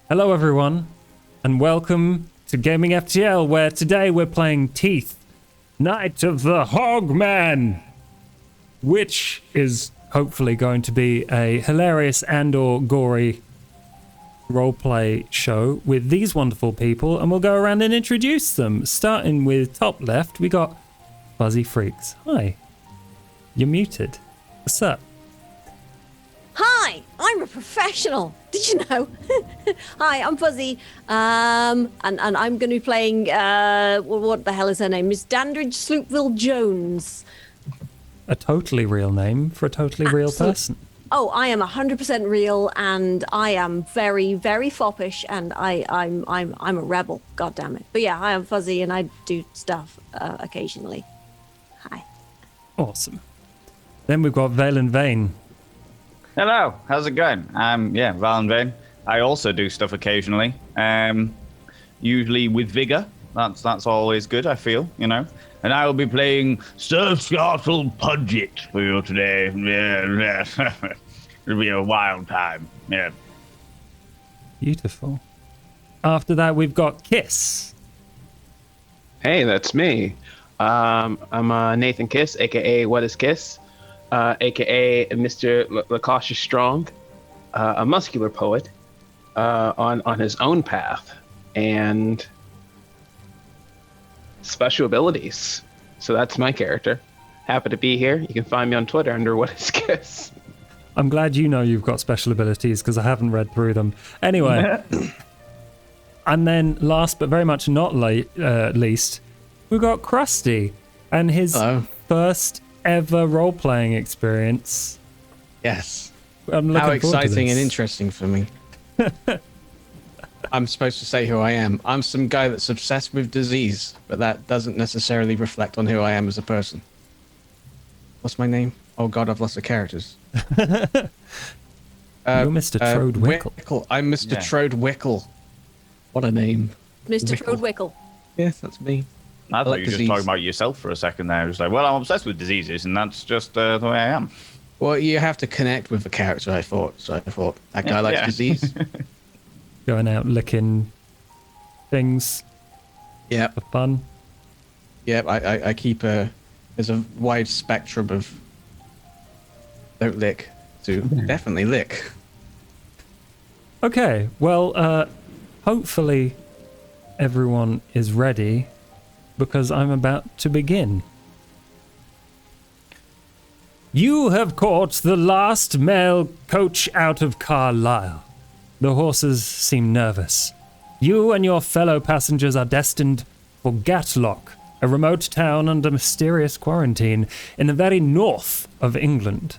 Hello everyone, and welcome to Gaming FTL, where today we're playing Teeth, Night of the Hogmen, which is hopefully going to be a hilarious and or gory roleplay show with these wonderful people, and we'll go around and introduce them. Starting with top left, we got FuzzyFreaks. Hi. You're muted. What's up? Hi, I'm a professional. Did you know? Hi, I'm Fuzzy, and I'm going to be playing, what the hell is her name? Miss Dandridge Sloopville Jones. A totally real name for a totally real person. Oh, I am 100% real, and I am very, very foppish, and I'm a rebel. God damn it! But yeah, I am Fuzzy, and I do stuff occasionally. Hi. Awesome. Then we've got ValenVain. Hello, how's it going? Yeah, ValenVain. I also do stuff occasionally. Usually with vigor. That's always good, I feel, you know. And I will be playing Sir Scartle Pudget for you today. Yeah. It'll be a wild time. Yeah. Beautiful. After that, we've got Kiss. Hey, that's me. I'm Nathan Kiss, aka whatiskiss, aka Mr. Lacautious Strong, a muscular poet on his own path, and special abilities. So that's my character. Happy to be here. You can find me on Twitter under whatiskiss. I'm glad you know you've got special abilities because I haven't read through them. Anyway, and then last but very much not least, we've got Krusty and his first ever role-playing experience. Yes. I'm looking How forward to exciting this. and interesting for me. I'm supposed to say who I am. I'm some guy that's obsessed with disease, but that doesn't necessarily reflect on who I am as a person. What's my name? Oh god, I've lost the characters. You're Mr. Troadwickle. I'm Mr. Troadwickle. What a name. Mr. Troadwickle. Yes, that's me. I thought like you were just disease. talking about yourself for a second there. It was like, well, I'm obsessed with diseases, and that's just the way I am. Well, you have to connect with the character, I thought. So I thought, that guy likes disease. Going out licking things Yep. for fun. Yep, I keep there's a wide spectrum of don't lick to definitely lick. Okay, well, hopefully everyone is ready because I'm about to begin. You have caught the last mail coach out of Carlisle. The horses seem nervous. You and your fellow passengers are destined for Gatlock, a remote town under mysterious quarantine in the very north of England.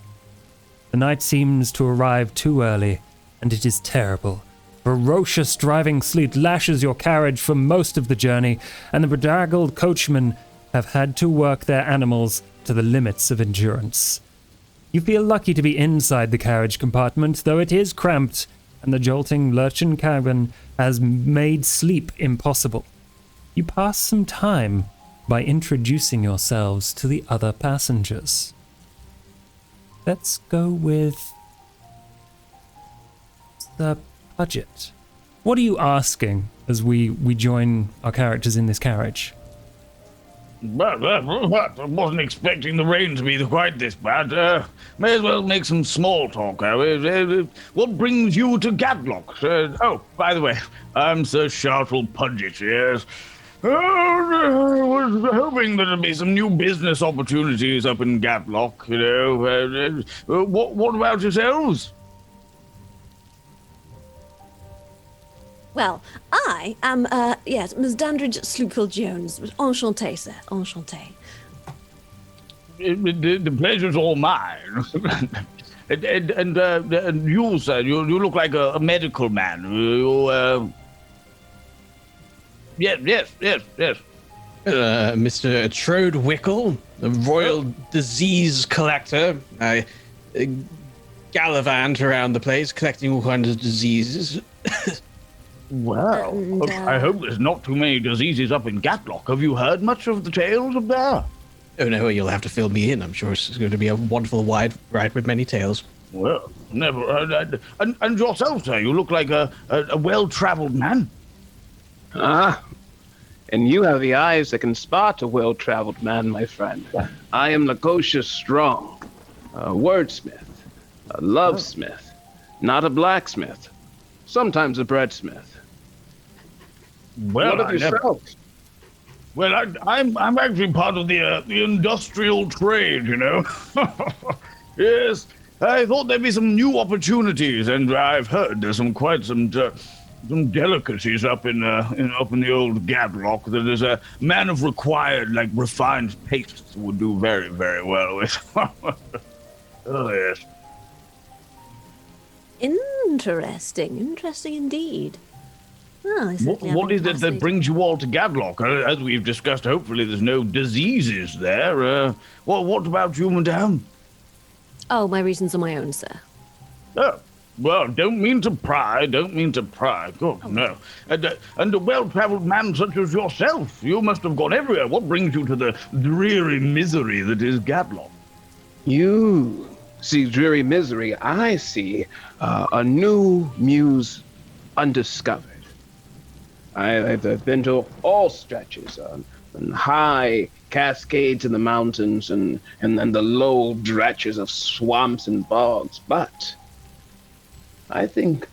The night seems to arrive too early, and it is terrible. Ferocious driving sleet lashes your carriage for most of the journey, and the bedraggled coachmen have had to work their animals to the limits of endurance. You feel lucky to be inside the carriage compartment, though it is cramped, and the jolting lurchen cabin has made sleep impossible. You pass some time by introducing yourselves to the other passengers. Let's go with the budget. What are you asking as we join our characters in this carriage? But I wasn't expecting the rain to be quite this bad. May as well make some small talk. What brings you to Gatlock? Oh, by the way, I'm Sir Shartle Pudget, yes. I was hoping there'd be some new business opportunities up in Gatlock, you know. What about yourselves? Well, I am, yes, Miss Dandridge Sloopville Jones. Enchanté, sir. Enchanté. The pleasure's all mine. and you, sir, you look like a medical man. Yes. Mr. Troadwickle, the royal disease collector. I gallivant around the place collecting all kinds of diseases. Wow. And, I hope there's not too many diseases up in Gatlock. Have you heard much of the tales up there? Oh no, you'll have to fill me in. I'm sure it's going to be a wonderful wide ride with many tales. Well, never. And yourself, sir, you look like a well-traveled man. Ah, and you have the eyes that can spot a well-traveled man, my friend. I am Lacocious Strong, a wordsmith, a lovesmith, not a blacksmith, sometimes a breadsmith. Well, What of yourself? Well, I'm actually part of the industrial trade, you know. Yes, I thought there'd be some new opportunities, and I've heard there's some delicacies up in the old Gadlock that is a man of required, like, refined tastes would do very, very well with. Oh, yes. Interesting indeed. Well, I certainly have What been is it that fascinated. brings you all to Gadlock? As we've discussed, hopefully there's no diseases there. What about you, madame? Oh, my reasons are my own, sir. Oh, well, don't mean to pry. God, no. And a well-traveled man such as yourself, you must have gone everywhere. What brings you to the dreary misery that is Gadlock? You see dreary misery. I see a new muse undiscovered. I've been to all stretches, and high cascades in the mountains, and then the low stretches of swamps and bogs. But I think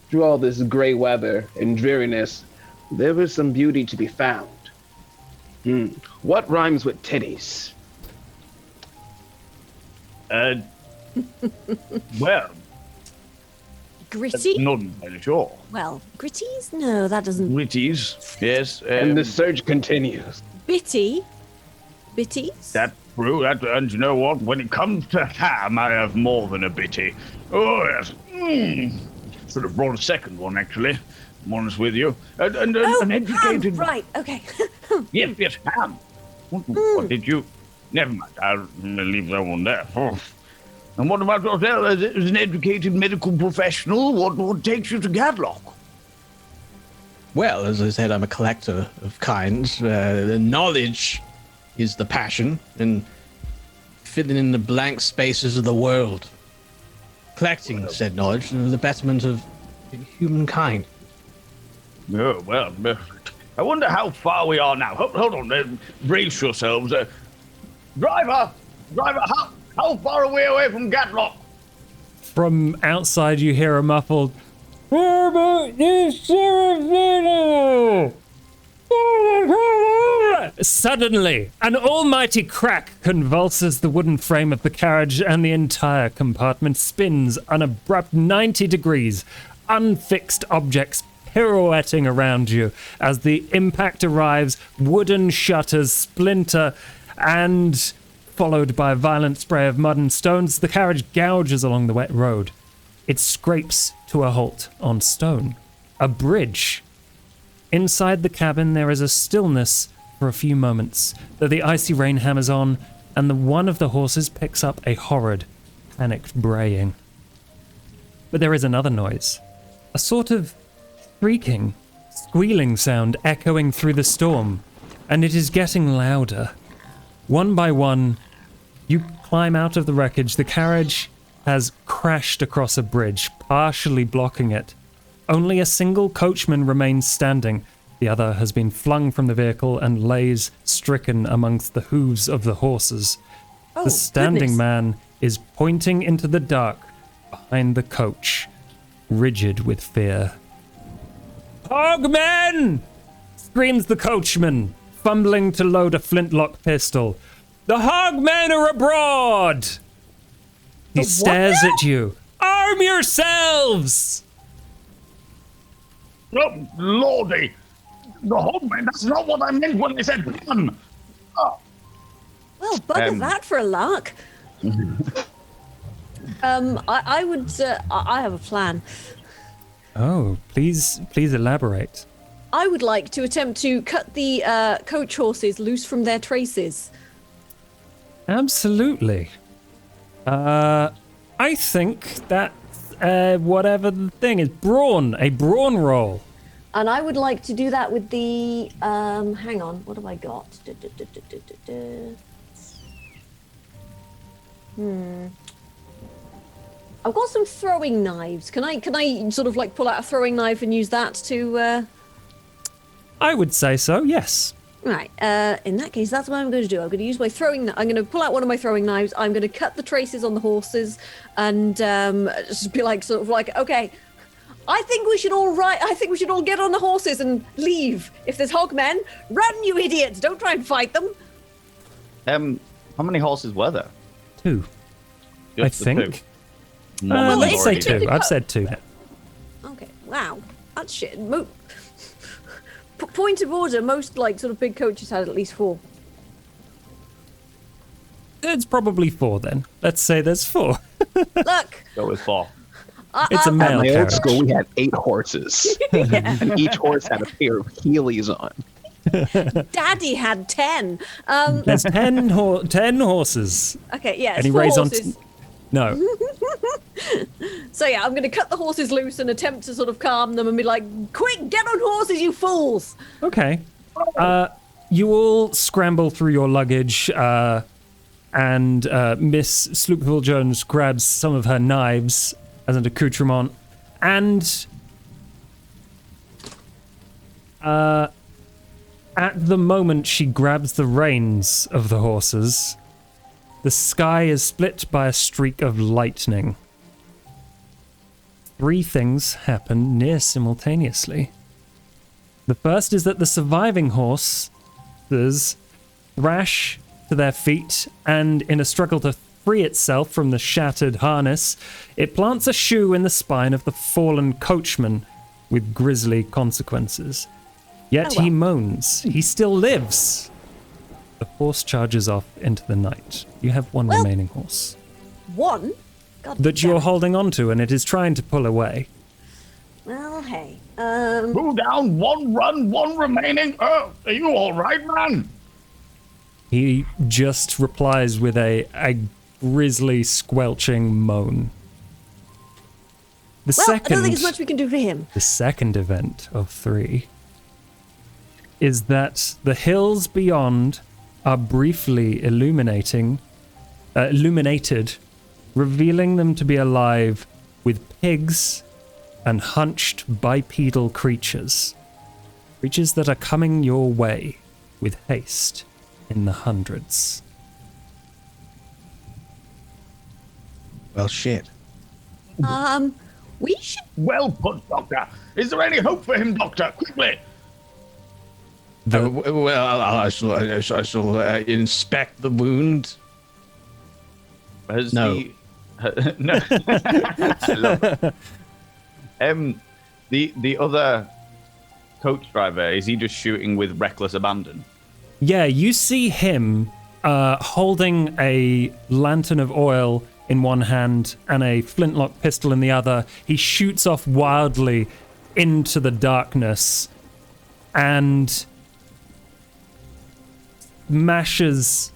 through all this gray weather and dreariness, there is some beauty to be found. What rhymes with titties? Well, Gritty? not entirely sure. Well, gritties? No, that doesn't. Witties, yes. And the search continues. Bitty? Bitties? That's true. And you know what? When it comes to ham, I have more than a bitty. Oh, yes. Should have brought a second one, actually. I'm honest with you. And an educated... Ham, right, okay. Yes, ham. What did you... Never mind. I'll leave that one there. Oh. And what about yourself? As an educated medical professional, what takes you to Gadlock? Well, as I said, I'm a collector of kinds. The knowledge is the passion, and filling in the blank spaces of the world. Collecting said knowledge for the betterment of humankind. Oh, well, I wonder how far we are now. Hold on, brace yourselves. Driver, how far are we away from Gadlock? From outside, you hear a muffled, Suddenly, an almighty crack convulses the wooden frame of the carriage, and the entire compartment spins an abrupt 90 degrees, unfixed objects pirouetting around you. As the impact arrives, wooden shutters splinter, and followed by a violent spray of mud and stones, the carriage gouges along the wet road. It scrapes to a halt on stone. A bridge. Inside the cabin, there is a stillness for a few moments, though the icy rain hammers on, and one of the horses picks up a horrid, panicked braying. But there is another noise. A sort of shrieking, squealing sound echoing through the storm, and it is getting louder. One by one, you climb out of the wreckage. The carriage has crashed across a bridge, partially blocking it. Only a single coachman remains standing. The other has been flung from the vehicle and lays stricken amongst the hooves of the horses. Oh, The standing goodness. man is pointing into the dark behind the coach, rigid with fear. "Hogmen!" screams the coachman, fumbling to load a flintlock pistol. "The Hogmen are abroad!" He stares at you. "Arm yourselves!" Oh, Lordy! The Hogmen, that's not what I meant when I said run! Oh. Well, bugger that for a lark. I would. I have a plan. Oh, please elaborate. I would like to attempt to cut the coach horses loose from their traces. Absolutely. I think that whatever the thing is, a brawn roll. And I would like to do that with the. Hang on, what have I got? I've got some throwing knives. Can I sort of like pull out a throwing knife and use that to? I would say so, yes. Right. In that case, that's what I'm going to do. I'm going to use my I'm going to pull out one of my throwing knives. I'm going to cut the traces on the horses, and just be like, sort of like, okay. I think we should all get on the horses and leave. If there's hogmen, run, you idiots! Don't try and fight them. How many horses were there? 2. I Just the think. two? Let's say Already 2. did. I've said 2. Okay. Wow. That's shit. Point of order. Most like sort of big coaches had at least 4. It's probably 4 then. Let's say there's 4. Look. Go with 4. It's a At male my old carriage. school, we had 8 horses, and each horse had a pair of Heelys on. Daddy had 10. There's 10 horses. Okay. Yeah. And It's he 4 raised on... horses. No. So yeah, I'm going to cut the horses loose and attempt to sort of calm them and be like, "Quick, get on horses, you fools!" Okay. You all scramble through your luggage, and Miss Sloopville Jones grabs some of her knives as an accoutrement, and at the moment she grabs the reins of the horses, the sky is split by a streak of lightning. 3 things happen near simultaneously. The first is that the surviving horses thrash to their feet, and in a struggle to free itself from the shattered harness, it plants a shoe in the spine of the fallen coachman with grisly consequences. Yet he moans. He still lives. The horse charges off into the night. You have one remaining horse. One. God That damn you're it. holding on to, and it is trying to pull away. Well, hey. Move down, 1 run, 1 remaining. Oh, are you all right, man? He just replies with a grisly, squelching moan. Well, I don't think there's much we can do for him. The second event of 3 is that the hills beyond are briefly illuminated, revealing them to be alive with pigs and hunched bipedal creatures. Creatures that are coming your way with haste in the hundreds. Well, shit. We should. Well put, Doctor. Is there any hope for him, Doctor? Quickly. Well, I shall inspect the wound. Has No. no. I love it. The other coach driver, is he just shooting with reckless abandon? Yeah, you see him holding a lantern of oil in one hand and a flintlock pistol in the other. He shoots off wildly into the darkness and mashes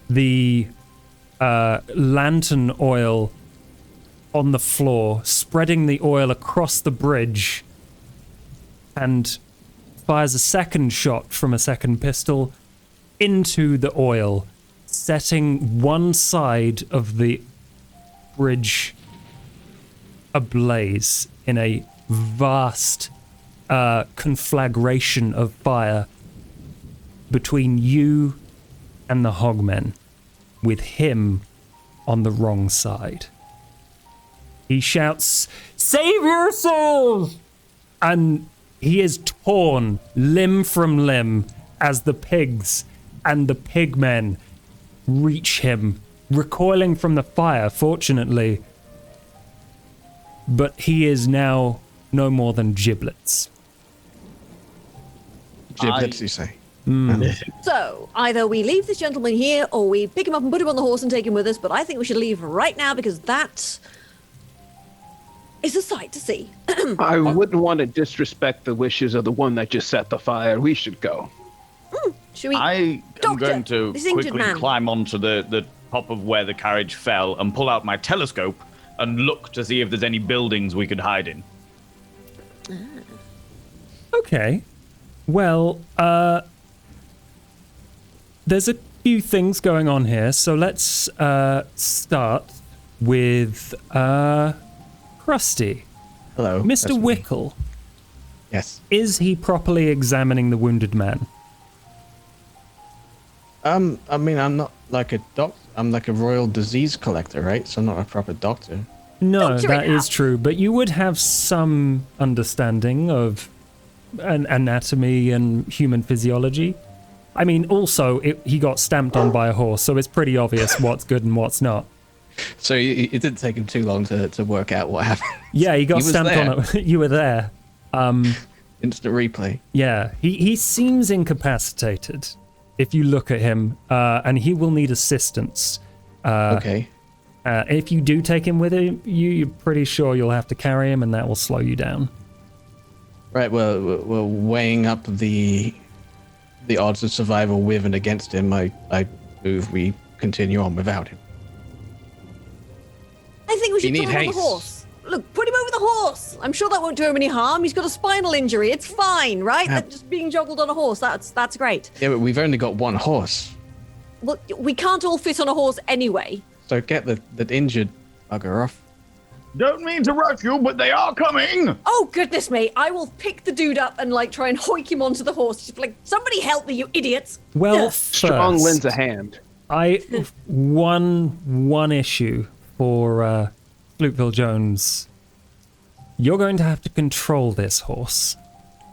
the lantern oil on the floor, spreading the oil across the bridge, and fires a second shot from a second pistol into the oil, setting one side of the bridge ablaze in a vast conflagration of fire between you and the Hogmen, with him on the wrong side. He shouts, "Save yourselves!" And he is torn limb from limb as the pigs and the pigmen reach him, recoiling from the fire, fortunately. But he is now no more than giblets. Giblets, you say? So, either we leave this gentleman here or we pick him up and put him on the horse and take him with us, but I think we should leave right now because that is a sight to see. I wouldn't want to disrespect the wishes of the one that just set the fire. We should go. Should we? I am Doctor, going to this injured quickly man. climb onto the top of where the carriage fell and pull out my telescope and look to see if there's any buildings we could hide in. Okay. Well, there's a few things going on here, so let's start with Krusty. Hello, Mr. that's me. Wickle, Yes. is he properly examining the wounded man? I mean, I'm not like a doctor. I'm like a royal disease collector, right? So I'm not a proper doctor. No, Doctor that it is out. true, but you would have some understanding of anatomy and human physiology. I mean, also, he got stamped on by a horse, so it's pretty obvious what's good and what's not. So it didn't take him too long to work out what happened. Yeah, he got He was stamped there. on it. You were there. Instant replay. Yeah, he seems incapacitated if you look at him, and he will need assistance. Okay. If you do take him with you, you're pretty sure you'll have to carry him, and that will slow you down. Right. Well, we're weighing up the odds of survival with and against him. I move we continue on without him. I think we should You put need him on the haste. horse. Look, put him over the horse. I'm sure that won't do him any harm. He's got a spinal injury. It's fine, right? Yeah. Just being joggled on a horse, that's great. Yeah, but we've only got one horse. Well, we can't all fit on a horse anyway. So get the injured bugger off. Don't mean to rush you, but they are coming. Oh, goodness me. I will pick the dude up and, like, try and hoik him onto the horse. Just like, somebody help me, you idiots. Well, Yeah. Strong first, lends a hand. one issue for Flukeville Jones. You're going to have to control this horse,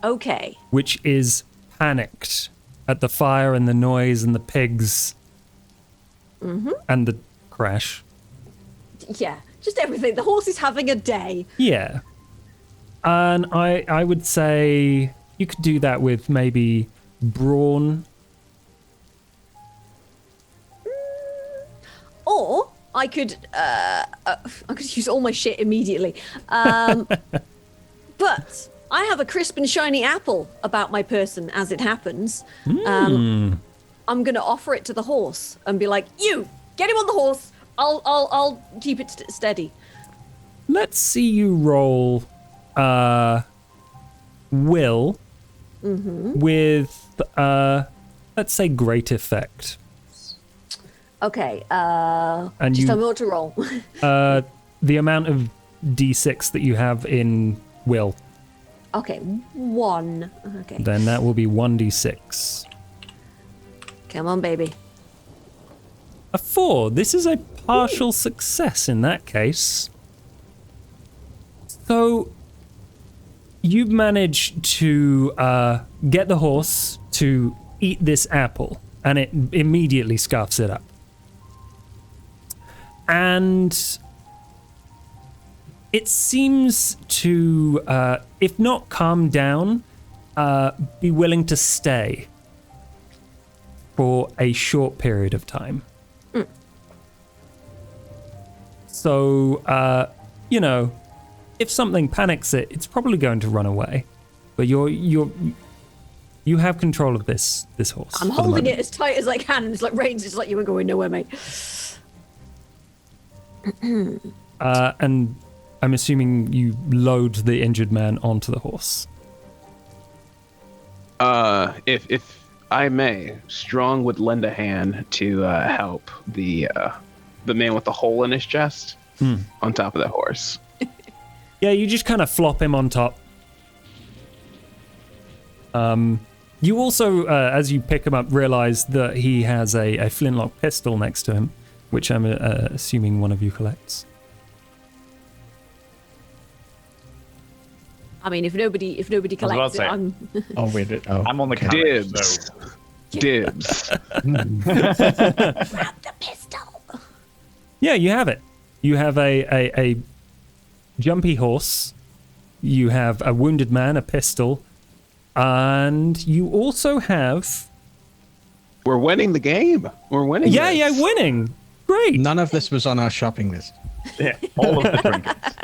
Okay. which is panicked at the fire and the noise and the pigs and the crash. Yeah, just everything. The horse is having a day. Yeah. And I would say you could do that with maybe brawn. Or I could use all my shit immediately. But I have a crisp and shiny apple about my person as it happens. I'm going to offer it to the horse and be like, you, get him on the horse. I'll keep it steady. Let's see you roll will with let's say great effect. Okay, And just you tell me what to roll. the amount of d6 that you have in will, Okay, 1. Okay, then that will be 1d6. come on, baby. A 4. This is a partial success in that case. So you've managed to get the horse to eat this apple, and it immediately scuffs it up. And it seems to, if not calm down, be willing to stay for a short period of time. So, you know, if something panics it, it's probably going to run away. But you have control of this horse. I'm for the holding moment. it as tight as I can, and it's like reins. It's like you ain't going nowhere, mate. And I'm assuming you load the injured man onto the horse. If I may, Strong would lend a hand to help the man with the hole in his chest on top of the horse. Yeah, you just kind of flop him on top. You also, as you pick him up, realize that he has a flintlock pistol next to him, which I'm assuming one of you collects. I mean, if nobody was about collects to it, say. I'm. Oh, wait. Oh, I'm on the okay. carriage, Dibs. so Dibs. Grab the pistol. Yeah, you have it. You have a jumpy horse. You have a wounded man, a pistol, and you also have. We're winning the game. We're winning. Yeah, this. yeah, winning. Great. None of this was on our shopping list. yeah, all of the trinkets.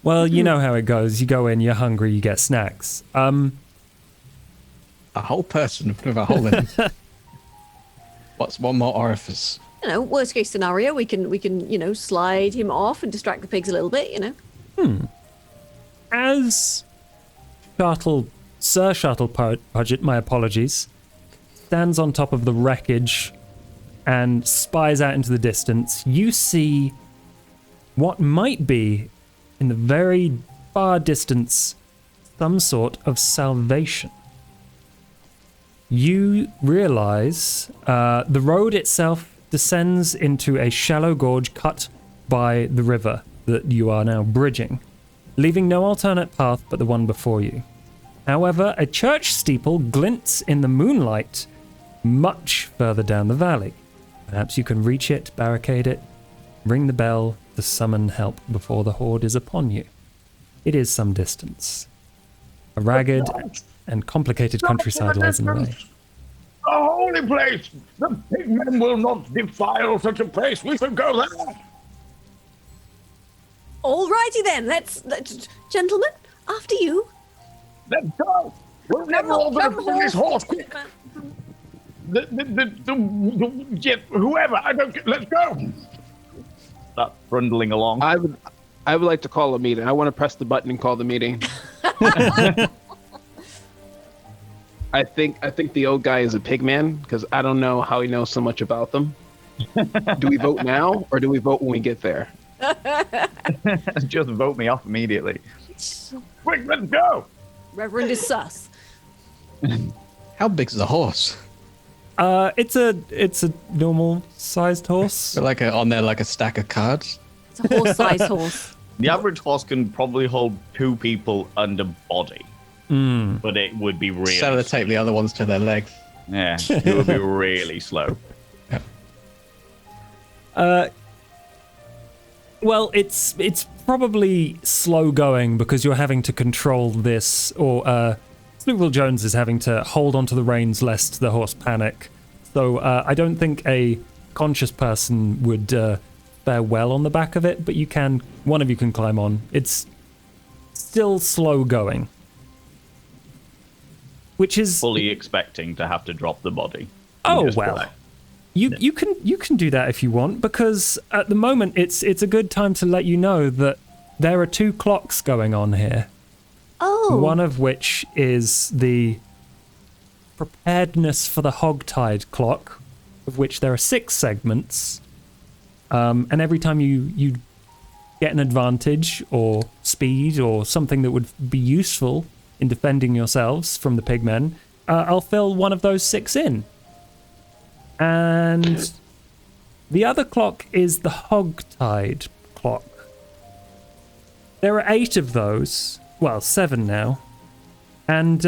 Well, you know how it goes. You go in, you're hungry, you get snacks. A whole person with a hole in it. What's one more orifice? You know, worst case scenario, we can slide him off and distract the pigs a little bit. You know. As Sir Shuttle Budget, my apologies, stands on top of the wreckage and spies out into the distance, you see what might be, in the very far distance, some sort of salvation. You realize the road itself descends into a shallow gorge cut by the river that you are now bridging, leaving no alternate path but the one before you. However, a church steeple glints in the moonlight much further down the valley. Perhaps you can reach it, barricade it, ring the bell to summon help before the horde is upon you. It is some distance. A ragged and complicated countryside lies in the way. The holy place! The pigmen will not defile such a place. We shall go there. Alrighty then, let's gentlemen, after you. Let's go. We're never all going to bring this horse quick. Whoever, I don't get, let's go. Start brundling along. I would like to call a meeting. I want to press the button and call the meeting. I think the old guy is a pigman because I don't know how he knows so much about them. Do we vote now or do we vote when we get there? Just vote me off immediately. Quick, let's go. Reverend is sus. How big's the horse? It's a normal sized horse. So on there like a stack of cards. It's a horse-sized horse. The average horse can probably hold 2 people under body. But it would be really Sellotape the other ones to their legs. Yeah, it would be really slow. Well, it's probably slow going because you're having to control this, or Snoopville Jones is having to hold onto the reins lest the horse panic. So I don't think a conscious person would fare well on the back of it, but one of you can climb on. It's still slow going. Which is Fully expecting to have to drop the body. Oh Just well. play. You can do that if you want, because at the moment it's a good time to let you know that there are 2 clocks going on here. Oh. One of which is the preparedness for the Hog Tide Clock, of which there are 6 segments. And every time you get an advantage or speed or something that would be useful in defending yourselves from the pigmen, I'll fill one of those 6 in. And the other clock is the Hog Tide Clock. There are 8 of those. Well, 7 now. And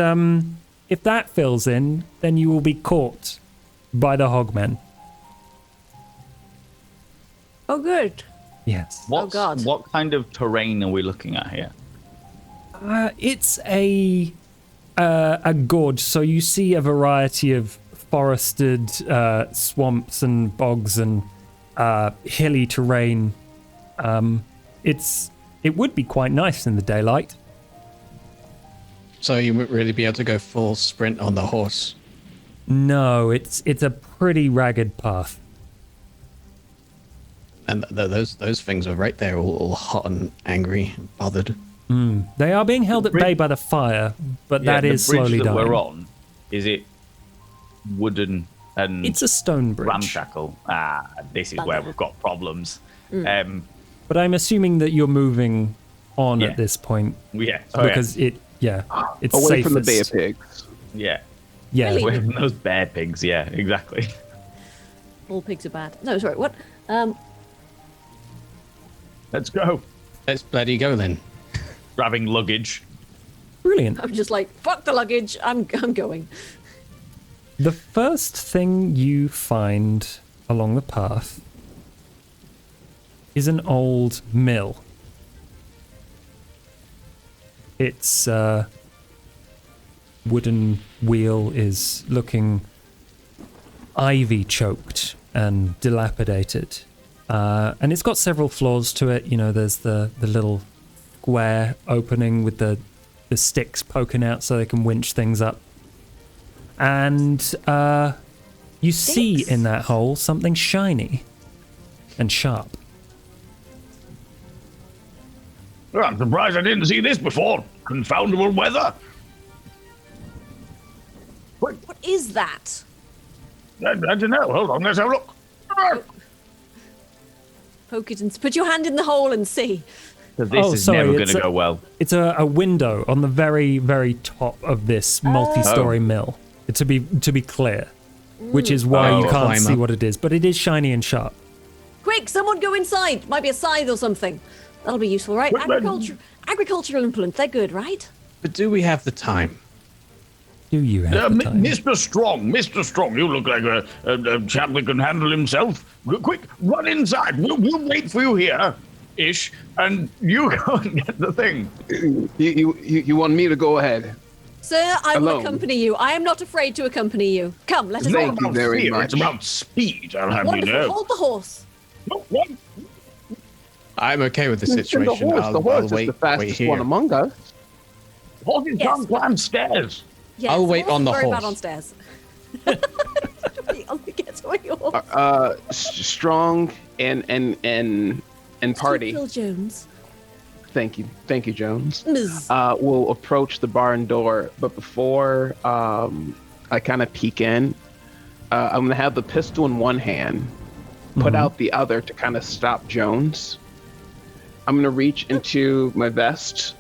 if that fills in, then you will be caught by the Hogmen. Oh, good. Yes. God. What kind of terrain are we looking at here? It's a gorge, so you see a variety of forested swamps and bogs and hilly terrain. It would be quite nice in the daylight. So you wouldn't really be able to go full sprint on the horse. No, it's a pretty ragged path. And those things are right there, all hot and angry and bothered. They are being held at bay by the fire, but that is the bridge slowly that dying. we're on, is it wooden and It's a stone bridge. ramshackle? This is where we've got problems. But I'm assuming that you're moving on at this point. Yeah. Because it's Away safest. from the Bay of Pigs. Yeah. Yeah. Really? Away from those bear pigs, yeah, exactly. All pigs are bad. No, sorry, what? Let's go. Let's bloody go then. Grabbing luggage. Brilliant. I'm just like, fuck the luggage, I'm going. The first thing you find along the path is an old mill. Its wooden wheel is looking ivy choked and dilapidated. And it's got several floors to it. You know, there's the little square opening with the sticks poking out so they can winch things up. And you see in that hole something shiny and sharp. Well, I'm surprised I didn't see this before. Confoundable weather. What is that? I don't know. Hold on, let's have a look. Poke it and put your hand in the hole and see. Because this Oh, is sorry, never going it's to a- go well. It's a window on the very, very top of this multi-story mill. To be clear, which is why you can't Climb see up. what it is, but it is shiny and sharp. Quick, someone go inside. Might be a scythe or something. That'll be useful, right? Agricultural implement, they're good, right? But do we have the time? Do you have the time? Mr. Strong, you look like a chap that can handle himself. Quick, run inside. We'll wait for you here, ish, and you go and get the thing. You want me to go ahead? Sir, I will Alone. accompany you. I am not afraid to accompany you. Come, let us It's go. not Thank you about very fear, much. it's about speed, I'll have you Wonderful. know. Hold the horse. What? I'm okay with the The situation. horse, I'll, the horse I'll is wait, the wait fastest here. one among us. Horses Yes. can't climb stairs. Yes, I'll wait horse on is the very bad horse. on stairs. I'll get on your horse. Strong and party. Bill Jones. Thank you, Jones. Ms. Will approach the barn door, but before I kind of peek in, I'm gonna have the pistol in one hand, put out the other to kind of stop Jones. I'm gonna reach into my vest,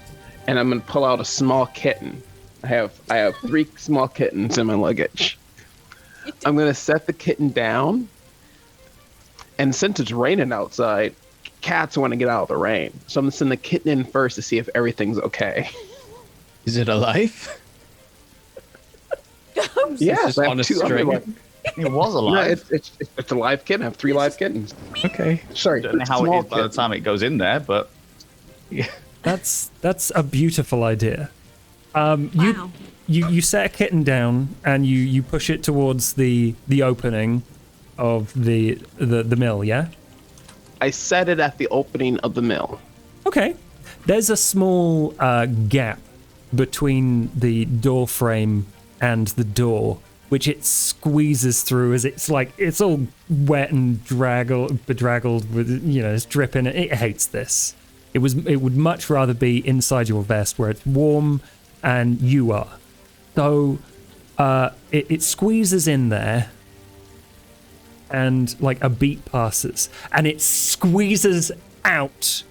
and I'm gonna pull out a small kitten. I have 3 small kittens in my luggage. I'm gonna set the kitten down, and since it's raining outside, cats want to get out of the rain. So I'm gonna send the kitten in first to see if everything's okay. Is it alive? Yes, just I have on a 2 string. other It was No, alive. it's a live kitten. I have 3 live kittens. Okay. Sorry, I don't know how small it is by the kitten. time it goes in there, but That's a beautiful idea. Wow. You set a kitten down and you push it towards the opening of the mill, yeah? I set it at the opening of the mill. Okay. There's a small gap between the door frame and the door, which it squeezes through as it's all wet and bedraggled with, it's dripping. It hates this. It would much rather be inside your vest where it's warm and you are. So it squeezes in there, and like a beat passes, and it squeezes out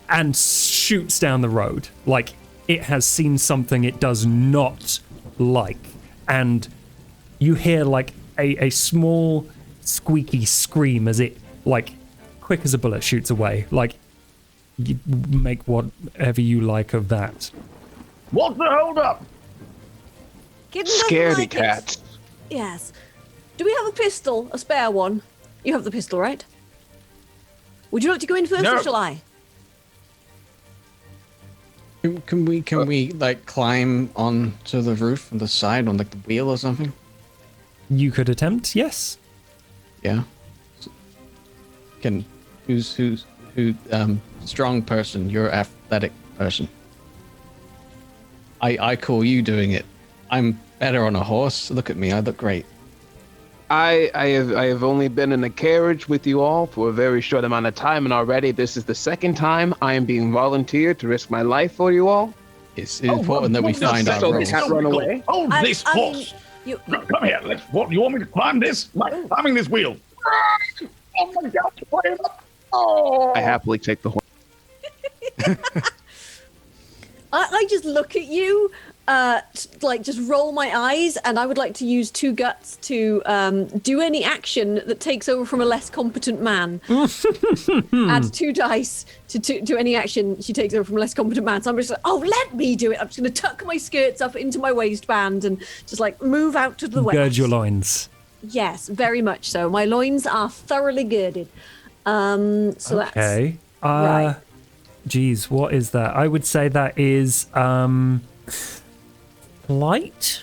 and shoots down the road like it has seen something it does not like. And you hear like a small squeaky scream as it, like, quick as a bullet, shoots away. Like, you make whatever you like of that. What's the hold up? Kitten doesn't Scaredy like it. cats. Yes. Do we have a pistol? A spare one? You have the pistol, right? Would you like to go in first, No. or shall I? Can we like climb onto the roof on the side on like the wheel or something? You could attempt, yes. Yeah. Who strong person, you're athletic person. I call you doing it. I'm better on a horse. Look at me, I look great. I have only been in a carriage with you all for a very short amount of time, and already this is the second time I am being volunteered to risk my life for you all. It's important that we find our so roles. they can't run away. Hold I- this I mean, horse. you- Come here. What? You want me to climb this? Like climbing this wheel? Oh my God! Climb up. Oh. I happily take the horse. I just look at you, just roll my eyes, and I would like to use 2 guts to do any action that takes over from a less competent man. Add 2 dice to any action she takes over from a less competent man. So I'm just like, oh, let me do it. I'm just going to tuck my skirts up into my waistband and just like move out to the west. Gird your loins. Yes, very much so. My loins are thoroughly girded. So that's Okay. right. Geez, what is that? I would say that is light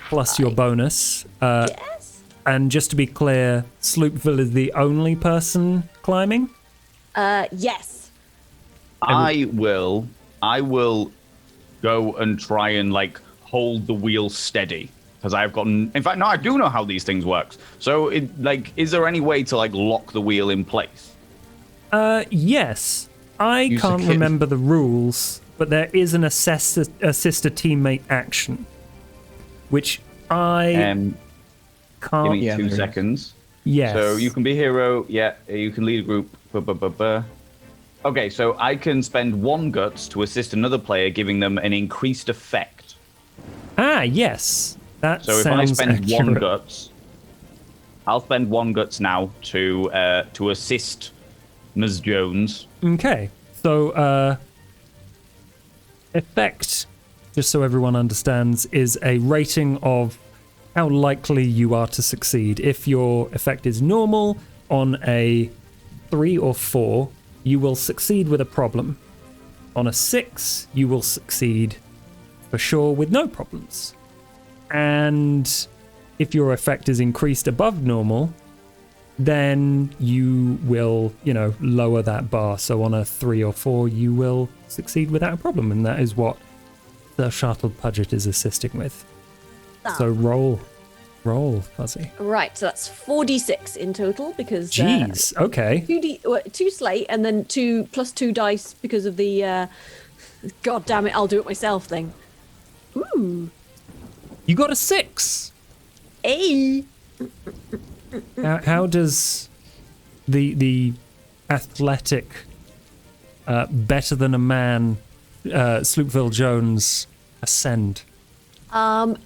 plus your bonus. Yes. And just to be clear, Sloopville is the only person climbing. Yes. I will go and try and like hold the wheel steady because I've gotten. In fact, no, I do know how these things works. So, is there any way to like lock the wheel in place? Yes. I Use the can't kitten. remember the rules, but there is an assist a teammate action, which I Give can't. me Yeah, 2 there is. seconds. Yes. So you can be hero. Yeah, you can lead a group. Okay, so I can spend 1 guts to assist another player, giving them an increased effect. Ah, yes. That So if sounds I spend accurate. 1 guts, I'll spend 1 guts now to assist Ms. Jones. Okay. So, effect, just so everyone understands, is a rating of how likely you are to succeed. If your effect is normal, on a 3 or 4, you will succeed with a problem. On a 6, you will succeed for sure with no problems. And if your effect is increased above normal, then you will, lower that bar. So on a 3 or 4, you will succeed without a problem. And that is what the Shuttled Pudget is assisting with. So roll, Fuzzy. Right, so that's 4d6 in total because... Jeez, okay. 2 slate and then 2 plus 2 dice because of the God damn it, I'll do it myself thing. Ooh. You got a 6. Hey. How does the athletic, better than a man, Sloopville Jones ascend?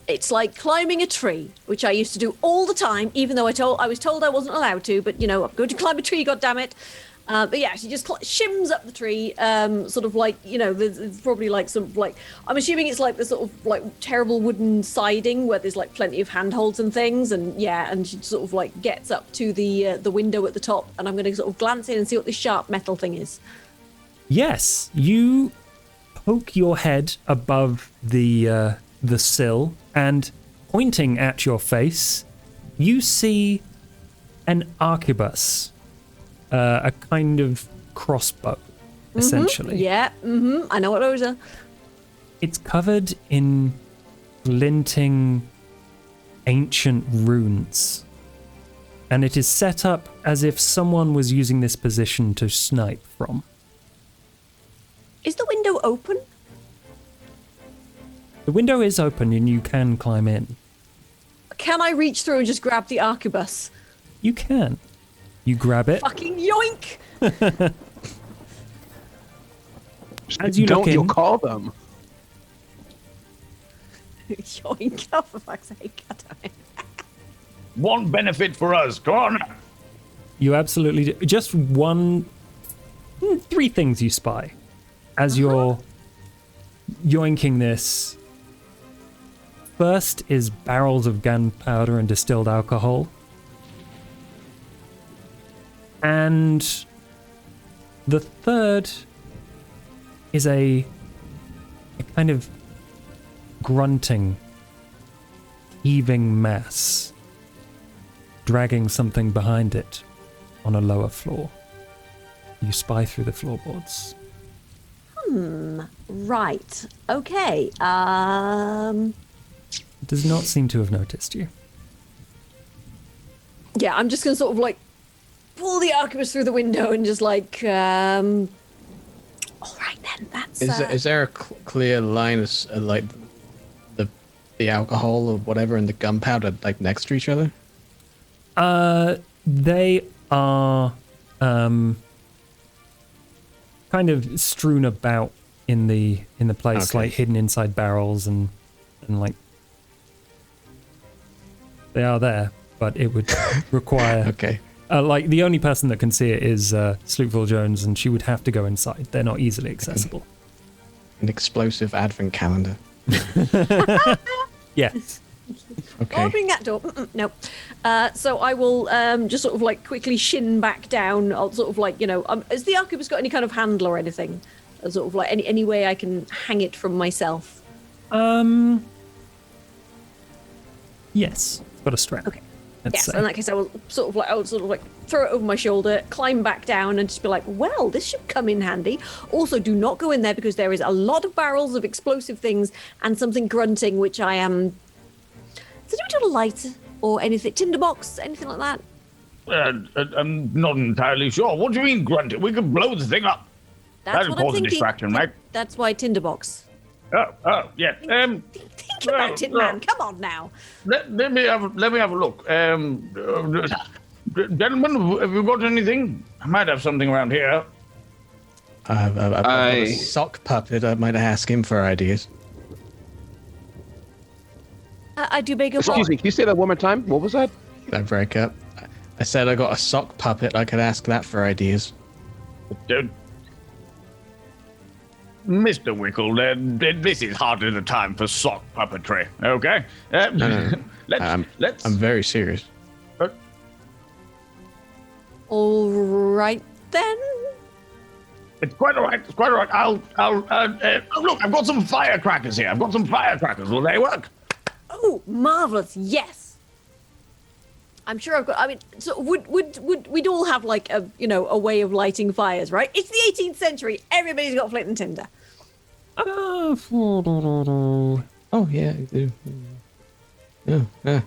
It's like climbing a tree, which I used to do all the time, even though I was told I wasn't allowed to. But I'm going to climb a tree, goddammit. But yeah, she just shims up the tree, sort of like there's probably like some I'm assuming it's like the sort of like terrible wooden siding where there's like plenty of handholds and things, and she sort of like gets up to the window at the top, and I'm going to sort of glance in and see what this sharp metal thing is. Yes, you poke your head above the sill, and pointing at your face, you see an arquebus, a kind of crossbow, essentially. Yeah, I know what those are. It's covered in glinting ancient runes, and it is set up as if someone was using this position to snipe from. Is the window open? The window is open and you can climb in. Can I reach through and just grab the arquebus? You can. You grab it. Fucking yoink! As you Don't look in, you call them? Yoink! Oh, for fuck's sake! God damn it. One benefit for us. Come on. you absolutely do. Just 3 things you spy as you're yoinking this. First is barrels of gunpowder and distilled alcohol. And the third is a kind of grunting, heaving mass, dragging something behind it on a lower floor. You spy through the floorboards. Right. Okay. It does not seem to have noticed you. Yeah, I'm just gonna sort of like pull the arquebus through the window and just like. All right then. That's. Is there a clear line of like the alcohol or whatever and the gunpowder like next to each other? They are kind of strewn about in the place, Okay. like hidden inside barrels and like they are there, but it would require. Okay. Like the only person that can see it is Sloopville Jones, and she would have to go inside. They're not easily accessible. An explosive advent calendar. Yes. Okay. Opening that door. No. So I will just sort of like quickly shin back down. I'll sort of like, has the arquebus got any kind of handle or anything? Sort of like any way I can hang it from myself? Yes. It's got a strap. Okay. let's Yes, say. in that case I will sort of like throw it over my shoulder, climb back down and just be like, well, this should come in handy. Also, do not go in there because there is a lot of barrels of explosive things and something grunting, which I am... Did we do a lighter or anything? Tinderbox? Anything like that? I'm not entirely sure. What do you mean, grunting? We could blow the thing up. That'd what I'm cause a thinking. distraction, right? That's why Tinderbox. Oh, yeah. Think about it, man. Come on now. Let me have a look. Gentlemen, have you got anything? I might have something around here. I've got a sock puppet. I might ask him for ideas. I do beg your Excuse pardon. me, can you say that one more time? What was that? I break up. I said I got a sock puppet. I could ask that for ideas. Mr. Wickle, this is hardly the time for sock puppetry, okay? No. Let's... I'm very serious. All right then. It's quite all right. It's quite all right. Look, I've got some firecrackers here. Will they work? Oh, marvelous! Yes. I'm sure I've got. I mean, so we'd all have like a way of lighting fires, right? It's the 18th century. Everybody's got flint and tinder. Oh yeah, I do. Yeah.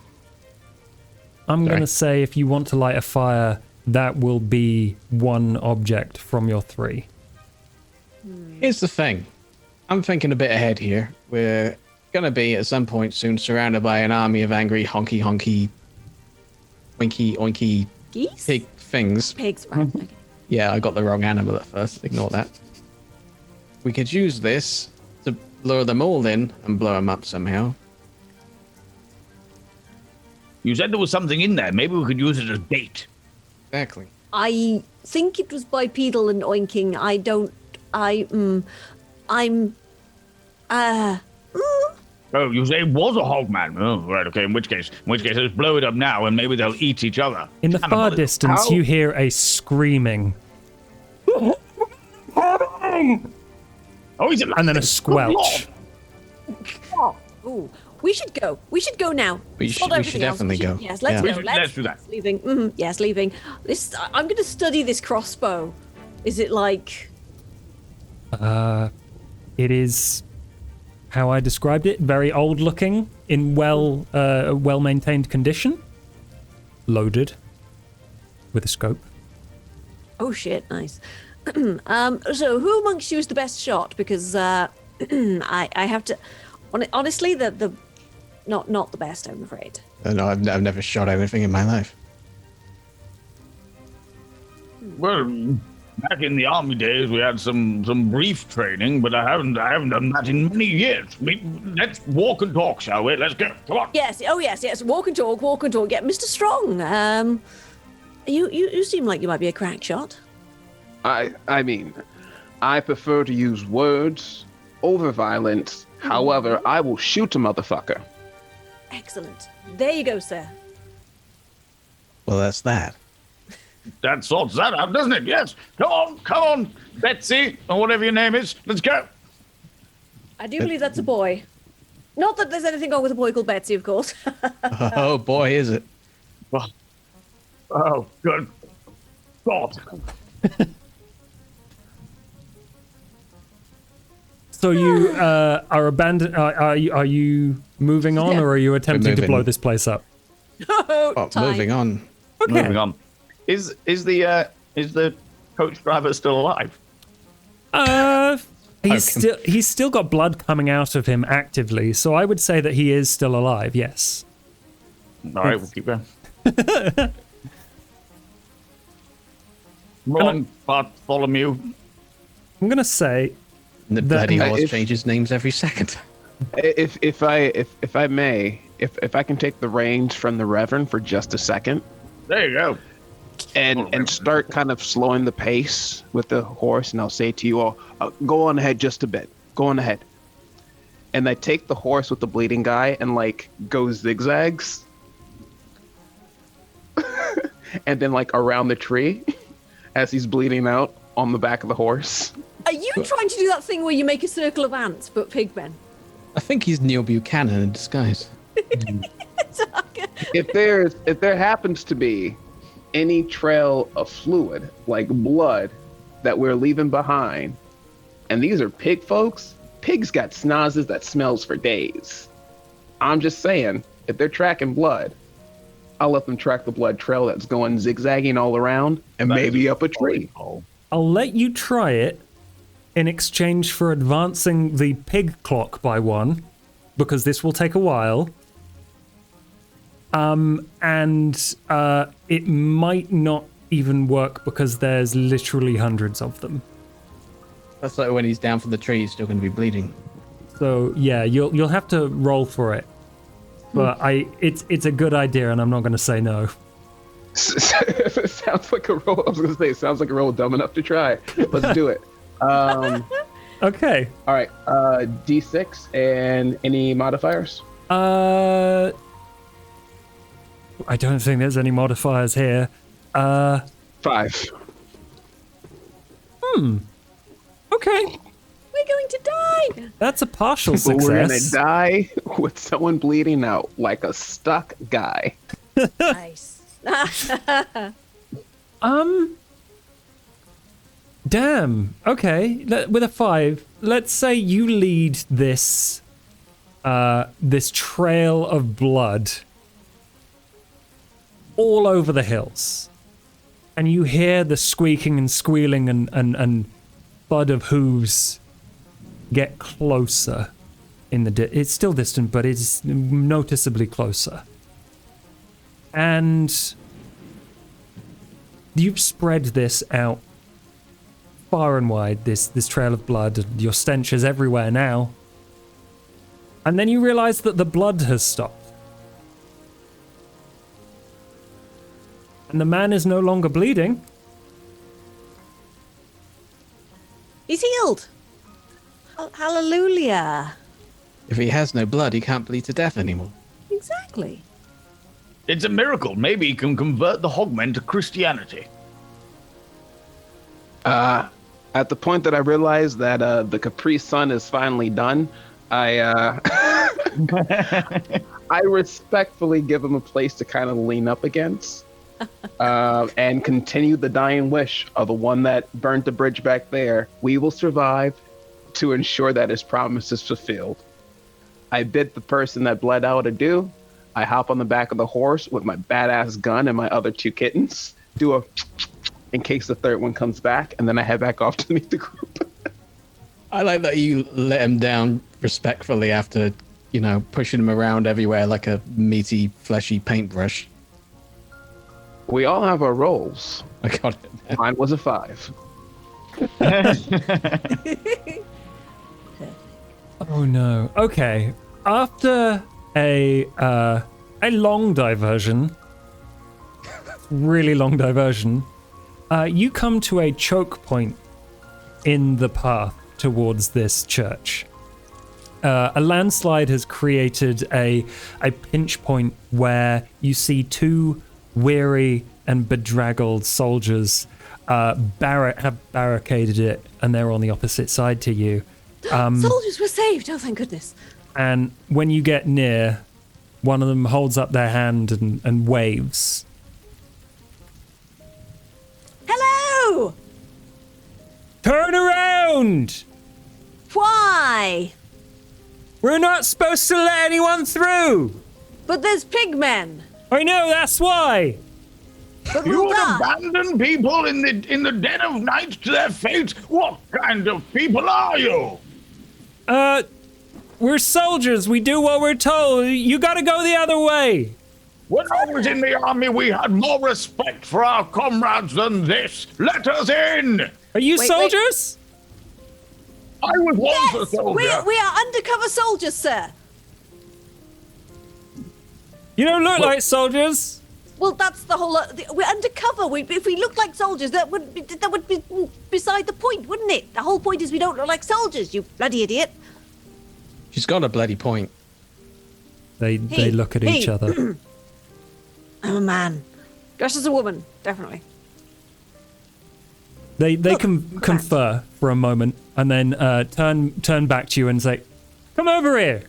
I'm going to say if you want to light a fire, that will be one object from your 3. Here's the thing. I'm thinking a bit ahead here. We're gonna be at some point soon surrounded by an army of angry honky oinky Geese? pig things. Pigs, right? Okay. Yeah, I got the wrong animal at first. Ignore that. We could use this to lure them all in and blow them up somehow. You said there was something in there. Maybe we could use it as bait. Exactly. I think it was bipedal and oinking. Oh, you say it was a hogman? Oh, right. Okay. In which case, let's blow it up now, and maybe they'll eat each other. In the far distance, you hear a screaming. Oh, is it? And then a squelch. Ooh, we should go. We should go now. We should definitely go. Yes, let's Yeah. go. Let's do that. Leaving. Yes, leaving. I'm going to study this crossbow. Is it like? It is how I described it. Very old looking, in well-maintained condition. Loaded. With a scope. Oh shit! Nice. So who amongst you is the best shot? Because I have to. Honestly, the not the best. I'm afraid. No, I've never shot anything in my life. Well, back in the army days, we had some brief training, but I haven't done that in many years. Let's walk and talk, shall we? Let's go. Come on. Yes. Oh yes. Walk and talk. Yeah, Mr. Strong. You seem like you might be a crack shot. I mean, I prefer to use words over violence. However, I will shoot a motherfucker. Excellent. There you go, sir. Well, that's that. That sorts that out, doesn't it? Yes. Come on, Betsy, or whatever your name is. Let's go. I do believe that's a boy. Not that there's anything wrong with a boy called Betsy, of course. Oh boy, is it? Oh, good God. So you are abandoned. Are you moving on, Yeah. or are you attempting to moving. blow this place up? Oh, Time. moving on. Okay. Moving on. Is the coach driver still alive? He's still got blood coming out of him actively, so I would say that he is still alive. Yes. All right, we'll keep going. Wrong, Bartholomew. I'm gonna say The bloody horse if- changes names every second. If I may, if I can take the reins from the Reverend for just a second There you go. and start kind of slowing the pace with the horse, and I'll say to you all, go on ahead just a bit. Go on ahead. And I take the horse with the bleeding guy and like go zigzags. And then like around the tree as he's bleeding out on the back of the horse. Are you trying to do that thing where you make a circle of ants, but pigmen? I think he's Neil Buchanan in disguise. If there happens to be any trail of fluid, like blood, that we're leaving behind, and these are pig folks, pigs got snozzes that smells for days. I'm just saying, if they're tracking blood, I'll let them track the blood trail that's going zigzagging all around and maybe up a tree. I'll let you try it in exchange for advancing the pig clock by 1, because this will take a while. and it might not even work because there's literally hundreds of them. That's like when he's down from the tree, he's still going to be bleeding. So yeah, you'll have to roll for it. But it's a good idea, and I'm not going to say no. Sounds like a roll. I was going to say, it sounds like a roll dumb enough to try. Let's do it. Okay. All right. D6 and any modifiers? I don't think there's any modifiers here. 5. Okay. We're going to die. That's a partial But we're going to success. die with someone bleeding out like a stuck guy. Nice. Damn. Okay. With a 5, let's say you lead this this trail of blood all over the hills. And you hear the squeaking and squealing and thud of hooves get closer in the it's still distant, but it's noticeably closer. And you've spread this out far and wide, this trail of blood, and your stench is everywhere now. And then you realize that the blood has stopped. And the man is no longer bleeding. He's healed. Hallelujah. If he has no blood, he can't bleed to death anymore. Exactly. It's a miracle. Maybe he can convert the Hogmen to Christianity. At the point that I realized that the Capri Sun is finally done, I I respectfully give him a place to kind of lean up against, and continue the dying wish of the one that burnt the bridge back there. We will survive to ensure that his promise is fulfilled. I bid the person that bled out adieu. I hop on the back of the horse with my badass gun and my other 2 kittens, do a in case the third one comes back, and then I head back off to meet the group. I like that you let him down respectfully after, pushing him around everywhere like a meaty, fleshy paintbrush. We all have our roles. I got it. Mine was a 5. Oh no. Okay. After a long diversion, really long diversion, you come to a choke point in the path towards this church. A landslide has created a pinch point where you see 2 weary and bedraggled soldiers have barricaded it, and they're on the opposite side to you. Soldiers were saved. Oh, thank goodness. And when you get near, one of them holds up their hand and waves. Hello. Turn around! Why? We're not supposed to let anyone through! But there's pigmen. I know, that's why! But You we'll would die. abandon people in the dead of night to their fate? What kind of people are you? We're soldiers. We do what we're told. You gotta go the other way. When I was in the army, we had more respect for our comrades than this. Let us in! Are you Wait, soldiers? I was once a Yes, soldier. we are undercover soldiers, sir. You don't look like soldiers. Well, that's the whole. We're undercover. If we look like soldiers, that would be beside the point, wouldn't it? The whole point is we don't look like soldiers. You bloody idiot. She's got a bloody point. They look at each other. I'm a man. Dressed as a woman, definitely. They Look, confer for a moment and then turn back to you and say, "Come over here."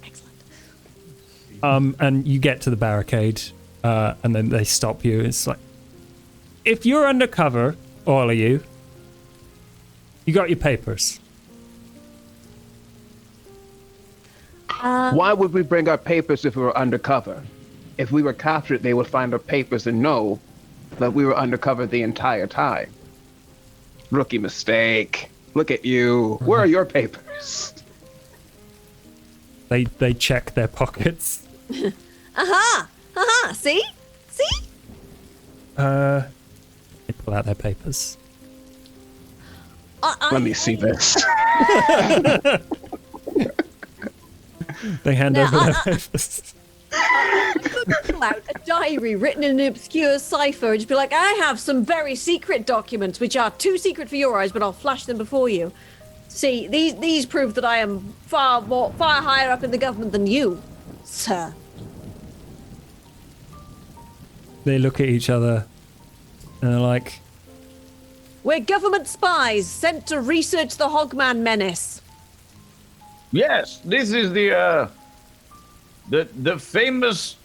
Excellent. And you get to the barricade, and then they stop you. It's like, if you're undercover, all of you, you got your papers. Why would we bring our papers if we were undercover? If we were captured, they would find our papers and know that we were undercover the entire time. Rookie mistake. Look at you. Where are your papers? They check their pockets. Aha! Aha! See? See? They pull out their papers. Let me see this. They hand Now, over their papers. Pull out a diary written in an obscure cipher and just be like, I have some very secret documents which are too secret for your eyes, but I'll flash them before you. See, these prove that I am far higher up in the government than you, sir. They look at each other and they're like, We're government spies sent to research the Hogman menace. Yes, this is the famous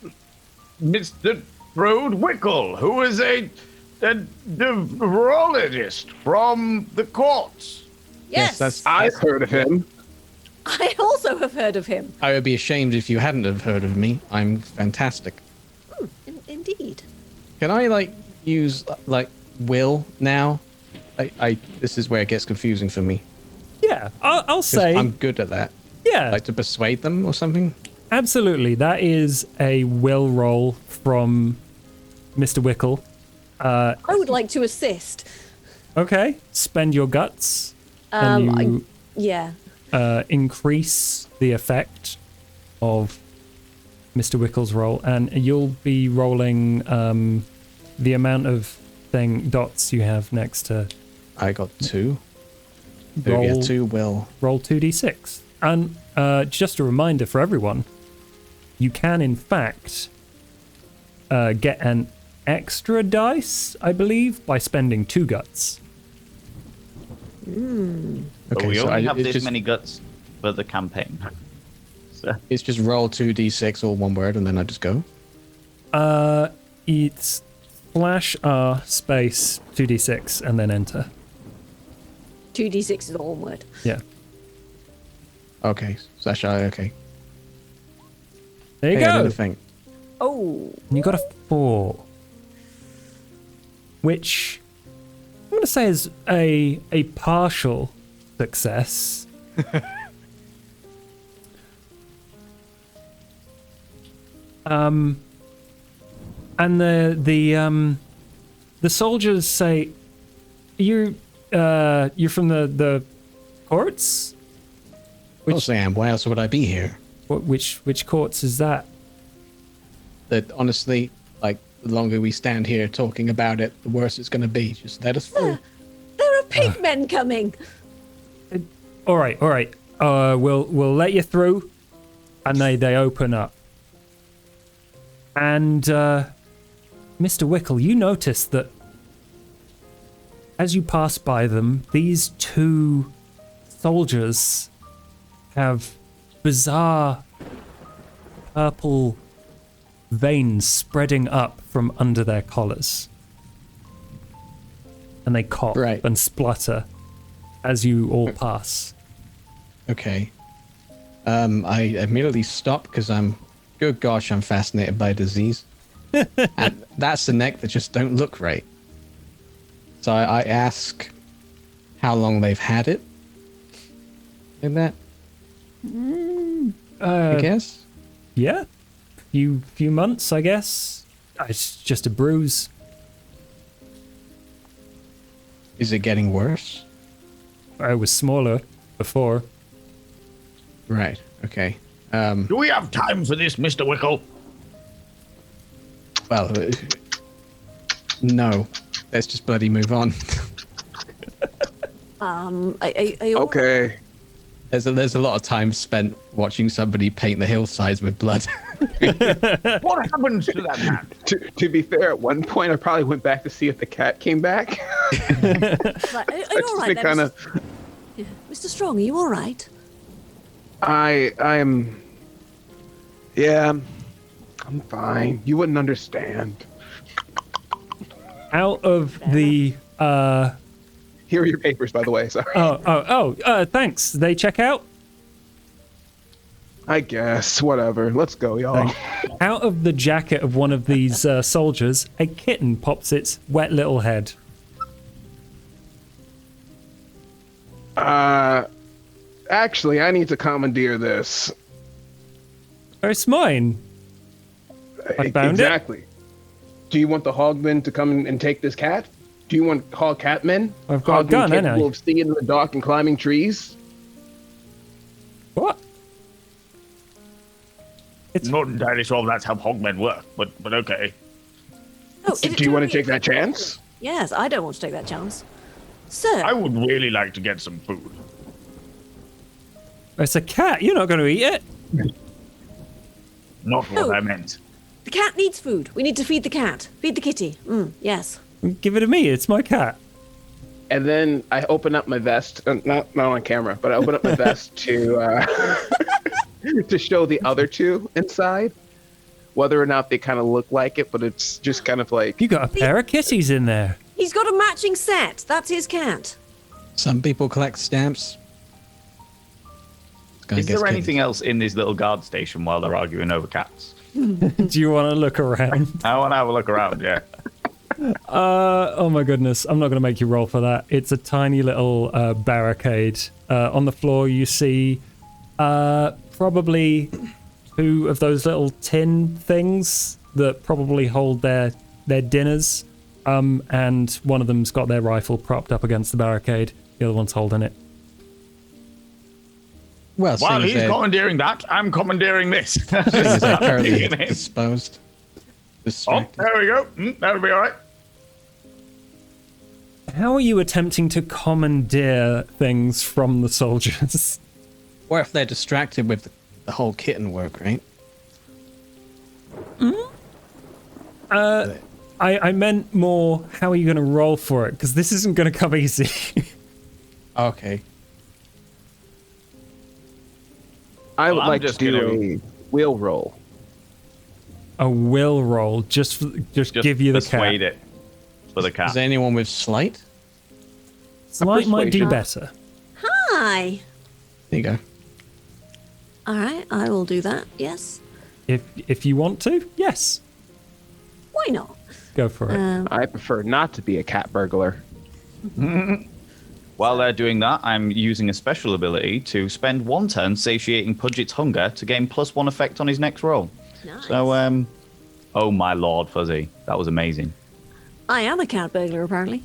Mr. Frode Wickle, who is a virologist from the courts. Yes, I've heard of him. I also have heard of him. I would be ashamed if you hadn't have heard of me. I'm fantastic. Indeed. Can I use will now? This is where it gets confusing for me. yeah, I'll 'Cause say, I'm good at that. yeah, Like to persuade them or something. absolutely. That is a will roll from Mr. Wickle. I would like to assist. Okay, spend your guts, and you Yeah. increase the effect of Mr. Wickle's roll, and you'll be rolling the amount of dots you have next to I got 2. roll. Yeah, 2 will. Roll 2d6. And just a reminder for everyone, you can in fact get an extra dice, I believe, by spending 2 guts. But we so only have it's this just, many guts for the campaign. So, it's just roll 2d6 all one word and then I just go. It's slash R space 2d6 and then enter. 2d6 is all one word. Yeah. Okay. Slash I, okay. There you Hey, I go. didn't think. Oh. And you got a 4, which I'm going to say is a partial success. And the soldiers say, you're from the courts? Of course I am. Why else would I be here? Which courts is that? That honestly, the longer we stand here talking about it, the worse it's going to be. Just let us through. There are pigmen coming. All right. We'll let you through, and they open up. And Mr. Wickle, you notice that as you pass by them, these 2 soldiers have bizarre purple veins spreading up from under their collars. And they cough Right. and splutter as you all pass. Okay. I immediately stop because good gosh, I'm fascinated by disease. And that's the neck that just don't look right. So I ask how long they've had it. In that, I guess. Yeah, few months, I guess. It's just a bruise. Is it getting worse? I was smaller before. Right. Okay. Do we have time for this, Mr. Wickle? Well, no. Let's just bloody move on. Are you all Okay. There's a lot of time spent watching somebody paint the hillsides with blood. What happens to that man? To be fair, at one point I probably went back to see if the cat came back. right? Are you all right? kind Then, of. Mr. Strong, are you all right? I'm. Yeah, I'm fine. You wouldn't understand. Out of the Here are your papers, by the way. Sorry. thanks. They check out. I guess. Whatever. Let's go, y'all. Out of the jacket of one of these soldiers, a kitten pops its wet little head. Actually, I need to commandeer this. Oh, it's mine. I found exactly. Do you want the Hogmen to come and take this cat? Do you want Hog Catmen? I've got a Hogmen gun, ain't capable I? of seeing in the dark and climbing trees? What? I'm not entirely sure if that's how hogmen work, but okay. Oh, is it Do you want to totally take that chance? Yes, I don't want to take that chance. Sir, I would really like to get some food. It's a cat. You're not going to eat it. Not what Oh. I meant. the cat needs food. We need to feed the cat. Feed the kitty. Yes. Give it to me. It's my cat. And then I open up my vest, not on camera, but I open up my vest to to show the other two inside, whether or not they kind of look like it, but it's just kind of like, You got a pair of kitties in there. He's got a matching set. That's his cat. Some people collect stamps. Is there anything else in this little guard station while they're arguing over cats? Do you want to look around? I want to have a look around, yeah. Oh my goodness. I'm not going to make you roll for that. It's a tiny little barricade. On the floor, you see probably 2 of those little tin things that probably hold their dinners. And one of them's got their rifle propped up against the barricade. The other one's holding it. Well, While seeing as he's they're- commandeering that, I'm commandeering this. seeing as they're currently Taking it. disposed. Oh, Distracted. there we go. That'll be all right. How are you attempting to commandeer things from the soldiers? Or if they're distracted with the whole kitten work, right? I meant more, how are you going to roll for it? Because this isn't going to come easy. Okay. I would Well, I'm like to just do gonna- a wheel roll. A will roll, just give you the persuade cat. it for the cat. Is there anyone with sleight? Slight might do persuasion. better. Hi. There you go. All right, I will do that. Yes. If you want to, yes, Why not? go for it. I prefer not to be a cat burglar. While they're doing that, I'm using a special ability to spend 1 turn satiating Pudgett's hunger to gain +1 effect on his next roll. Nice. So, oh my lord, Fuzzy, that was amazing. I am a cat burglar, apparently.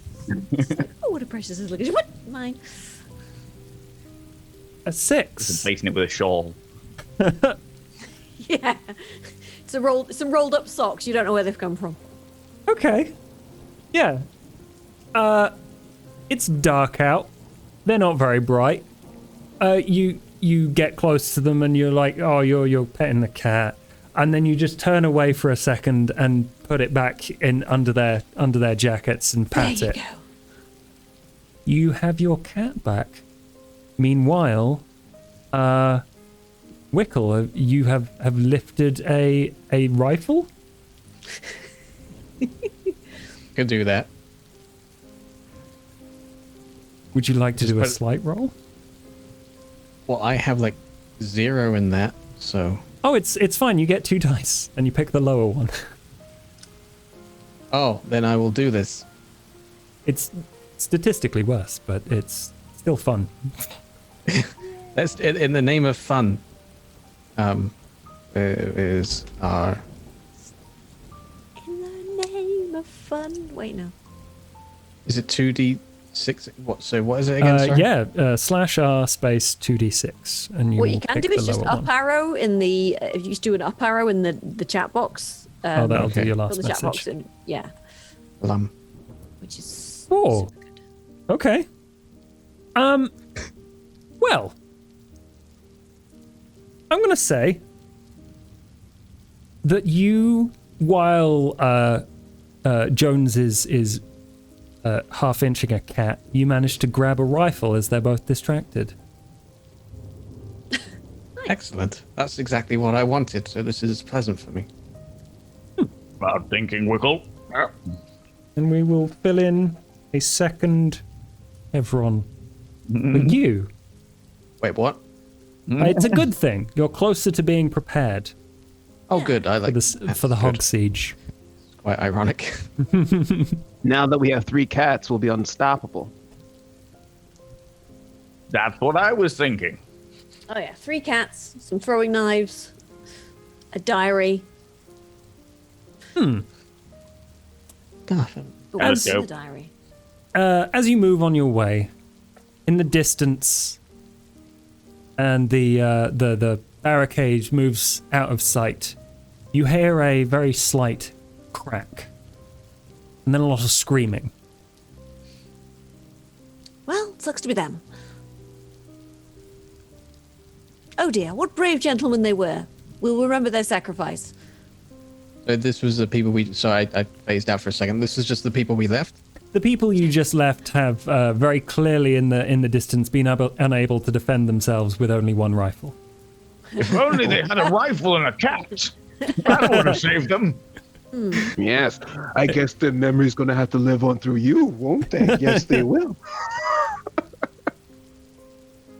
Oh, what a precious little. What? Mine. A 6. Placing it with a shawl. Yeah. Some rolled up socks. You don't know where they've come from. Okay. Yeah. It's dark out. They're not very bright. You get close to them and you're like, oh, you're petting the cat, and then you just turn away for a second and put it back in under their jackets and pat There you it. go. You have your cat back. Meanwhile, Wickle, you have lifted a rifle. Could do that. Would you like to do a put it- slight roll? Well, I have like 0 in that, so. Oh, it's fine. You get 2 dice and you pick the lower one. Oh, then I will do this. It's statistically worse, but it's still fun. That's in the name of fun. Is our In the name of fun. Wait, no. is it 2d6? What? So what is it again? Sorry? Yeah, slash R space 2d6, and you What will you can pick do the is just lower up one. arrow in the. If you just do an up arrow in the chat box. Oh, that'll Okay. do your on last the chat box, message. and yeah, Lum. which is. Oh. super good. Okay. Well, I'm gonna say that you, while Jones is half inching a cat, you managed to grab a rifle as they're both distracted. Excellent. That's exactly what I wanted. So this is pleasant for me. About thinking, Wickle. And we will fill in a second Evron for you. Wait, what? It's a good thing. You're closer to being prepared Oh, good. I like for the hog siege. Quite ironic. Now that we have 3 cats, we'll be unstoppable. That's what I was thinking. Oh yeah, 3 cats, some throwing knives, a diary, Gotham. But Let's what's in go. the diary? As you move on your way, in the distance, and the barricade moves out of sight, you hear a very slight crack, and then a lot of screaming. Well, sucks to be them. Oh dear, what brave gentlemen they were. We'll remember their sacrifice. So this was the people we. So I phased out for a second. This is just the people we left. The people you just left have very clearly in the distance been unable to defend themselves with only one rifle. If only they had a rifle and a cat. That would have saved them. Yes, I guess the memory's gonna have to live on through you, won't they? Yes, they will.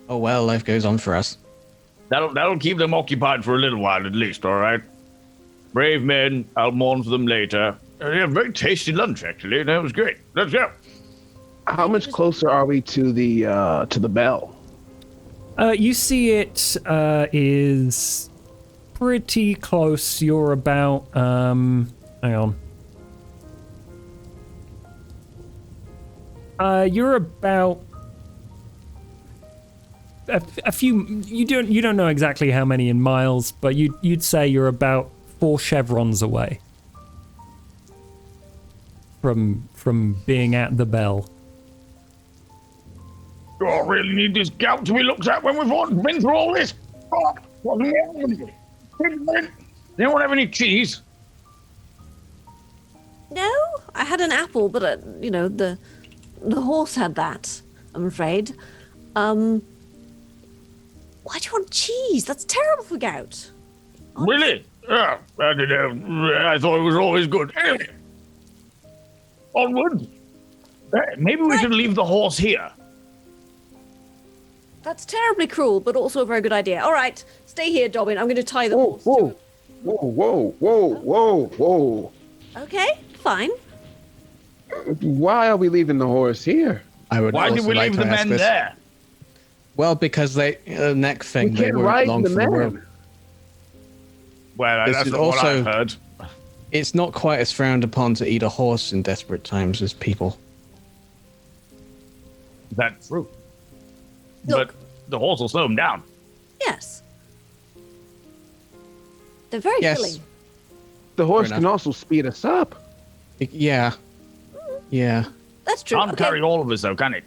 Oh well, life goes on for us. That'll keep them occupied for a little while at least, all right? Brave men, I'll mourn for them later. Yeah, very tasty lunch, actually. That was great. Let's go. How much closer are we to the bell? You see it is pretty close. You're about, hang on. You're about a few. You don't know exactly how many in miles, but you'd say you're about 4 chevrons away from being at the bell. Do I really need this gout to be looked at when we've all been through all this? Oh, wasn't it? Anyone have any cheese? No, I had an apple, but the horse had that. I'm afraid. Why do you want cheese? That's terrible for gout. Really? I don't know. I thought it was always good. Anyway, onward. Maybe we should leave the horse here. That's terribly cruel, but also a very good idea. All right, stay here, Dobbin. I'm going to tie the Whoa, horse. whoa, whoa, whoa, whoa, whoa! Okay, fine. Why are we leaving the horse here? I would. Why did also we like leave to the ask men this. there? Well, because they neck thing. We They can't were ride long the from the world. man. Well, This that's is not what also- I've heard. It's not quite as frowned upon to eat a horse in desperate times as people. That's true. Look. But the horse will slow him down. Yes. They're very Yes. filling. The horse Fair can enough. also speed us up. Yeah. Yeah. That's true. Can't Okay. carry all of us, though, can it?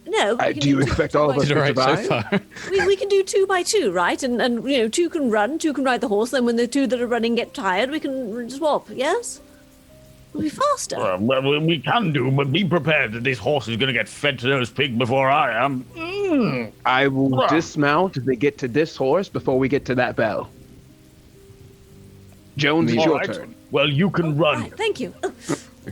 No. we can Do you two- expect two all of by us Did two. all right so survive? far. We can do 2 by 2, right? And 2 can run, 2 can ride the horse. Then when the 2 that are running get tired, we can swap. Yes. We'll be faster. Well, we can do, but be prepared that this horse is going to get fed to those pigs before I am. I will Bruh. dismount if they get to this horse before we get to that bell. Jones, it's All your right. turn. Well, you can run. Right, thank you.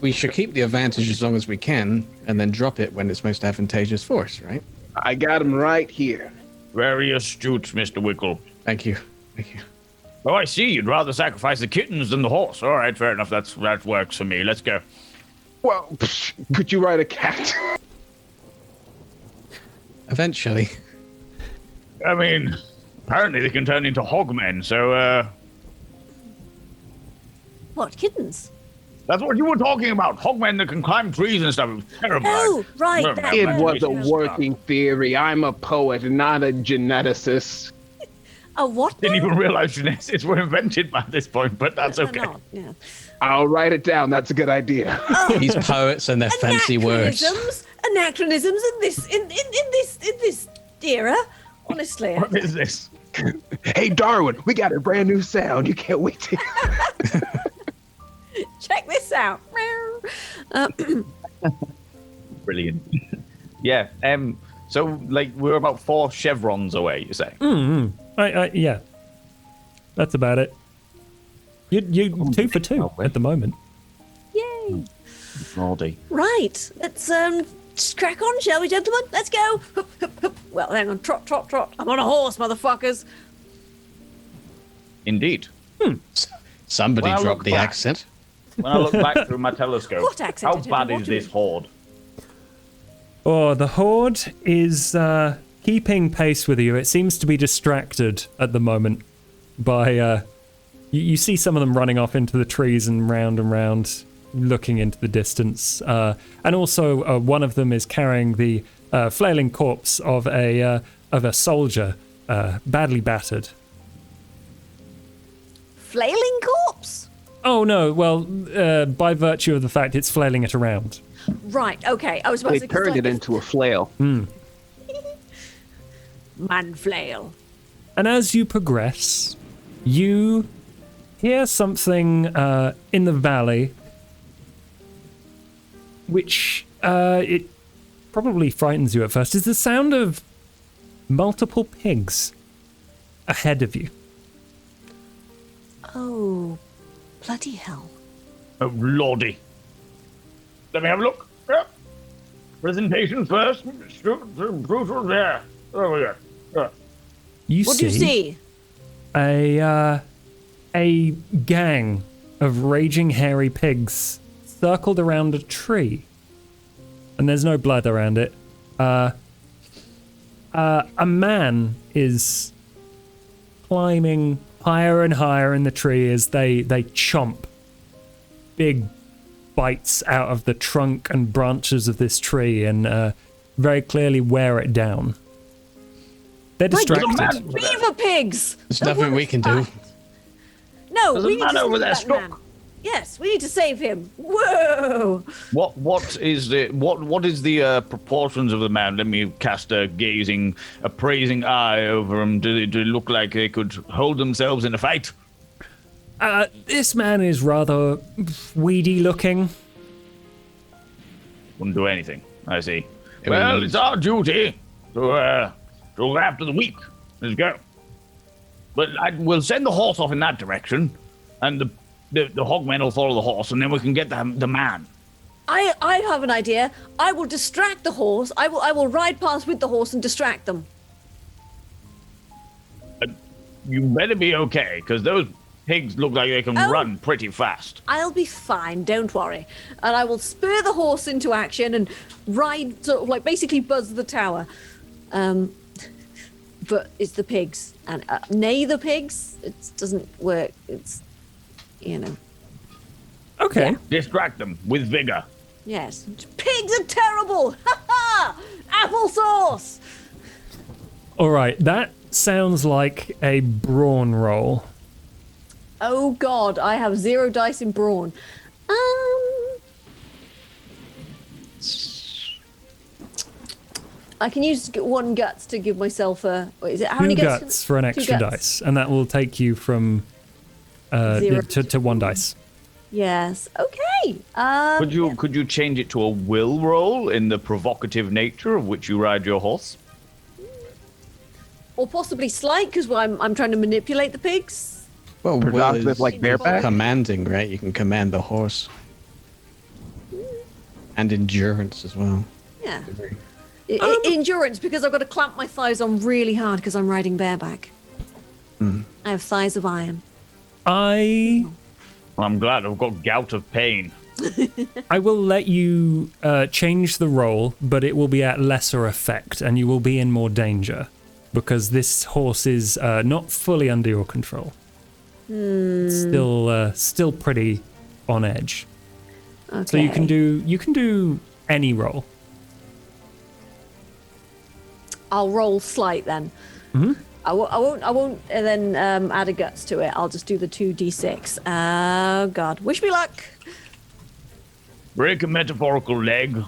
We should keep the advantage as long as we can, and then drop it when it's most advantageous for us, right? I got him right here. Very astute, Mr. Wickle. Thank you. Thank you. Oh, I see. You'd rather sacrifice the kittens than the horse. All right, fair enough. That works for me. Let's go. Well, could you ride a cat? Eventually. I mean, apparently they can turn into hogmen, so, What, kittens? that's what you were talking about. Hogmen that can climb trees and stuff. It was terrible. Oh, right, Remember that It Right. was a Yeah. working theory. I'm a poet, not a geneticist. A what? Didn't now? even realize genetics were invented by this point, but that's They're okay. not, yeah. I'll write it down. That's a good idea. These poets and their fancy words. Anachronisms in this era. Honestly. What is this? Hey, Darwin, we got a brand new sound. You can't wait to. Check this out. Brilliant. Yeah. So, like, we're about 4 chevrons away, you say? Yeah, that's about it. You 2 for 2 at the moment. Yay. Lordy. Right. Let's just crack on, shall we, gentlemen? Let's go. Hup, hup, hup. Well, hang on. Trot, trot, trot. I'm on a horse, motherfuckers. Indeed. Somebody Well, dropped look the back. accent. When I look back through my telescope, What accent? how I don't bad know is what you this mean. horde? Oh, the horde is keeping pace with you. It seems to be distracted at the moment by You see some of them running off into the trees and round, looking into the distance. And also, one of them is carrying the flailing corpse of a soldier, badly battered. Flailing corpse? Oh no! Well, by virtue of the fact it's flailing it around. Right. Okay. I was about They to turned it into a flail. man flail. And as you progress, you hear something in the valley, which it probably frightens you at first. Is the sound of multiple pigs ahead of you. Oh, bloody hell. Oh, lordy. Let me have a look. Yep. Presentation first. Brutal there. There we go. You What do you see? a gang of raging hairy pigs circled around a tree, and there's no blood around it. A man is climbing higher and higher in the tree as they chomp big bites out of the trunk and branches of this tree and very clearly wear it down. They're distracted. Beaver pigs! There's nothing we can do. No, There's we a need man to over save there that stuck. man. Yes, we need to save him. Whoa! What is the proportions of the man? Let me cast a appraising eye over him. Do they look like they could hold themselves in a fight? This man is rather weedy looking. Wouldn't do anything. I see. Well, it's our duty to go after the weak. Let's go. But we'll send the horse off in that direction, and the Hogmen will follow the horse, and then we can get the man. I have an idea. I will distract the horse. I will ride past with the horse and distract them. You better be okay, because those pigs look like they can run pretty fast. I'll be fine, don't worry. And I will spur the horse into action and ride, sort of like basically buzz the tower. But it's the pigs. And neigh the pigs, it doesn't work. It's, you know. Okay. Yeah. Distract them with vigor. Yes. Pigs are terrible! Ha ha! Applesauce! All right. That sounds like a brawn roll. Oh god, I have 0 dice in brawn. I can use 1 guts to give myself a. Wait, is it how many guts for an extra guts. dice, and that will take you from 0 to 1 dice. Yes. Okay. Could you change it to a will roll in the provocative nature of which you ride your horse? Or possibly slight, because I'm trying to manipulate the pigs. Well, will Provocative, is like bareback? commanding, right? You can command the horse. And endurance as well. Yeah. Endurance, because I've got to clamp my thighs on really hard because I'm riding bareback. I have thighs of iron. I'm glad I've got gout of pain. I will let you change the roll, but it will be at lesser effect, and you will be in more danger because this horse is not fully under your control. Still pretty on edge. Okay. So you can do any roll. I'll roll slight then. Mm-hmm. I won't then add a guts to it. I'll just do the 2d6. Oh god. Wish me luck. Break a metaphorical leg.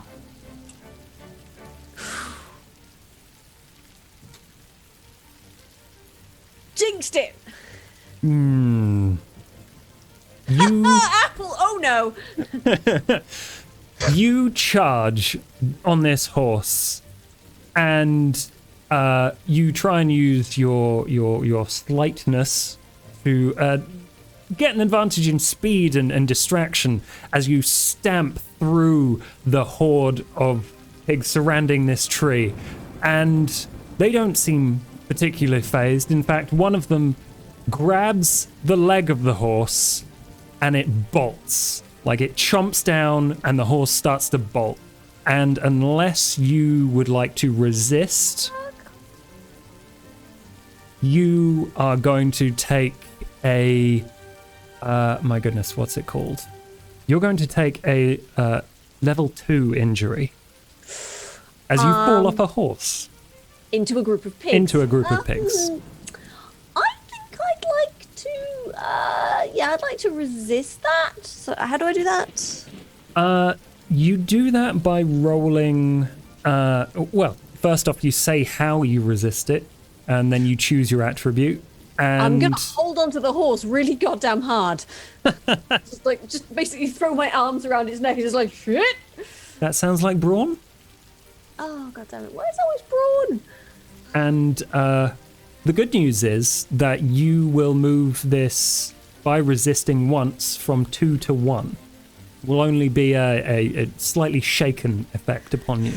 Jinxed it. You Apple. Oh no. you charge on this horse, and you try and use your slightness to get an advantage in speed and distraction as you stamp through the horde of pigs surrounding this tree, and they don't seem particularly phased. In fact, one of them grabs the leg of the horse and it bolts. Like, it chomps down and the horse starts to bolt. And unless you would like to resist, you are going to take a my goodness, what's it called? You're going to take a level 2 injury as you fall off a horse. Into a group of pigs. Into a group of pigs. I think I'd like to. I'd like to resist that. So how do I do that? You do that by rolling. Well, first off, you say how you resist it, and then you choose your attribute. And I'm gonna hold onto the horse really goddamn hard. just basically throw my arms around its neck and just like shit. That sounds like brawn. Oh goddamn it! Why is it always brawn? And the good news is that you will move this by resisting once from 2 to 1. Will only be a slightly shaken effect upon you.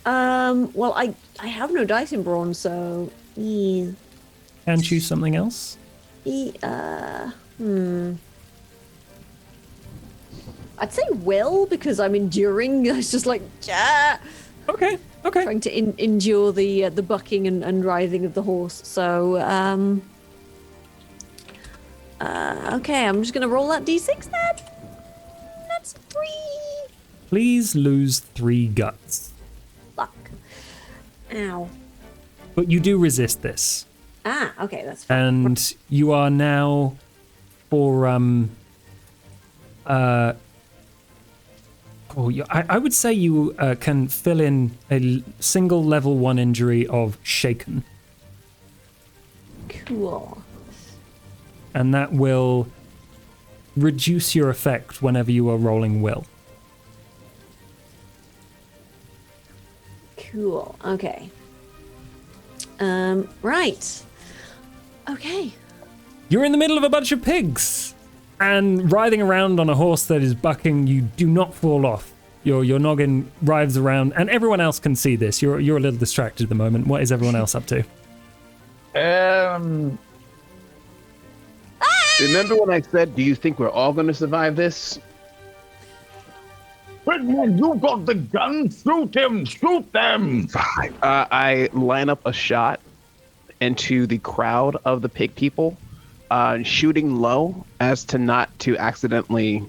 Well, I have no dice in brawn, so. Yeah. Can choose something else. I'd say will because I'm enduring. It's just like Okay. trying to endure the bucking and writhing of the horse. So okay, I'm just gonna roll that d6 then. That's 3. Please lose 3 guts. Fuck. Ow. But you do resist this. Okay, that's fine. And you are now for I would say you can fill in a single level 1 injury of shaken, Cool. and that will reduce your effect whenever you are rolling will. Cool. Okay. Right. Okay. You're in the middle of a bunch of pigs and writhing around on a horse that is bucking. You do not fall off. Your noggin writhes around, and everyone else can see this. You're a little distracted at the moment. What is everyone else up to? Remember when I said, do you think we're all going to survive this? Pigmen, you got the gun. Shoot him. Shoot them. I line up a shot into the crowd of the pig people, shooting low as to not to accidentally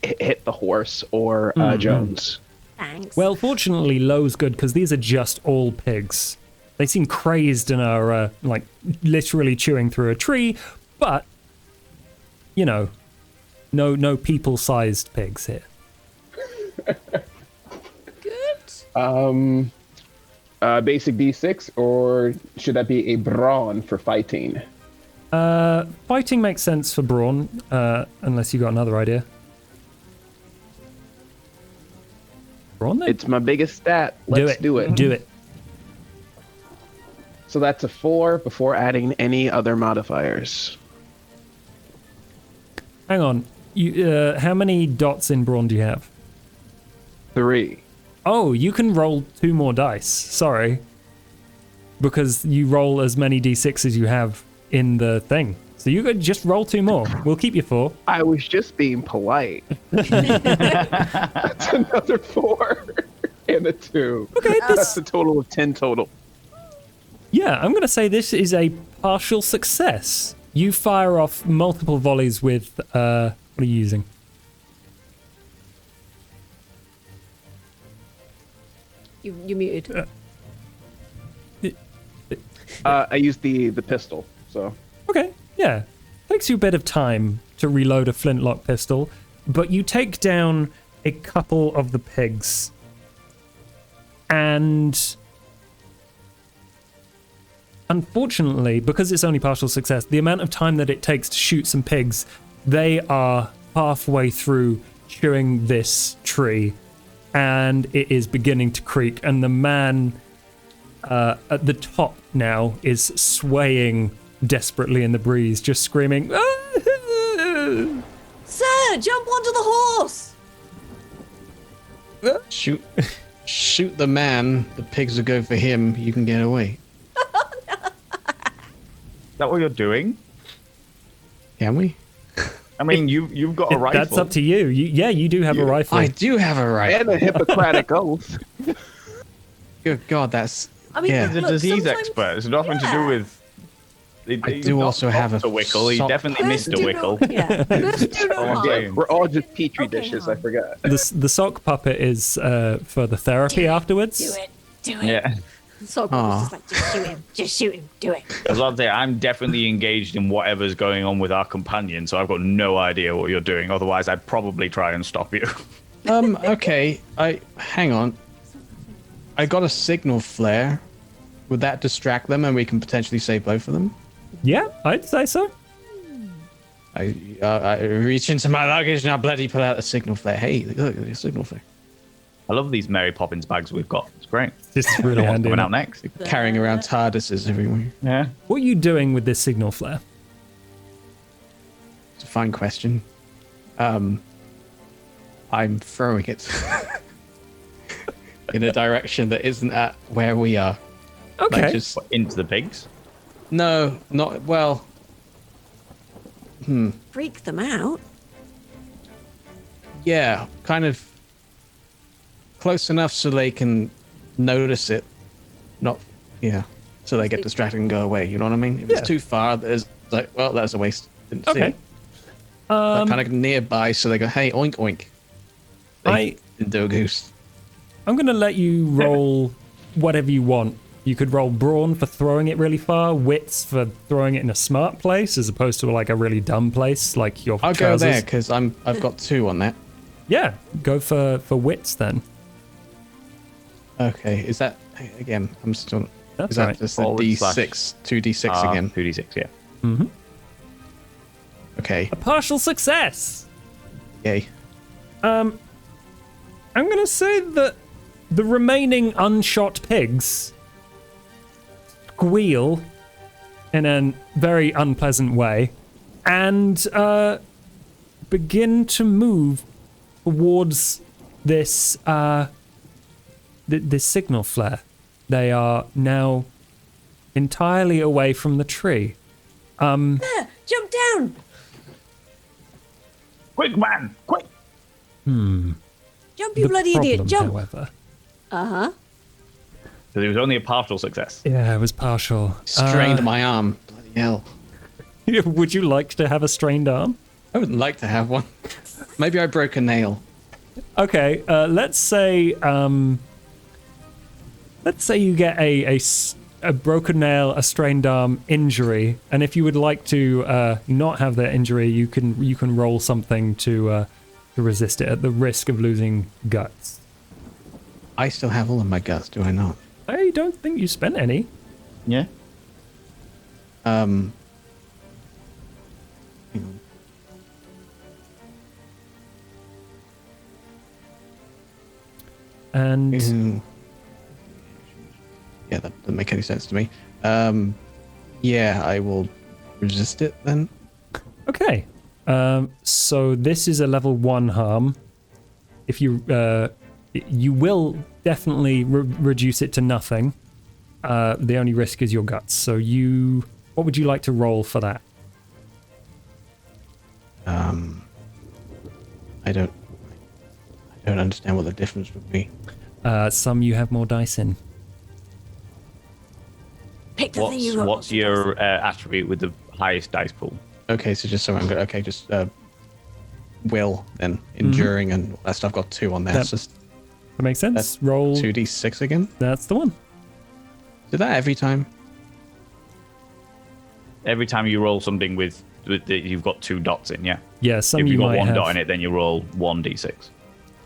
hit the horse or Jones. Thanks. Well, fortunately, low's good because these are just all pigs. They seem crazed and are like literally chewing through a tree, but you know, no people-sized pigs here. Good. Basic D6, or should that be a brawn for fighting? Fighting makes sense for brawn, unless you got another idea. Brawn then? It's my biggest stat. Let's do it. Do it. So that's a 4 before adding any other modifiers. Hang on. You, how many dots in brawn do you have? 3. Oh, you can roll 2 more dice. Sorry. Because you roll as many d6 as you have in the thing. So you could just roll 2 more. We'll keep you 4. I was just being polite. That's another 4 and a 2. Okay, That's a total of 10 total. Yeah, I'm going to say this is a partial success. You fire off multiple volleys with, what are you using? You muted. I used the pistol, so. Okay, yeah. Takes you a bit of time to reload a flintlock pistol, but you take down a couple of the pigs. And unfortunately, because it's only partial success, the amount of time that it takes to shoot some pigs, they are halfway through chewing this tree, and it is beginning to creak, and the man at the top now is swaying desperately in the breeze, just screaming, Sir, jump onto the horse! Shoot the man. The pigs will go for him. You can get away. Is that what you're doing? Can we? I mean, you've got a rifle. That's up to you. You do have a rifle. I do have a rifle. And a Hippocratic oath. Good God, that's. I mean, Yeah. He's a look, disease sometimes- expert. It's nothing to do yeah. with. I do also have a Dr. Wickle. He's sock- definitely First Mr. do Wickle. not- Yeah. First do not Oh, harm. yeah. We're all just petri Okay, dishes. hon. I forgot. The sock puppet is for the therapy afterwards. Do it. Do it. Yeah. So Aw. just like, just shoot him. Just shoot him. Do it. As I say, I'm definitely engaged in whatever's going on with our companion, so I've got no idea what you're doing. Otherwise, I'd probably try and stop you. Okay. Hang on. I got a signal flare. Would that distract them, and we can potentially save both of them? Yeah, I'd say so. I reach into my luggage and I bloody pull out a signal flare. Hey, look at the signal flare. I love these Mary Poppins bags we've got. It's great. It's really handy. Coming isn't out it? next. Carrying around TARDISes everywhere. Yeah. What are you doing with this signal flare? It's a fine question. I'm throwing it in a direction that isn't at where we are. Okay. Like just, What, into the pigs? no, not well. Freak them out. Yeah, kind of close enough so they can notice it. Not, yeah, so they get distracted and go away. You know what I mean? If Yeah. it's too far, there's like, well, that's a waste. Didn't see Okay. it. Kind of nearby, so they go, hey, oink, oink. They didn't do a goose. I'm going to let you roll whatever you want. You could roll brawn for throwing it really far, wits for throwing it in a smart place, as opposed to like a really dumb place, like your I'll trousers. go there because I've got 2 on that. Yeah, go for wits then. Okay, is that again? I'm still. That's is that right. just a Forward slash- D6, 2d6 again? 2d6, yeah. Okay, A partial success. yay. I'm going to say that the remaining unshot pigs squeal in a very unpleasant way and begin to move towards this this signal flare. They are now entirely away from the tree. Jump down. Quick, man, quick! Jump, you The bloody idiot. problem, Jump. however. Uh-huh. Because it was only a partial success. Yeah, it was partial. Strained my arm. Bloody hell. Would you like to have a strained arm? I would like to have one. Maybe I broke a nail. Okay, let's say you get a broken nail, a strained arm injury, and if you would like to not have that injury, you can roll something to resist it at the risk of losing guts. I still have all of my guts, do I not? I don't think you spent any. Yeah. Hang on. And Ooh. Yeah, that doesn't make any sense to me. Yeah, I will resist it then. okay, so this is a level 1 harm. If you you will definitely reduce it to nothing. The only risk is your guts. So what would you like to roll for that? I don't understand what the difference would be. Some you have more dice in. Pick the thing you got. What's your attribute with the highest dice pool? Okay, so just so I'm good. Okay, just will then enduring and all that stuff. Got 2 on there. That- It's just That makes sense. That's Roll. 2d6 again. That's the one. Do that every time. Every time you roll something with you've got 2 dots in, yeah. Yeah, some If you you've got might 1 have. dot in it, then you roll 1d6.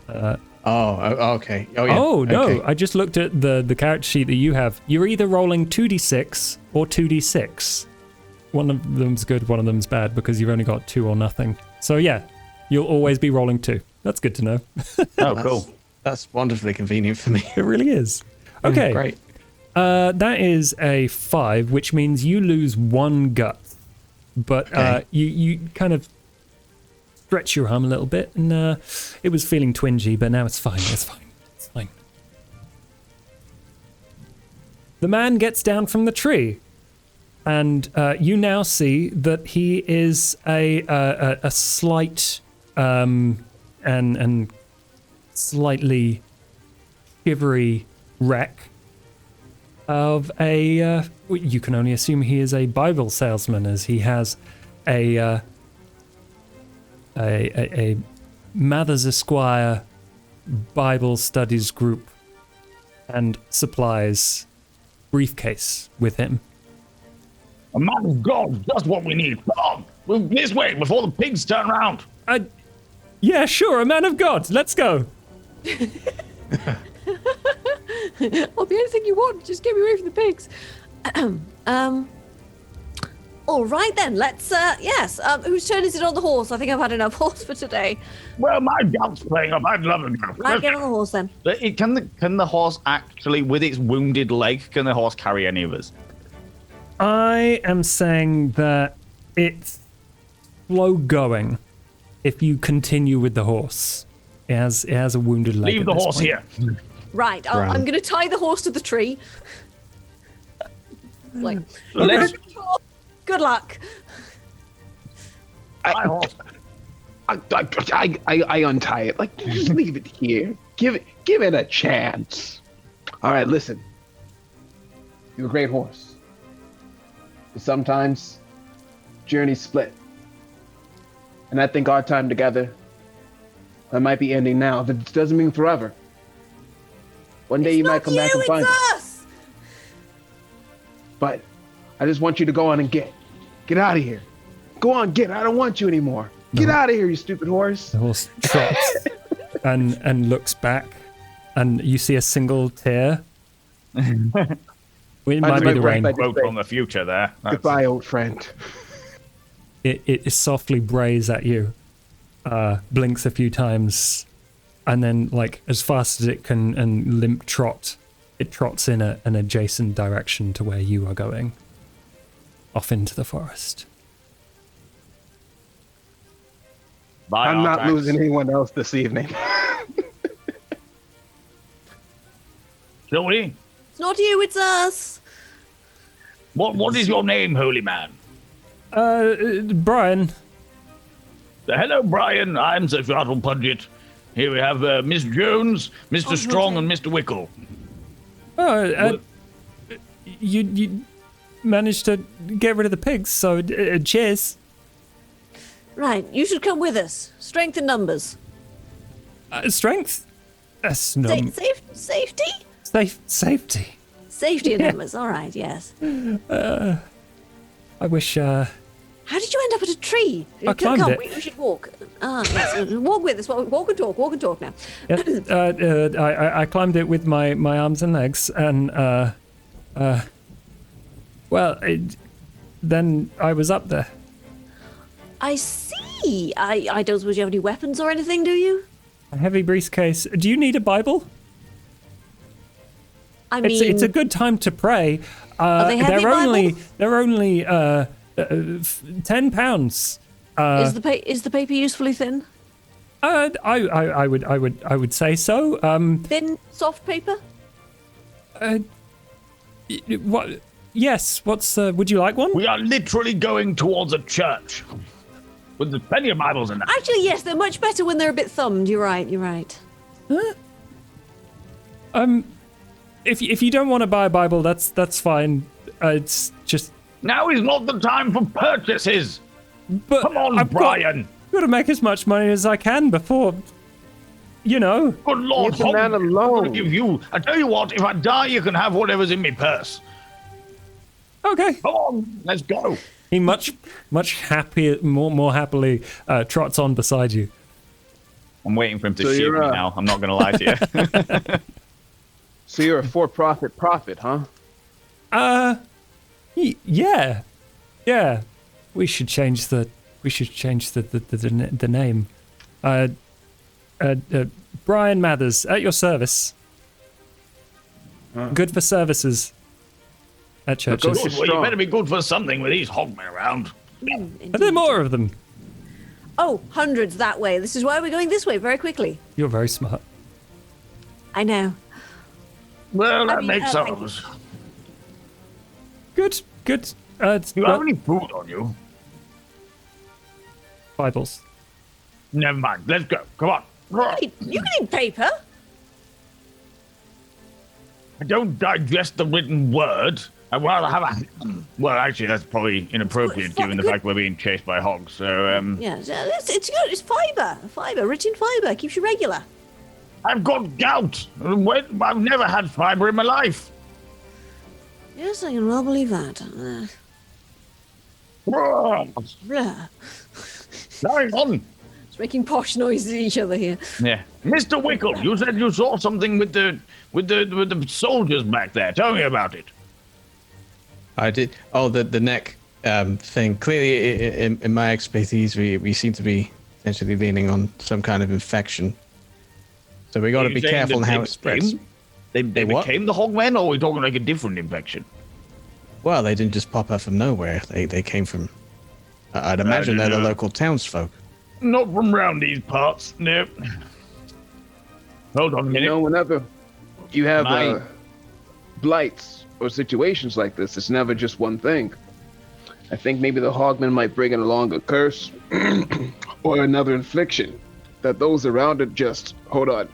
Okay. Oh yeah. Oh no! Okay. I just looked at the character sheet that you have. You're either rolling 2d6 or 2d6. One of them's good, one of them's bad because you've only got 2 or nothing. So yeah, you'll always be rolling 2. That's good to know. Oh, cool. That's wonderfully convenient for me. It really is. Okay. Great. That is a 5, which means you lose 1 gut. But Okay. you kind of stretch your arm a little bit, and it was feeling twingy, but now it's fine. It's fine. It's fine. The man gets down from the tree, and you now see that he is a slight and slightly shivery wreck. of a. You can only assume he is a Bible salesman, as he has a Mathers Esquire Bible Studies group and supplies briefcase with him. A man of God, just what we need. Come on, move this way before the pigs turn around. Yeah, sure, a man of God. Let's go. I'll be anything you want. Just get me away from the pigs. All right then. Let's. Yes. Whose turn is it on the horse? I think I've had enough horse for today. Well, my gut's playing up. I'd love to go. Right, get on the horse then. Can the horse actually, with its wounded leg, can the horse carry any of us? I am saying that it's slow going if you continue with the horse. It has a wounded leg. Leave the horse here. Right. I'm going to tie the horse to the tree. Like, good luck. My horse. I untie it. Like, just leave it here. Give it a chance. All right, listen. You're a great horse. But sometimes journeys split. And I think our time together, that might be ending now. That doesn't mean forever. One day you might come back and find us. But I just want you to go on and get out of here. Go on, get. I don't want you anymore. Get out of here, you stupid horse. The horse trots and looks back, and you see a single tear. It might be the rain. Quote from the future there. Goodbye, old friend. It softly brays at you, blinks a few times, and then, like, as fast as it can and limp trot, it trots in an adjacent direction to where you are going, off into the forest. Bye, I'm not Artax. losing anyone else this evening. Shall we? It's not you, it's us. What is your name, holy man? Brian. Hello, Brian. I'm Sir Shuttle Pudget. Here we have Miss Jones, Mr. Strong, and Mr. Wickle. You managed to get rid of the pigs, so cheers. Right, you should come with us. Strength in numbers. Strength? That's no... Safety? Safety. Safety in numbers, all right, yes. I wish... How did you end up at a tree? I climbed it. We should walk. Yes. Walk with us. Walk and talk now. Yeah, I climbed it with my arms and legs, and then I was up there. I see. I don't suppose you have any weapons or anything, do you? A heavy briefcase. Do you need a Bible? I mean, It's a good time to pray. Are they heavy Bibles? They're only £10. Is the paper usefully thin? I would say so. Thin, soft paper? What? Yes. What's? Would you like one? We are literally going towards a church. With there's plenty of Bibles in there. Actually, yes, they're much better when they're a bit thumbed. You're right. Huh? If you don't want to buy a Bible, that's fine. It's just. Now is not the time for purchases. But Come on, I've Brian. Got to make as much money as I can before. You know. Good Lord, Leave the man I'm alone. gonna give you. I tell you what, if I die, you can have whatever's in my purse. Okay. Come on, let's go. He much happier, more happily trots on beside you. I'm waiting for him to So shoot you're, me now. I'm not going to lie to you. So you're a for-profit prophet, huh? Yeah. We should change the name. Brian Mathers, at your service. Good for services at churches. Good. Well, you better be good for something with these hogmen around. Are there more of them? Oh, hundreds that way. This is why we're going this way very quickly. You're very smart. I know. Well, that mean, makes thank sense. Good. Do you have any food on you? Bibles. Never mind. Let's go. Come on. You can eat paper. I don't digest the written word. I'd rather have a... Well, actually, that's probably inappropriate given the fact we're being chased by hogs. So, Yeah, it's good. It's fiber, rich in fiber, keeps you regular. I've got gout. I've never had fiber in my life. Yes, I can well believe that. Blah. Hang on. It's making posh noises at each other here. Yeah, Mr. Wickle, you said you saw something with the soldiers back there. Tell me about it. I did. Oh, the neck thing. Clearly, in my expertise, we seem to be essentially leaning on some kind of infection. So we got to be careful in how it spreads. They what? became the Hogmen, or are we talking like a different infection? Well, they didn't just pop up from nowhere. They came from. I'd imagine they're the local townsfolk. Not from round these parts. Nope. Hold on a minute. You know, whenever you have blights or situations like this, it's never just one thing. I think maybe the Hogmen might bring in along a curse or another infliction that those around it just hold on.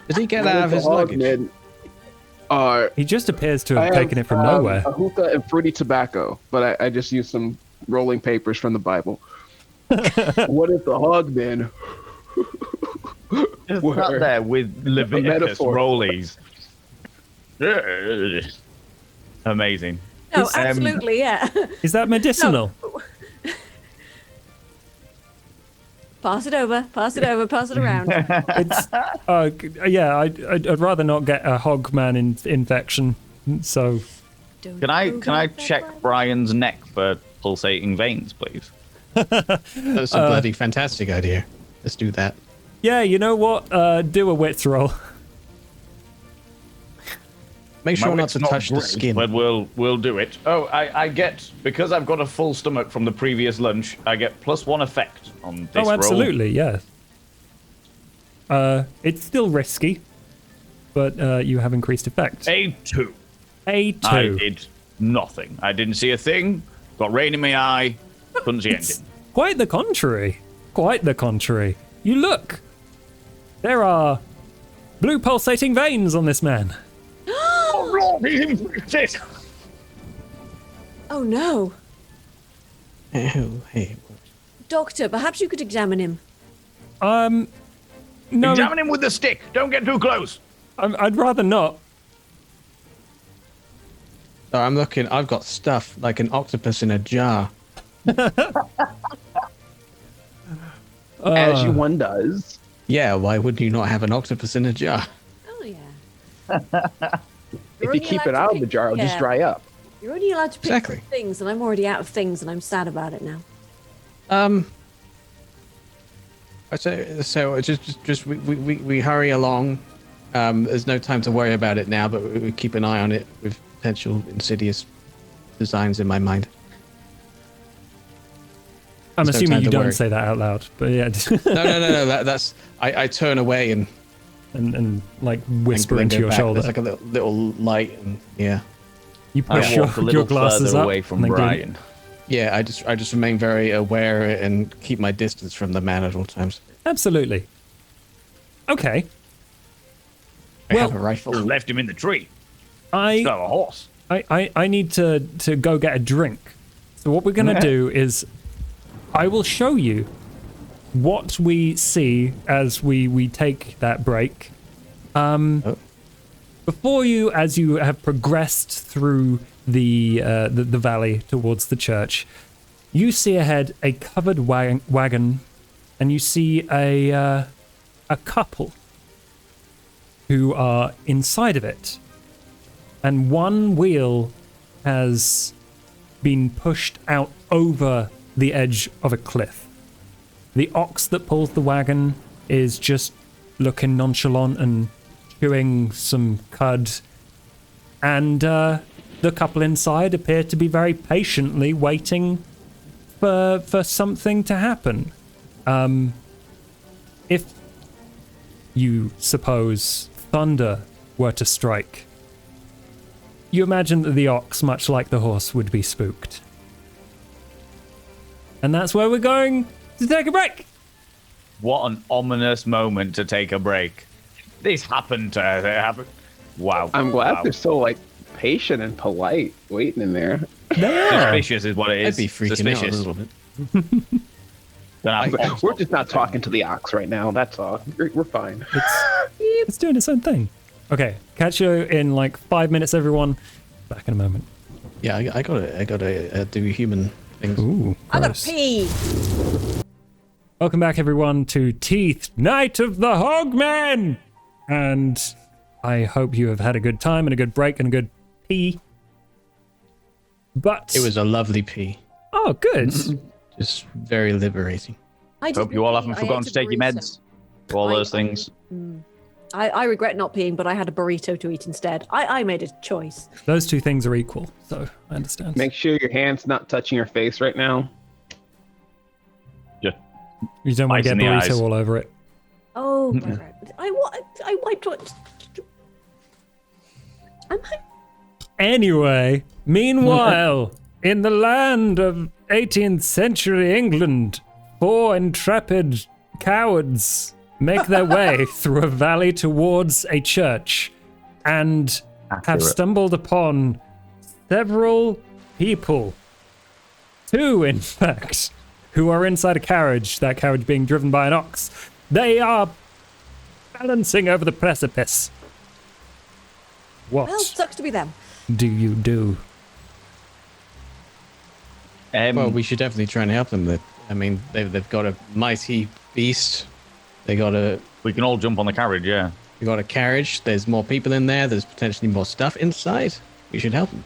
Did he get out of his luggage? He just appears to have taken it from nowhere. A hookah and fruity tobacco, but I just used some rolling papers from the Bible. What if the Hogmen Just sat there with Leviticus rollies. Amazing. No, absolutely, yeah. Is that medicinal? No. Pass it over, pass it around. It's yeah. I'd rather not get a hogman infection. So Can I check Brian's neck for pulsating veins, please? That's a bloody fantastic idea. Let's do that. yeah, you know what? Do a wits roll. Make sure My not wit's to touch the great, skin. but we'll do it. Oh, I get, because I've got a full stomach from the previous lunch, I get +1 effect on this roll. Oh, absolutely, yeah. It's still risky, but you have increased effect. A2. A2. I did nothing. I didn't see a thing. Got rain in my eye. Couldn't see anything. Quite the contrary. Quite the contrary. You look. There are blue pulsating veins on this man. Oh, Lord, he's infected. Oh no. Oh, hey. Doctor, perhaps you could examine him. No, Examine him with the stick. Don't get too close. I'd rather not. Oh, I'm looking. I've got stuff like an octopus in a jar. As one does. Yeah, why would you not have an octopus in a jar? Oh yeah. If you keep it out of the jar, it'll just dry up. You're only allowed to pick Exactly. things, and I'm already out of things, and I'm sad about it now. So just we hurry along. There's no time to worry about it now, but we keep an eye on it with potential insidious designs in my mind. I'm There's no assuming time you to don't worry. say that out loud, but yeah. No. That's I turn away and and like whisper then into go your back. shoulder. There's like a little light, and yeah. You I push walk a little your glasses further up. away from and then Brian. Yeah, I just remain very aware and keep my distance from the man at all times. Absolutely. Okay. I Well- have a rifle. Left him in the tree. I Got a horse. I need to go get a drink. So what we're gonna do is I will show you what we see as we take that break. Before you, as you have progressed through the valley towards the church, you see ahead a covered wagon, and you see a couple who are inside of it, and one wheel has been pushed out over the edge of a cliff. The ox that pulls the wagon is just looking nonchalant and chewing some cud, and the couple inside appear to be very patiently waiting for something to happen. If you suppose thunder were to strike, you imagine that the ox, much like the horse, would be spooked. And that's where we're going to take a break. What an ominous moment to take a break. This happened to happen. Wow. I'm glad wow. they're so like patient and polite, waiting in there. Suspicious is what it is. I'd be freaking out a little bit. We're just not talking to the ox right now. That's all. We're fine. It's doing its own thing. Okay, catch you in like 5 minutes, everyone. Back in a moment. Yeah, I gotta do human things. Ooh, I gotta gross. pee. Welcome back, everyone, to Teeth, Night of the Hogmen! And I hope you have had a good time and a good break and a good pee. But... It was a lovely pee. Oh, good. Just very liberating. I Hope didn't you all pee. haven't I forgotten ate to a take your burrito. meds. All those things. I regret not peeing, but I had a burrito to eat instead. I made a choice. Those two things are equal, so I understand. Make sure your hand's not touching your face right now. Just You don't want to Ice get in the burrito eyes. all over it. Oh, right. I wiped what? Anyway, meanwhile, in the land of 18th century England, 4 intrepid cowards make their way through a valley towards a church and have Accurate. stumbled upon several people. 2, in fact, who are inside a carriage, that carriage being driven by an ox. They are balancing over the precipice. What Well, sucks to be them. do you do? Well, we should definitely try and help them. I mean, they've got a mighty beast. They got a we can all jump on the carriage, yeah. carriage. There's more people in there. There's potentially more stuff inside. We should help them.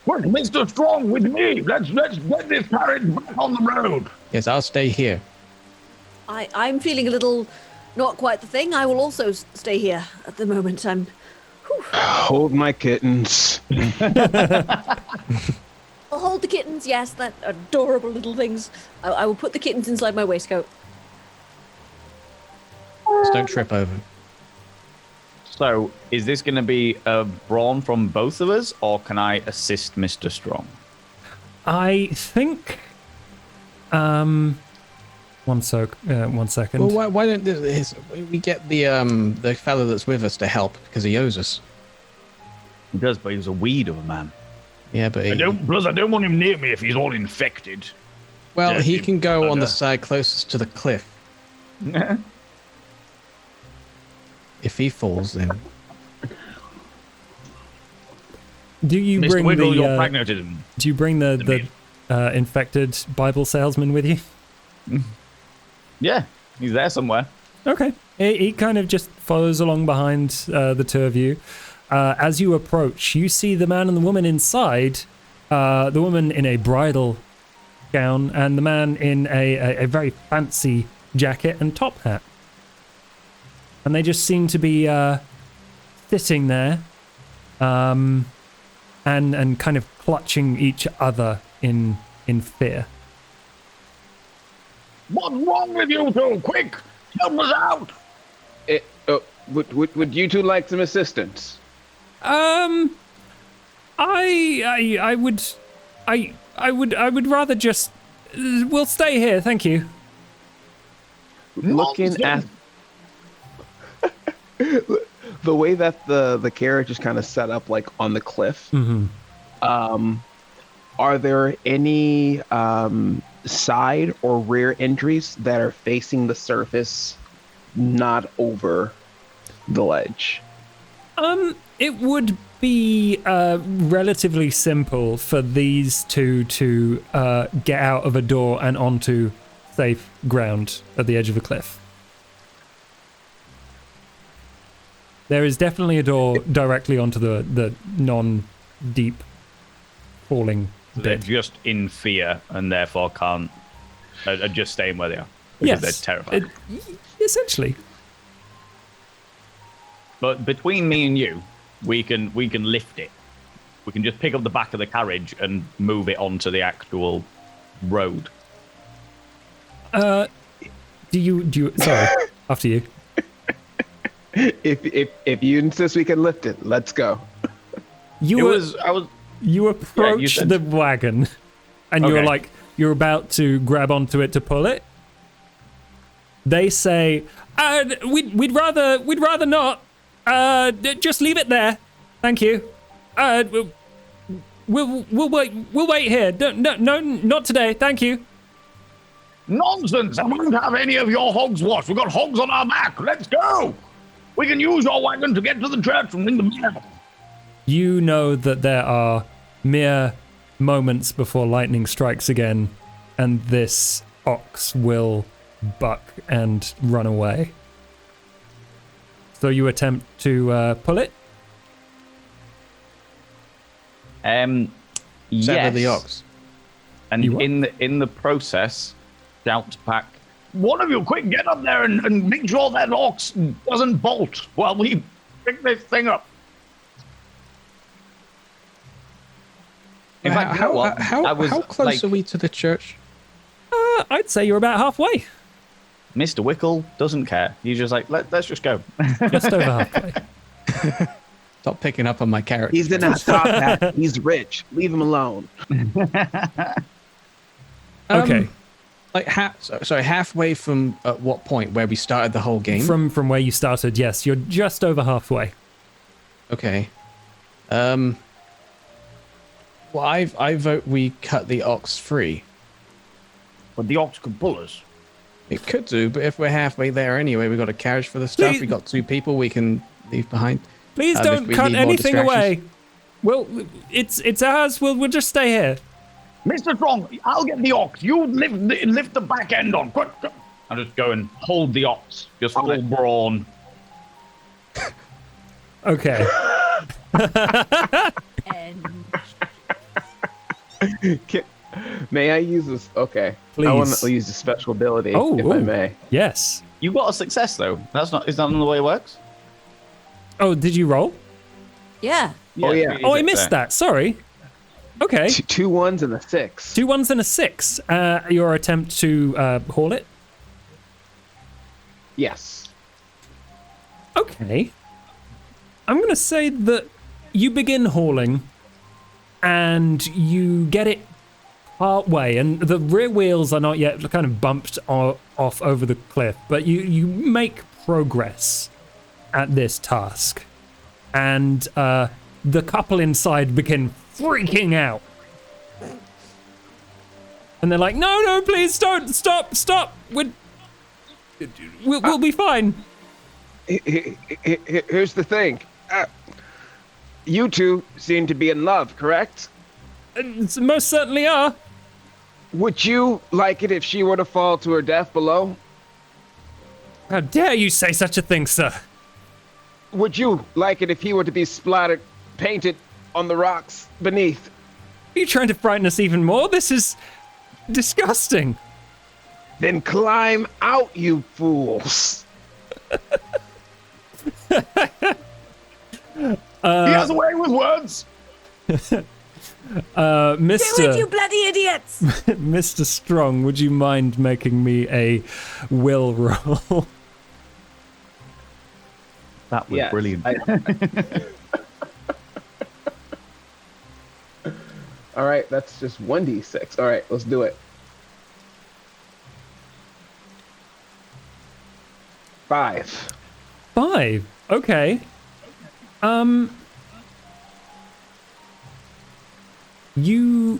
Work Mr. Strong with me. Let's get this carriage back on the road. Yes, I'll stay here. I'm feeling a little not quite the thing. I will also stay here at the moment. Hold my kittens. I'll hold the kittens. Yes, that adorable little things. I will put the kittens inside my waistcoat. Just don't trip over. So, is this going to be a brawn from both of us, or can I assist Mr. Strong? I think. One second. Well, why don't we get the fellow that's with us to help because he owes us? He does, but he's a weed of a man. Yeah, but I don't want him near me if he's all infected. well, he Yeah, can go on the uh, side closest to the cliff. If he falls, then Do you Mr. bring Wiggle, your the? pragmatism. Do you bring the infected Bible salesman with you? Yeah, he's there somewhere. Okay. He kind of just follows along behind the two of you. As you approach, you see the man and the woman inside. The woman in a bridal gown, and the man in a very fancy jacket and top hat. And they just seem to be sitting there, and kind of clutching each other in fear. What's wrong with you two? Quick, help us out. Would you two like some assistance? I would rather just. We'll stay here, thank you. Looking at the way that the carriage is kind of set up, like on the cliff. Are there any side or rear entries that are facing the surface, not over the ledge? It would be relatively simple for these two to get out of a door and onto safe ground at the edge of a cliff. There is definitely a door directly onto the non-deep falling They're bit. just in fear and therefore can't. Are just staying where they are because they're terrified. Essentially. But between me and you, we can lift it. We can just pick up the back of the carriage and move it onto the actual road. Do you? Sorry, after you. If you insist we can lift it, let's go. You approach said- the wagon, and Okay. you're about to grab onto it to pull it. They say, "We'd rather not." Just leave it there. Thank you. We'll wait here. No, not today. Thank you. Nonsense! I won't have any of your hogs washed. We've got hogs on our back. Let's go! We can use your wagon to get to the church and ring the bell. You know that there are mere moments before lightning strikes again, and this ox will buck and run away. So you attempt to pull it? Sever the yes. ox. And You what? in the process, shout back. One of you, quick, get up there and make sure that ox doesn't bolt while we pick this thing up. In fact, you know what? I was, how close like, are we to the church? I'd say you're about halfway. Mr. Wickle doesn't care. He's just like, let's just go. Just over halfway. Stop picking up on my character. He's in a top hat. He's rich. Leave him alone. Okay. Like halfway from at what point where we started the whole game? From where you started, yes, you're just over halfway. Okay. Well, I vote we cut the ox free. But the ox could pull us. It could do, but if we're halfway there anyway, we got a carriage for the stuff. Please- We got 2 people we can leave behind. Please If don't we cut need more anything away. distractions. Well, it's ours. We'll just stay here. Mr. Strong, I'll get the ox. You lift the back end on. Quick. I'll just go and hold the ox. Just full brawn. Okay. May I use this? Okay. Please. I want to use a special ability, Oh, if I ooh. may. Yes. You got a success though. Is that not the way it works? Oh, did you roll? Yeah. Oh, yeah. Oh, I missed that. Sorry. Okay. 2 1s and a 6. 2 1s and a 6. Your attempt to haul it? Yes. Okay. I'm going to say that you begin hauling and you get it part way, and the rear wheels are not yet kind of bumped off over the cliff, but you make progress at this task. And the couple inside begin freaking out. And they're like, no, please don't, stop. We'll be fine. Here's the thing. You two seem to be in love, correct? Most certainly are. Would you like it if she were to fall to her death below? How dare you say such a thing, sir? Would you like it if he were to be splattered, painted on the rocks beneath? Are you trying to frighten us even more? This is disgusting. Then climb out, you fools. He has a way with words. Mr. Do it, you bloody idiots! Mr. Strong, would you mind making me a will roll? That was Yes, brilliant. All right, that's just 1d6. All right, let's do it. 5. 5. Okay. You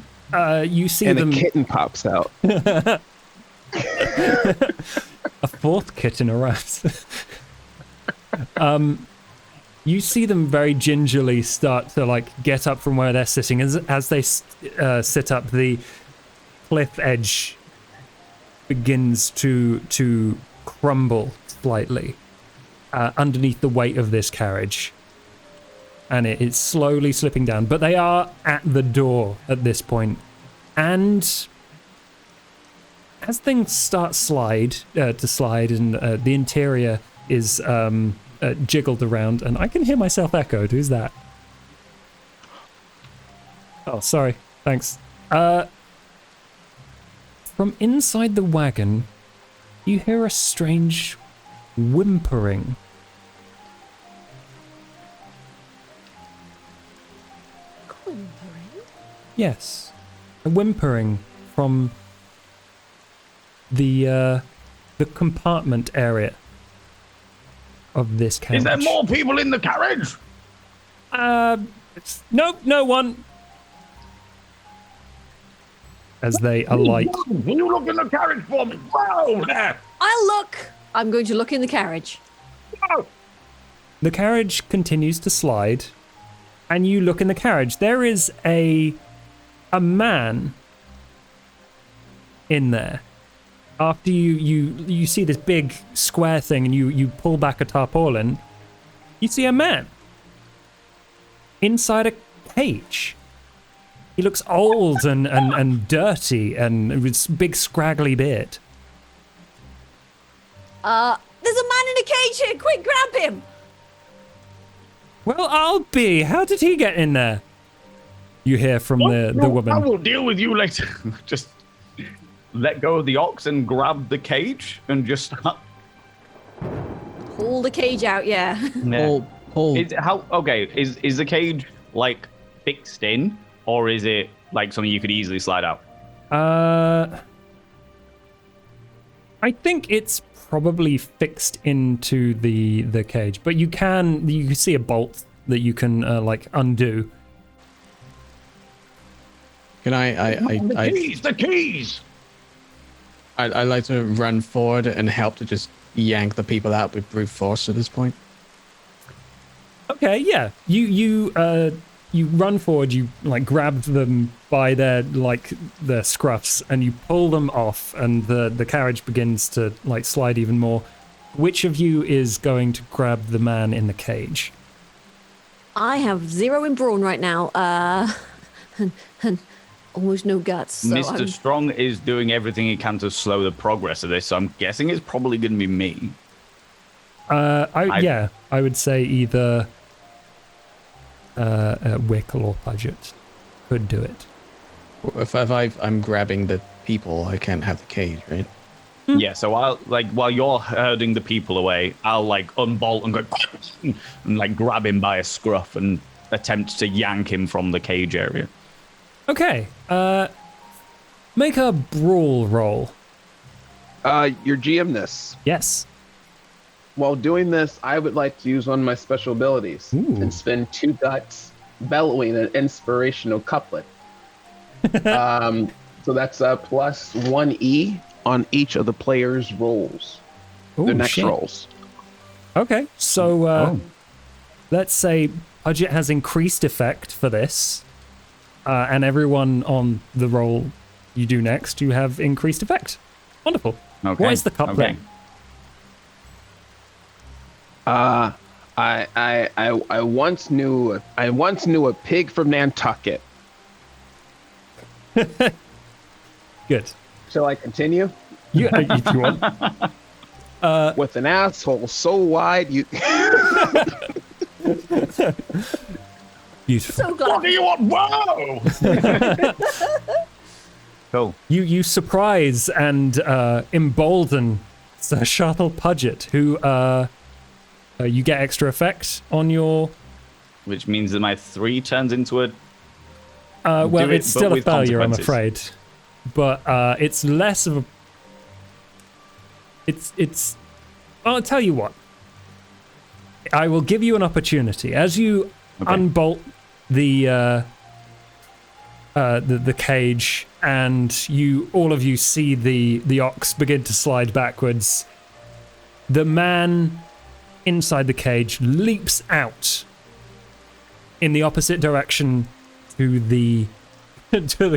see And them. a kitten pops out. A 4th kitten arrives. You see them very gingerly start to get up from where they're sitting. As they sit up, the cliff edge begins to crumble slightly underneath the weight of this carriage, and it's slowly slipping down. But they are at the door at this point, and as things start to slide, and the interior is jiggled around, and I can hear myself echoed. Who's that? Oh, sorry. Thanks. From inside the wagon, you hear a strange whimpering. Whimpering? Yes, a whimpering from the compartment area. of this carriage. Is there more people in the carriage? Nope, no one. As they alight. Can you look in the carriage for me? Whoa, there. I'll look. I'm going to look in the carriage. Whoa. The carriage continues to slide, and you look in the carriage. There is a man in there. After you see this big square thing, and you pull back a tarpaulin, you see a man inside a cage. He looks old and dirty and with big scraggly beard. There's a man in a cage here. Quick, grab him. Well, I'll be. How did he get in there? You hear from the I woman. will deal with you later. Just let go of the ox and grab the cage and just start. Pull the cage out, yeah. Pull. Is the cage like fixed in, or is it like something you could easily slide out? I think it's probably fixed into the cage, but you can see a bolt that you can like undo. Can The keys! I like to run forward and help to just yank the people out with brute force at this point. Okay, yeah. You run forward, you like grab them by their scruffs and you pull them off, and the carriage begins to like slide even more. Which of you is going to grab the man in the cage? I have 0 in brawn right now. And almost no guts. So Mr. Strong is doing everything he can to slow the progress of this, so I'm guessing it's probably going to be me. I would say either Wickle or Budget could do it. If I'm grabbing the people, I can't have the cage, right? Yeah, so while you're herding the people away, I'll like unbolt and go and like grab him by a scruff and attempt to yank him from the cage area. Okay, make a brawl roll. Your GM-ness. Yes. While doing this, I would like to use one of my special abilities and spend 2 guts bellowing an inspirational couplet. So that's a plus 1E on each of the players' rolls. Their next rolls. Okay, so let's say Budget has increased effect for this, and everyone on the roll you do next, you have increased effect. Wonderful. Okay. What is the couplet? Okay. I once knew a pig from Nantucket. Good. Shall I continue? You, if you want. With an asshole so wide you. Beautiful. so glad. What do you want? Whoa! Cool. You surprise and embolden Sir Shuttle Pudget, who you get extra effect on your. Which means that my 3 turns into a. Well, it's but still a with failure, I'm consequences. afraid. But it's less of a. It's. I'll tell you what. I will give you an opportunity as you unbolt the cage, and all of you see the ox begin to slide backwards. The man inside the cage leaps out in the opposite direction to the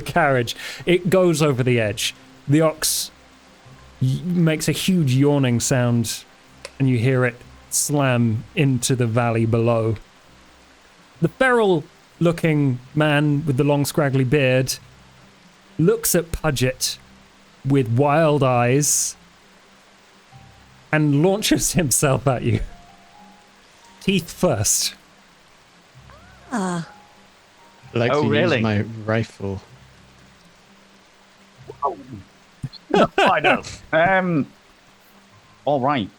carriage. It goes over the edge. The ox makes a huge yawning sound, and you hear it slam into the valley below. The feral-looking man with the long scraggly beard looks at Pudget with wild eyes and launches himself at you. Teeth first. I like Oh, to really? use my rifle. I know. All right.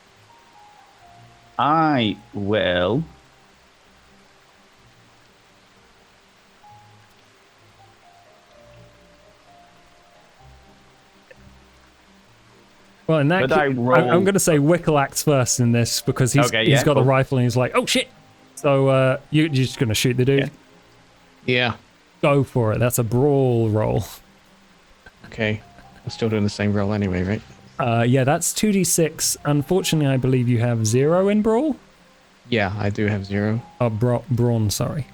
I will. Well, in that Could I case, roll- I'm going to say Wickle acts first in this because he's Okay, yeah, got the cool. rifle and he's like, oh shit. So you're just going to shoot the dude. Yeah. Go for it. That's a brawl roll. Okay. I'm still doing the same roll anyway, right? Yeah, that's 2d6. Unfortunately, I believe you have 0 in brawl. Yeah, I do have 0. Oh, brawn, sorry.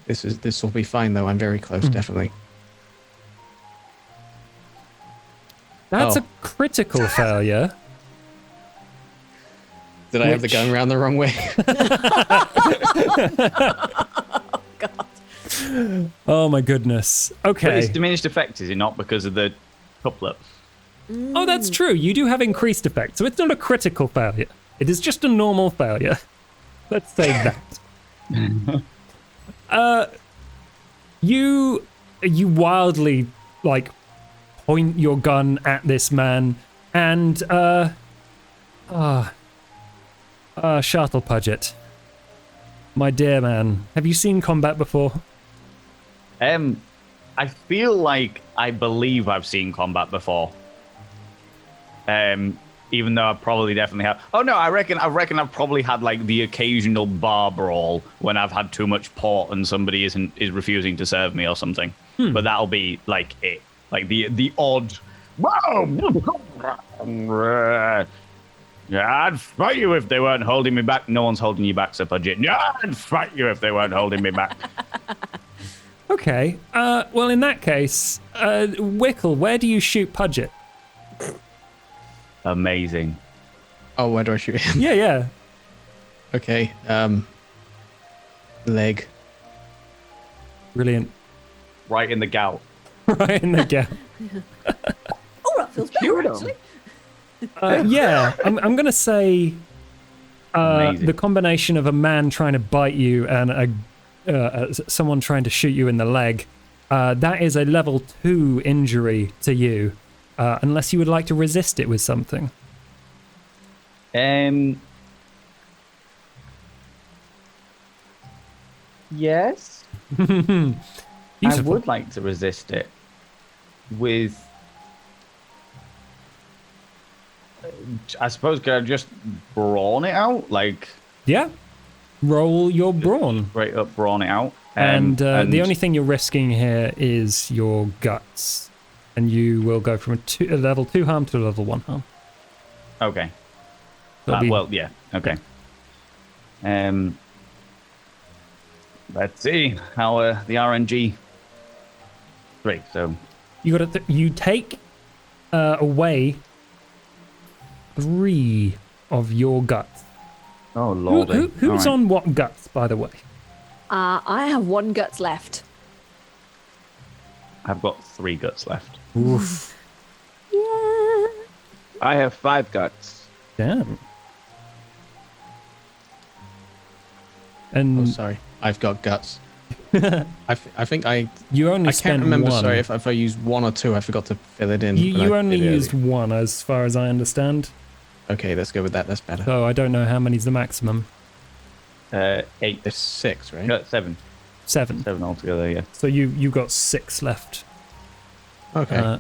This will be fine though. I'm very close, definitely. That's Oh. a critical failure. Did I have the Which- gun around the wrong way? Oh my goodness. But Okay. it's diminished effect, is it not? Because of the couplet. Oh, that's true. You do have increased effect, so it's not a critical failure. It is just a normal failure. Let's say that. You wildly point your gun at this man, and Shuttle Pudget, my dear man, have you seen combat before? I feel like I believe I've seen combat before. Even though I probably definitely have. Oh no, I reckon I've probably had like the occasional bar brawl when I've had too much port and somebody is refusing to serve me or something. But that'll be like it, like the odd. Yeah, I'd fight you if they weren't holding me back. No one's holding you back, Sir Pudget. Yeah, I'd fight you if they weren't holding me back. Okay. Well, in that case, Wickle, where do you shoot Pudget? Amazing. Oh, where do I shoot him? Yeah. Okay. Leg. Brilliant. Right in the gout. Right in the gap. Oh, that feels better, actually. Yeah, I'm gonna say Amazing. the combination of a man trying to bite you and someone trying to shoot you in the leg. That is a level 2 injury to you, unless you would like to resist it with something. Yes. I Beautiful. would like to resist it with. I suppose could I just brawn it out, like Yeah. Roll your brawn. straight up brawn it out, And the only thing you're risking here is your guts. And you will go from a level 2 harm to a level 1 harm. Okay. That'll be- Well, yeah. Okay. Let's see how the RNG. 3. So You got to you take away 3 of your guts. oh lord. Who's on what guts, by the way? I have 1 guts left. I've got 3 guts left. Oof. Yeah. I have 5 guts. Damn. Oh, And sorry. I've got guts. I think I you only I spent can't remember. 1. Sorry, if I used 1 or 2, I forgot to fill it in. but You I only did used earlier. 1, as far as I understand. Okay, let's go with that. That's better. So I don't know how many's the maximum. 8. There's 6, right? No, 7. 7. 7 altogether. Yeah. So you got 6 left, Okay.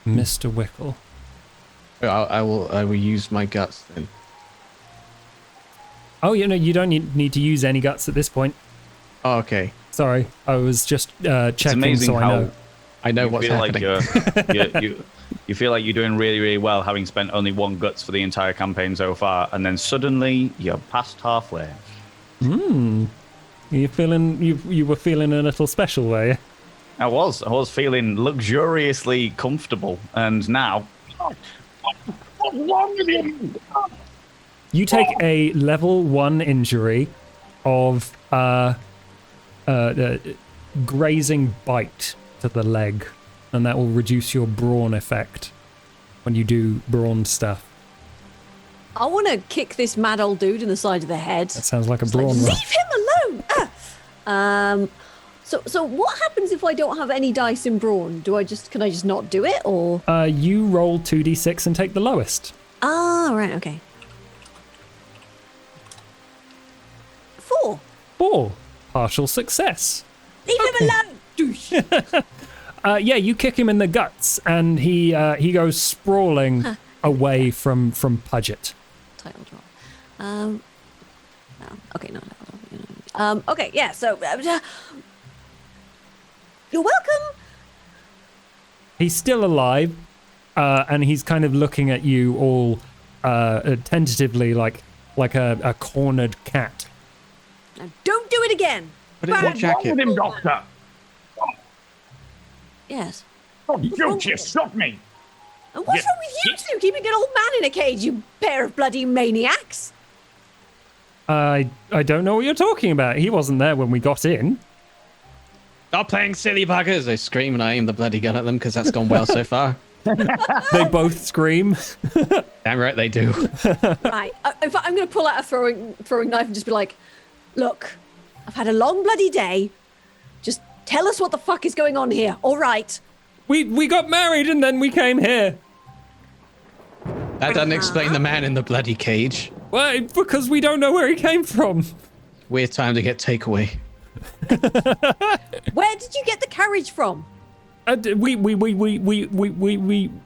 Mr. Wickle. I will use my guts then. Oh, you don't need to use any guts at this point. Oh, okay. Sorry, I was just It's checking amazing so I how know. I know you what's feel happening. like you feel like you're doing really, really well, having spent only 1 guts for the entire campaign so far, and then suddenly you're past halfway. You feeling you were feeling a little special, were you? I was feeling luxuriously comfortable, and now. What's wrong with you? You take a level 1 injury of grazing bite to the leg, and that will reduce your brawn effect when you do brawn stuff. I want to kick this mad old dude in the side of the head. That sounds like a It's like, brawn leave roll. him alone! So what happens if I don't have any dice in brawn? Can I just not do it, or? You roll 2d6 and take the lowest. Ah, right, okay. 4. 4. Partial success. Leave him alone, douche. Yeah, you kick him in the guts, and he goes sprawling away from Pudget. Title drop. No. Okay, no. Okay, yeah. So you're welcome. He's still alive, and he's kind of looking at you all tentatively, like a cornered cat. Now, don't do it again. Put it in your What's wrong jacket. with him, Doctor? Yes. Oh, you just shot me. And what's wrong with you two keeping an old man in a cage, you pair of bloody maniacs? I don't know what you're talking about. He wasn't there when we got in. Stop playing silly buggers! I scream and I aim the bloody gun at them because that's gone well so far. They both scream. Damn right they do. Right. In fact, I'm going to pull out a throwing knife and just be like, look, I've had a long bloody day. Just tell us what the fuck is going on here. All right. We got married and then we came here. That doesn't explain the man in the bloody cage. Well, because we don't know where he came from. Weird time to get takeaway. Where did you get the carriage from?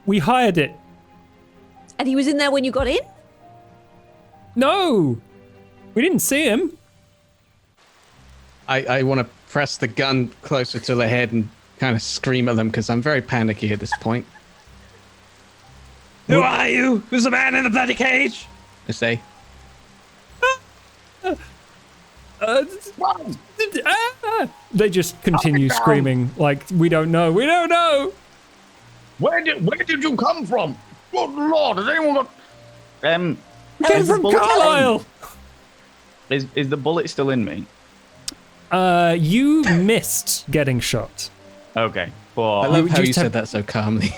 We hired it. And he was in there when you got in? No, we didn't see him. I want to press the gun closer to the head and kind of scream at them because I'm very panicky at this point. Who are you? Who's the man in the bloody cage? I say. They just continue screaming like, we don't know. Where did you come from? Good Lord, has anyone got... Came Is the from bullet still in- Carlisle. Is the bullet still in me? You missed getting shot. Okay. I But love how just you have- said that so calmly.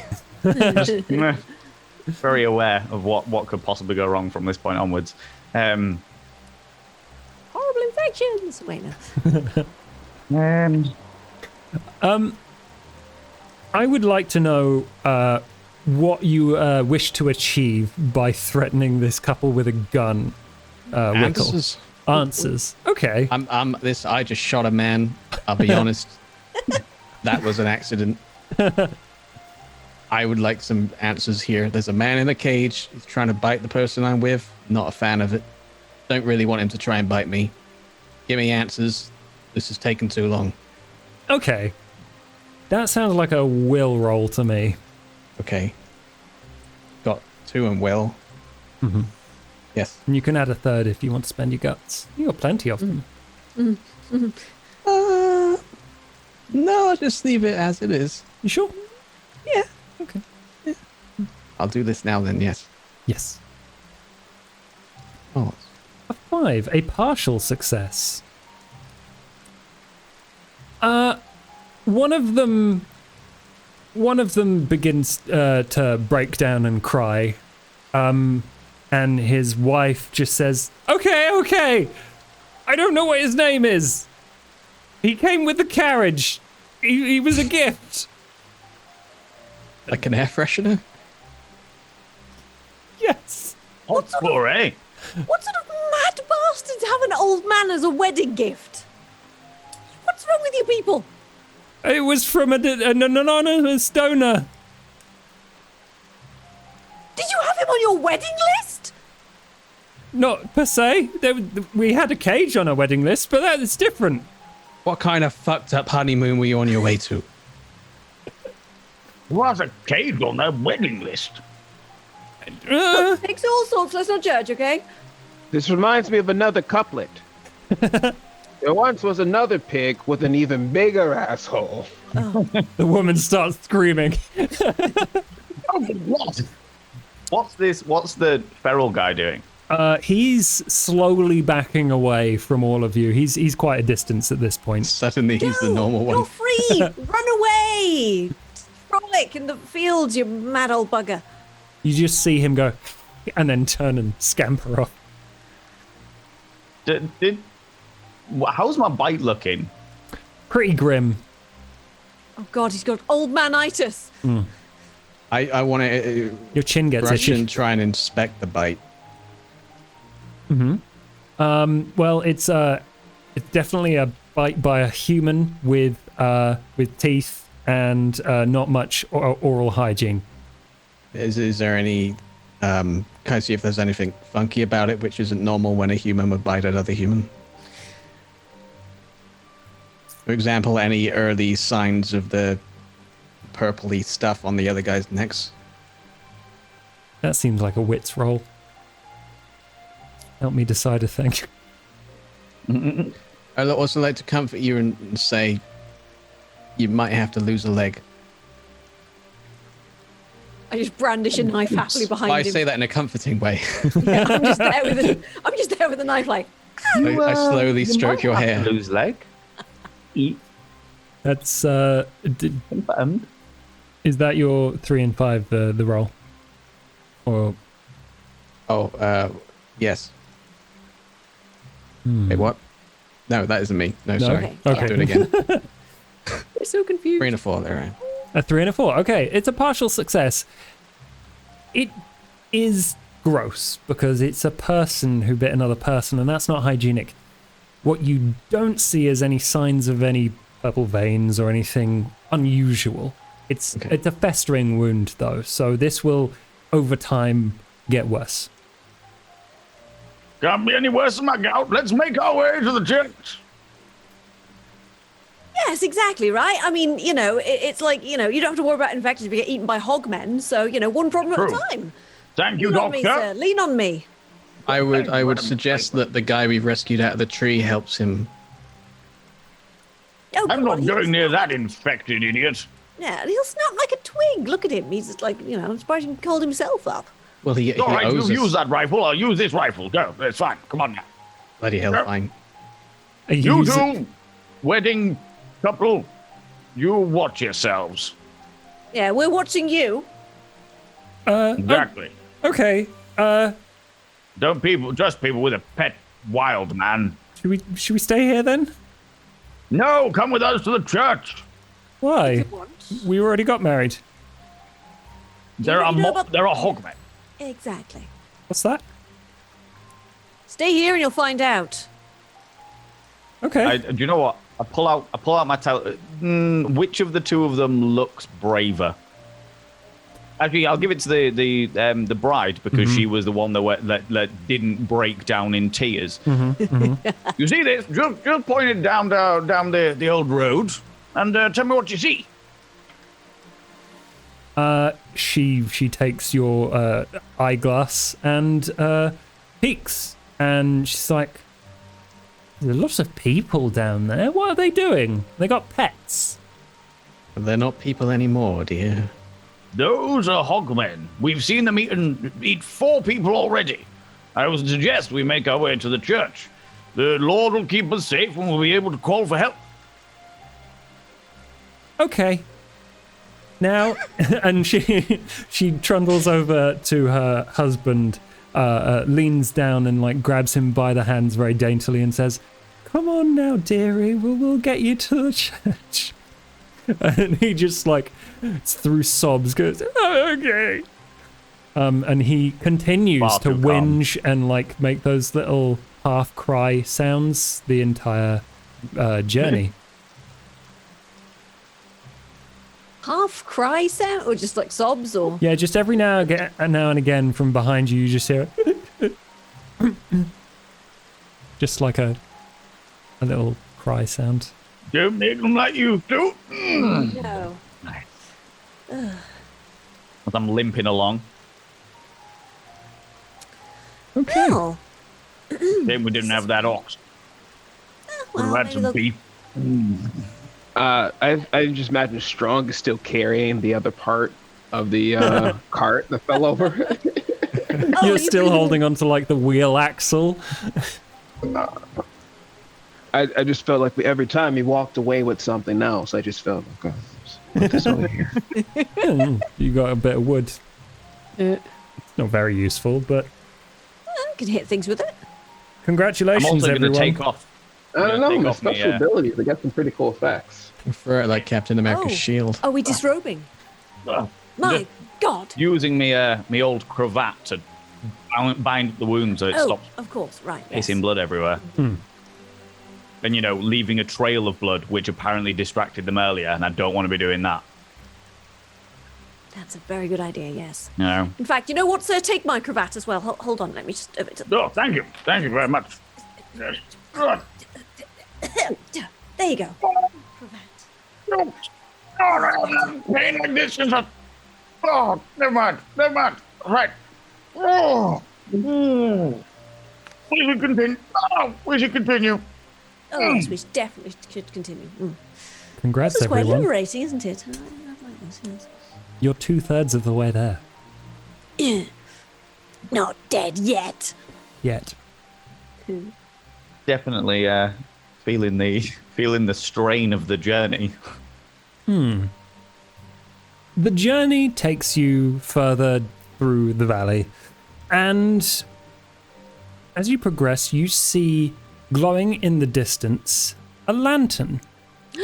very aware of what could possibly go wrong from this point onwards. Horrible infections. Wait, no. I would like to know what you wish to achieve by threatening this couple with a gun. Wickle. Answers. Answers. Okay. I just shot a man. I'll be honest. That was an accident. I would like some answers here. There's a man in a cage. He's trying to bite the person I'm with. Not a fan of it. Don't really want him to try and bite me. Give me answers. This is taking too long. Okay. That sounds like a will roll to me. Okay. Got 2 and will. Mm-hmm. Yes. And you can add a third if you want to spend your guts. You got plenty of them. No, I'll just leave it as it is. You sure? Yeah. Okay. I'll do this now then, yes. Yes. Oh, A 5, a partial success. One of them begins to break down and cry. And his wife just says, okay. I don't know what his name is. He came with the carriage. He was a gift. like an air freshener? Yes. What's for, eh? What sort of mad bastards have an old man as a wedding gift? What's wrong with you people? It was from an anonymous donor. Did you have him on your wedding list? Not per se. We had a cage on our wedding list, but that is different. What kind of fucked up honeymoon were you on your way to? Who has a cage on their wedding list? Pigs all sorts, let's not judge, okay? This reminds me of another couplet. There once was another pig with an even bigger asshole. The woman starts screaming. Oh, what? What's the feral guy doing? He's slowly backing away from all of you. He's quite a distance at this point. Suddenly he's the Go! normal You're one. free! Run away! Frolic in the fields, you mad old bugger. You just see him go, and then turn and scamper off. How's my bite looking? Pretty grim. Oh god, he's got old manitis. I want to Your chin gets brush itchy. and try and inspect the bite. Well, it's definitely a bite by a human with teeth and not much oral hygiene. Is there any Can I see if there's anything funky about it, which isn't normal when a human would bite another human? For example, any early signs of the purpley stuff on the other guy's necks? That seems like a wits roll. Help me decide a thing. I'd also like to comfort you and say you might have to lose a leg. I just brandish a knife happily behind I him. say that in a comforting way. Yeah, I'm just there with a knife, like. I slowly stroke your hair. Lose leg. That's Confirmed. is that your 3 and 5 the roll? Or Yes. Wait, what? No, that isn't me. No, sorry. Okay. Do it again. They're so confused. 3 and a 4, there, right? A 3 and a 4. Okay, it's a partial success. It is gross because it's a person who bit another person, and that's not hygienic. What you don't see is any signs of any purple veins or anything unusual. It's a festering wound, though, so this will, over time, get worse. Can't be any worse than my gout. Let's make our way to the church. Yes, exactly, right? I mean, it's like, you don't have to worry about infections if you get eaten by hogmen, so, one problem at True. a time. Thank you, Lean on me, Doctor. sir. Lean on me. I would suggest that the guy we've rescued out of the tree helps him. Oh, I'm come on, not going near that infected idiot. Yeah, he'll snap like a twig. Look at him. He's just like, I'm surprised he called himself up. Well, he All right, owes you us. use that rifle. I'll use this rifle. Go. It's fine. Come on now. Bloody hell, Yep. fine. You two, wedding couple, you watch yourselves. Yeah, we're watching you. Exactly. Okay. Don't trust people with a pet wild man. Should we stay here then? No, come with us to the church. Why? We already got married. There are about- hogmen. Exactly. What's that? Stay here and you'll find out. Okay. Do you know what? I pull out my which of the two of them looks braver? Actually, I'll give it to the bride because she was the one that didn't break down in tears. You see this? Just point it down the old road and tell me what you see. She takes your eyeglass and peeks, and she's like, "There's lots of people down there. What are they doing? They got pets." They're not people anymore, dear. Those are hogmen. We've seen them eat 4 people already. I would suggest we make our way to the church. The Lord will keep us safe and we'll be able to call for help. Okay. Now, and she trundles over to her husband, leans down and like grabs him by the hands very daintily and says, "Come on now, dearie, we'll get you to the church." And he just like through sobs goes, "Oh, okay." And he continues Far to too whinge and like make those little half cry sounds the entire journey. Half cry sound or just like sobs or? Yeah, just every now and again from behind you, you just hear just like a little cry sound. Don't make them like you do. No. As I'm limping along. Okay. Well, Then we didn't have that ox. We'd well, have had maybe some they'll- beef. I just imagine Strong is still carrying the other part of the cart that fell over. Oh, You're you still bring- holding onto like the wheel axle. I just felt like every time he walked away with something else, I just felt like, oh, put this over here. You got a bit of wood. Uh, Not very useful, but I can hit things with it. I'm congratulations, also going to everyone. take off. I don't know, Take my off me, special abilities, they got some pretty cool effects. Throw it like Captain America's shield. Are we disrobing? Uh, My God. Using me old cravat to bind up the wound so it Oh, stops of course, right. pissing Yes. blood everywhere. And, leaving a trail of blood, which apparently distracted them earlier, and I don't want to be doing that. That's a very good idea, yes. No. In fact, you know what, sir? Take my cravat as well. Hold on, let me just... Oh, thank you. Thank you very much. Yes. Good. There you go. Cravat. No. No, pain like this is a... Oh, never mind. Never mind. Right. Oh. Mm. We should continue. Oh, we should continue. Oh, yes, we definitely should continue. Congrats, This is quite everyone. liberating, isn't it? I like this, yes. You're 2/3 of the way there. Not dead yet. Yet. Definitely feeling the strain of the journey. The journey takes you further through the valley, and as you progress, you see glowing in the distance a lantern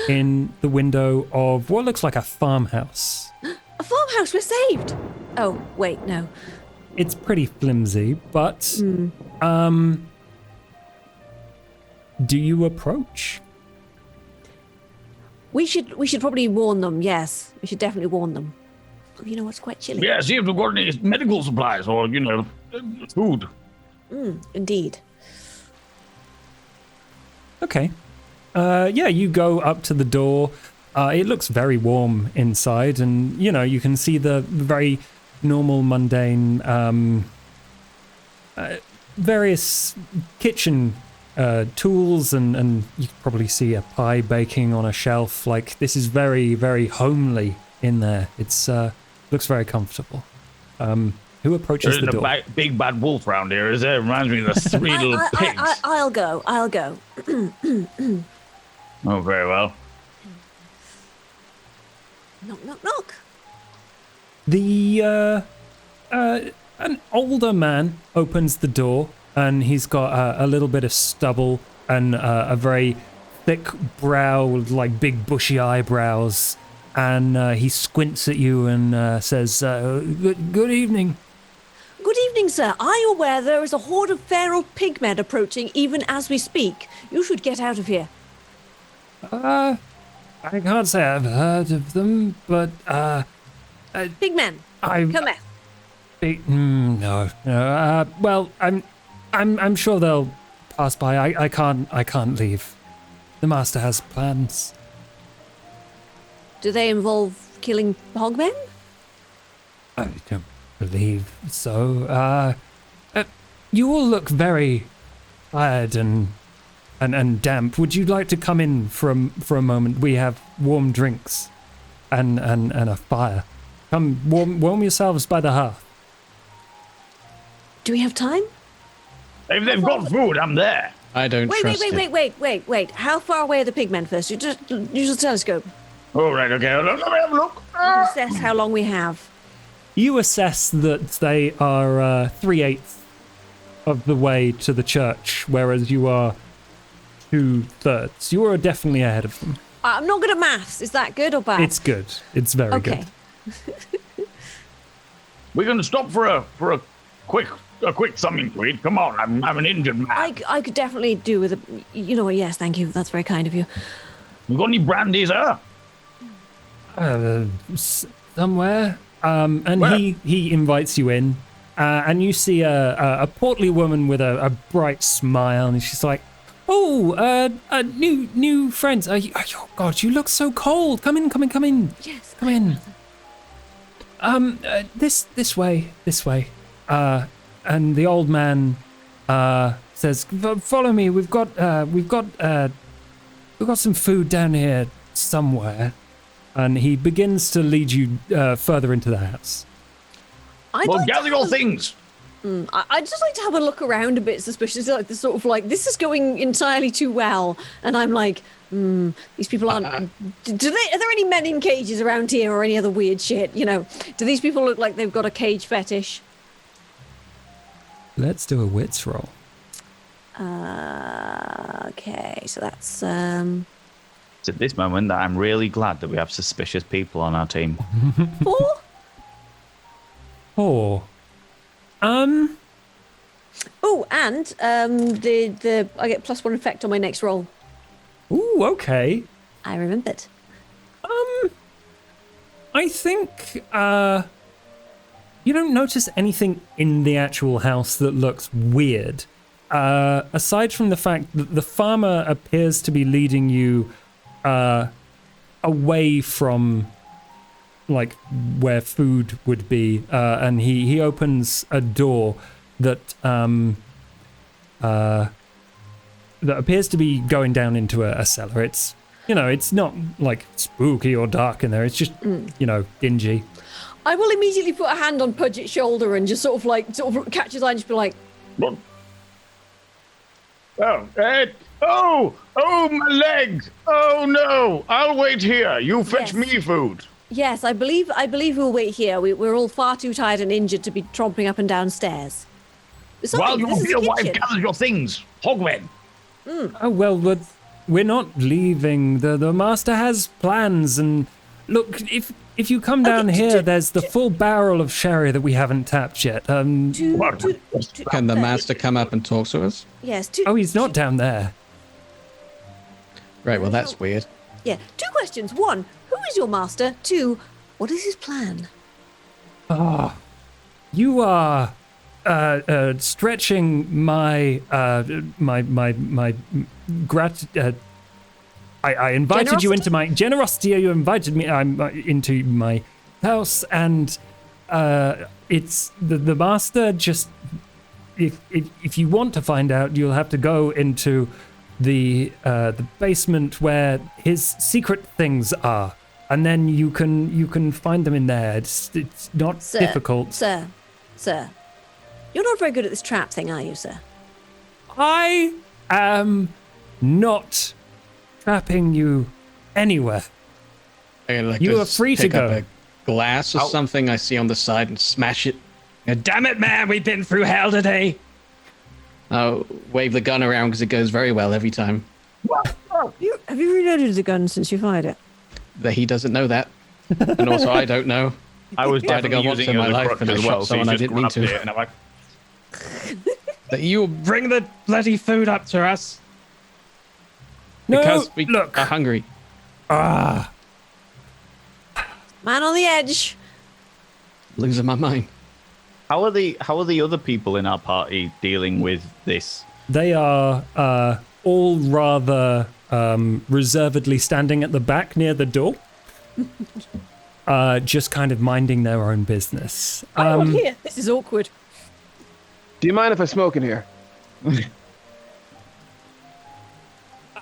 in the window of what looks like a farmhouse. A farmhouse, we're saved. Oh, wait, no. It's pretty flimsy, but do you approach? We should probably warn them, yes. We should definitely warn them. You know what's quite chilly. Yeah, see if they've got any medical supplies or, food. Indeed. Okay. Yeah, you go up to the door. It looks very warm inside, and you can see the very normal, mundane, various kitchen tools, and you can probably see a pie baking on a shelf. Like, this is very, very homely in there. It's looks very comfortable. Who approaches the door? There's a big bad wolf around here, is there? Reminds me of the three little pigs. I'll go. Oh, very well. Knock, knock, knock. An older man opens the door, and he's got a little bit of stubble and a very thick brow with like big bushy eyebrows, and he squints at you and says, good evening. Good evening, sir. Are you aware there is a horde of feral pigmen approaching even as we speak? You should get out of here. I can't say I've heard of them, but Pigmen, I've come here. no. Well, I'm sure they'll pass by. I can't leave. The master has plans. Do they involve killing hogmen? I don't believe so. You all look very tired and damp. Would you like to come in for a moment? We have warm drinks and a fire. Come warm yourselves by the hearth. Do we have time? If they've got food, I'm there. I don't trust it. Wait. How far away are the pigmen first? You just use the telescope. All right, okay. Let me have a look. Assess how long we have. You assess that they are 3/8 of the way to the church, whereas you are 2/3. You are definitely ahead of them. I'm not good at maths. Is that good or bad? It's good. It's very okay. good. We're going to stop for a quick something to eat. Come on, I'm an injured man. I could definitely do with a... You know what? Yes, thank you. That's very kind of you. You got any brandy, sir? Somewhere. And Where? he invites you in, and you see a portly woman with a bright smile, and she's like, "Oh, new friends. Oh God, you look so cold. Come in. Yes. Come in. This way. And the old man says, "Follow me. We've got some food down here somewhere." And he begins to lead you further into the house. Well, gather your things. I'd just like to have a look around a bit suspicious, like this sort of like, this is going entirely too well. And I'm like, these people aren't... Are there any men in cages around here or any other weird shit? Do these people look like they've got a cage fetish? Let's do a wits roll. Okay, so that's... It's at this moment that I'm really glad that we have suspicious people on our team. 4? 4. Oh, and the I get +1 effect on my next roll. Ooh, okay. I remembered. I I think you don't notice anything in the actual house that looks weird. Aside from the fact that the farmer appears to be leading you away from like where food would be, and he opens a door that that appears to be going down into a cellar. It's, you know, it's not like spooky or dark in there. It's just, you know, dingy. I will immediately put a hand on Pudgett's shoulder and just sort of catch his eye and just be like, What? Oh, my legs! Oh no! I'll wait here. You fetch Yes. me food. yes, I believe we'll wait here. We're all far too tired and injured to be tromping up and down stairs. Besides, While your this is dear the wife kitchen. gathers your things, Hogmen. Oh, well, we're not leaving. The master has plans, and look, if you come down here, there's the full barrel of sherry that we haven't tapped yet. Can the master come up and talk to us? Yes. Oh, he's not down there. Right, well, that's weird. Yeah. 2 questions. 1, who is your master? 2, what is his plan? You are stretching my I invited you into my generosity. You invited me into my house, and it's the master. Just if you want to find out, you'll have to go into the basement where his secret things are, and then you can find them in there. It's not difficult. Sir, you're not very good at this trap thing, are you, sir? I am not trapping you anywhere. You are free to pick go. up a glass or something I see on the side and smash it. Damn it, man! We've been through hell today. I'll wave the gun around because it goes very well every time. Have you reloaded the gun since you fired it? That he doesn't know that, and also I don't know. I was I had to go definitely once using in it my as a life crutch and I as shot well, so someone I he's just didn't mean grabbed to. it, and I'm like, That you bring the bloody food up to us No, because we look. are hungry. Man on the edge. Losing my mind. how are the other people in our party dealing with this? They are all rather reservedly standing at the back near the door, just kind of minding their own business. Oh, here. This is awkward. Do you mind if I smoke in here?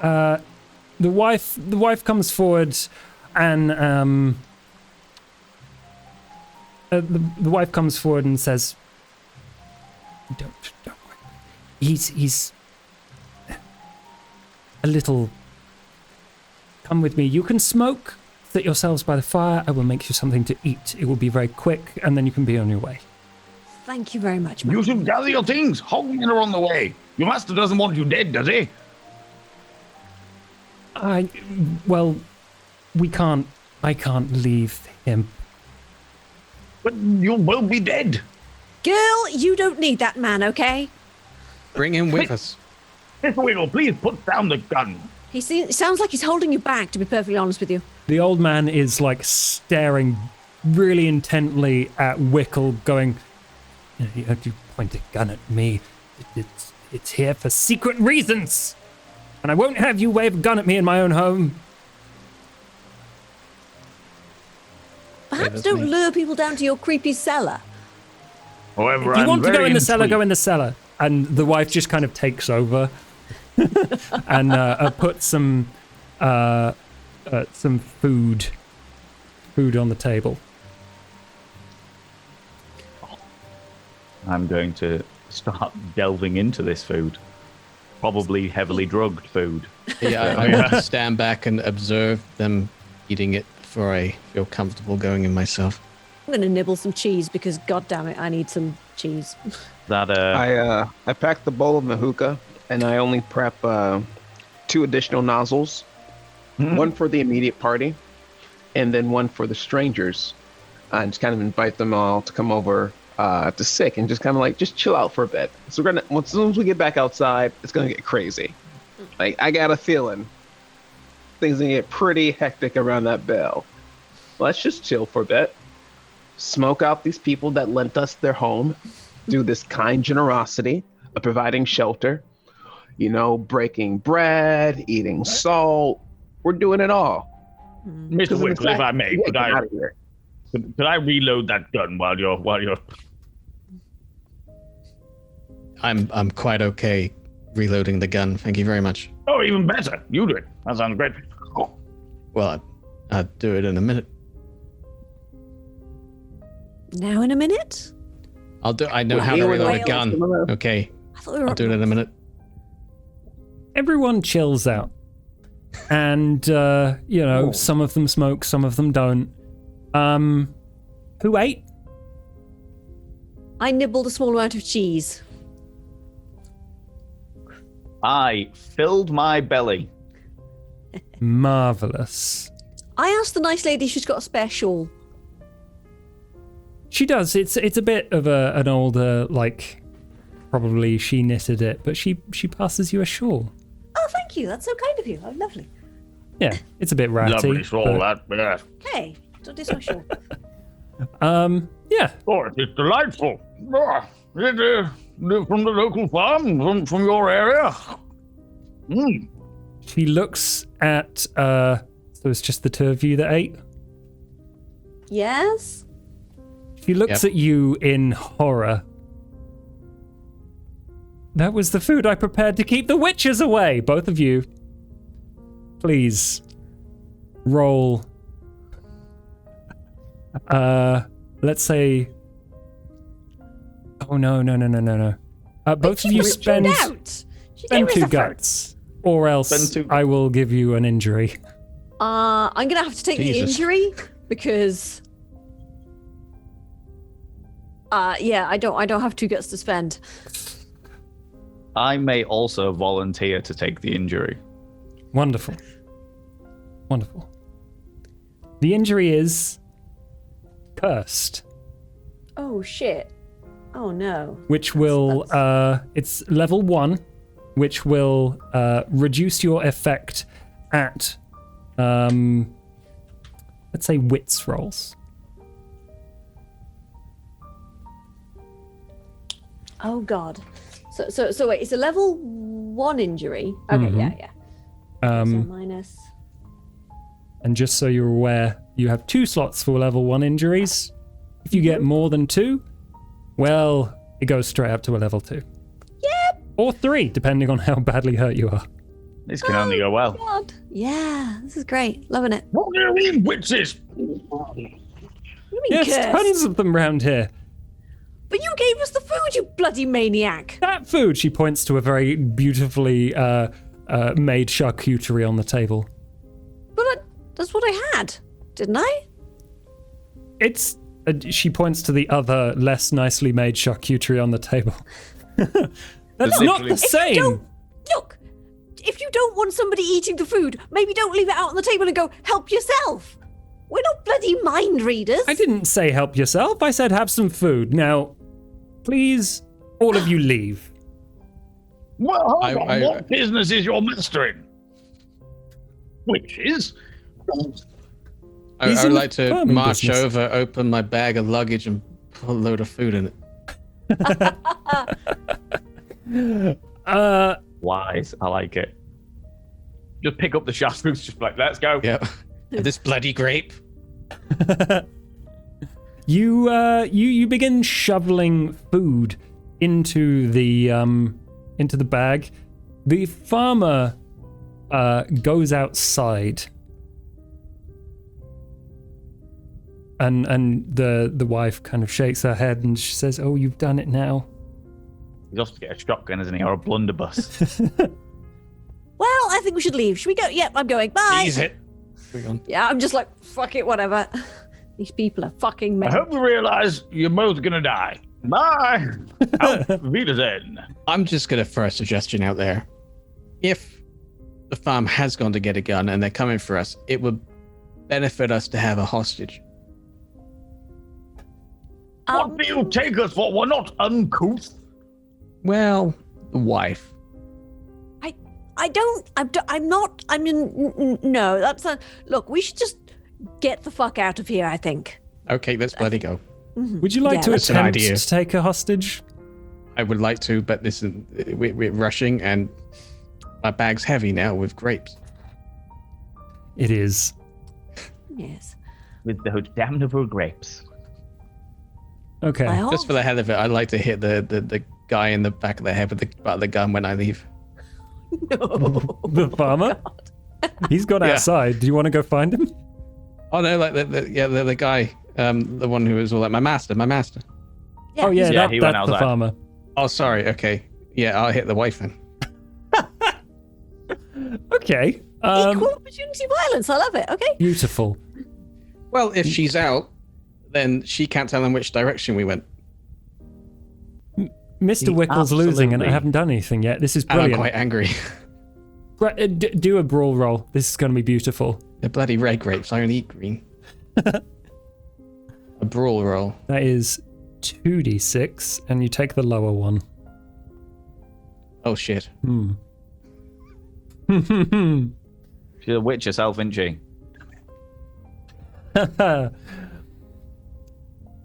The wife comes forward, and the wife comes forward and says, "Don't worry. He's a little. Come with me. You can smoke. Sit yourselves by the fire. I will make you something to eat. It will be very quick, and then you can be on your way." Thank you very much, You man. should gather your things. Hogmen are on the way. Your master doesn't want you dead, does he? Well, I can't leave him. But you will be dead. Girl, you don't need that man, okay? Bring him with us. Mr. Wiggle, please put down the gun. He sounds like he's holding you back, to be perfectly honest with you. The old man is like staring really intently at Wickle, going, "You point a gun at me. It's here for secret reasons. And I won't have you wave a gun at me in my own home." Perhaps that's don't me. lure people down to your creepy cellar. However, If you I'm want to go very in the cellar, go intrigued. in the cellar. And the wife just kind of takes over and puts some food on the table. I'm going to start delving into this food. Probably heavily drugged food. Yeah, I want to stand back and observe them eating it before I feel comfortable going in myself. I'm going to nibble some cheese because, god damn it, I need some cheese. That I packed the bowl of the hookah, and I only prep 2 additional nozzles. One for the immediate party, and then one for the strangers. And just kind of invite them all to come over to Sick and just kind of like just chill out for a bit. So we're gonna, as soon as we get back outside, it's gonna get crazy. Like I got a feeling things gonna get pretty hectic around that bell. let's just chill for a bit. Smoke out these people that lent us their home. Do this kind generosity of providing shelter. Breaking bread, eating salt. We're doing it all. Mr. Wickle, if I may, could I reload that gun while you're... I'm quite okay reloading the gun. Thank you very much. Oh, even better. You do it. That sounds great. Oh. Well, I'll do it in a minute. Now in a minute? I know how to reload a gun. Okay. I thought we were I'll do it in a minute. Everyone chills out. And, some of them smoke, some of them don't. Who ate? I nibbled a small amount of cheese. I filled my belly. Marvelous. I asked the nice lady if she's got a spare shawl. She does. It's a bit of an older, probably she knitted it, but she passes you a shawl. Oh, thank you. That's so kind of you. Oh, lovely. Yeah, it's a bit ratty. Lovely shawl, that. Yeah. Hey, don't diss my shawl. Yeah. Oh, it's delightful. Is it from the local farm, from your area? She looks at, so it's just the two of you that ate? Yes? She looks at you in horror. That was the food I prepared to keep the witches away. Both of you, please roll. Let's say. Oh no! Both of you spend 2 guts, or else I will give you an injury. I'm gonna have to take the injury because. I don't have 2 guts to spend. I may also volunteer to take the injury. Wonderful. The injury is cursed. Oh shit. Oh no. Which will, it's level 1, which will reduce your effect at, let's say wits rolls. Oh god. So wait, it's a level 1 injury. Okay, yeah. So minus. And just so you're aware, you have 2 slots for level 1 injuries. If you get more than 2, well, it goes straight up to a level 2. Yep. Or 3, depending on how badly hurt you are. This can only go well. God. Yeah, this is great. Loving it. What do you mean, witches? What do you mean, Yes, cursed? tons of them round here. But you gave us the food, you bloody maniac. That food, she points to a very beautifully made charcuterie on the table. But that's what I had, didn't I? It's. She points to the other, less nicely made charcuterie on the table. That's not the same. Look, if you don't want somebody eating the food, maybe don't leave it out on the table and go, help yourself. We're not bloody mind readers. I didn't say help yourself. I said have some food. Now, please, all of you leave. Well, hold on. What business is your master in? Witches? I would like to farming march business. over, open my bag of luggage, and put a load of food in it. Wise. I like it. Just pick up the chartreuse, just like, let's go. Yep. And this bloody grape. You begin shoveling food into the bag. The farmer goes outside, and the wife kind of shakes her head and she says, "Oh, you've done it now." He's off to get a shotgun, isn't he, or a blunderbuss? Well, I think we should leave. Should we go? Yep, I'm going. Bye. Ease it. We're gone. Yeah, I'm just like, fuck it, whatever. These people are fucking I men. hope you realize you're both gonna die. Bye. Auf Wiedersehen. I'm just going to throw a suggestion out there. If the farm has gone to get a gun and they're coming for us, it would benefit us to have a hostage. What do you take us for? We're not uncouth. Well, the wife. I'm not, no, that's not, look, we should just, get the fuck out of here, I think. Okay, let's bloody go. Would you like Yeah, to that's an attempt idea. to take a hostage? I would like to, but listen, we're rushing and my bag's heavy now with grapes. It is. Yes. With those damnable grapes. Okay. I hope. Just for the hell of it, I'd like to hit the guy in the back of the head with the butt of the gun when I leave. The farmer? He's gone Yeah. outside. Do you want to go find him? Oh no, like the guy, the one who was all like my master. Yeah, Oh, yeah, Yeah, that, he went that's the outside. farmer. Oh, sorry. Okay, yeah, I'll hit the wife then. Okay. Equal opportunity violence. I love it. Okay. Beautiful. Well, if she's out, then she can't tell in which direction we went. Mr. He Wickle's losing and I absolutely- haven't done anything yet. This is And I'm brilliant. quite angry. Do a brawl roll. This is going to be beautiful. They're bloody red grapes. I only eat green. A brawl roll. That is 2d6, and you take the lower one. Oh shit. She's a witch herself, isn't she?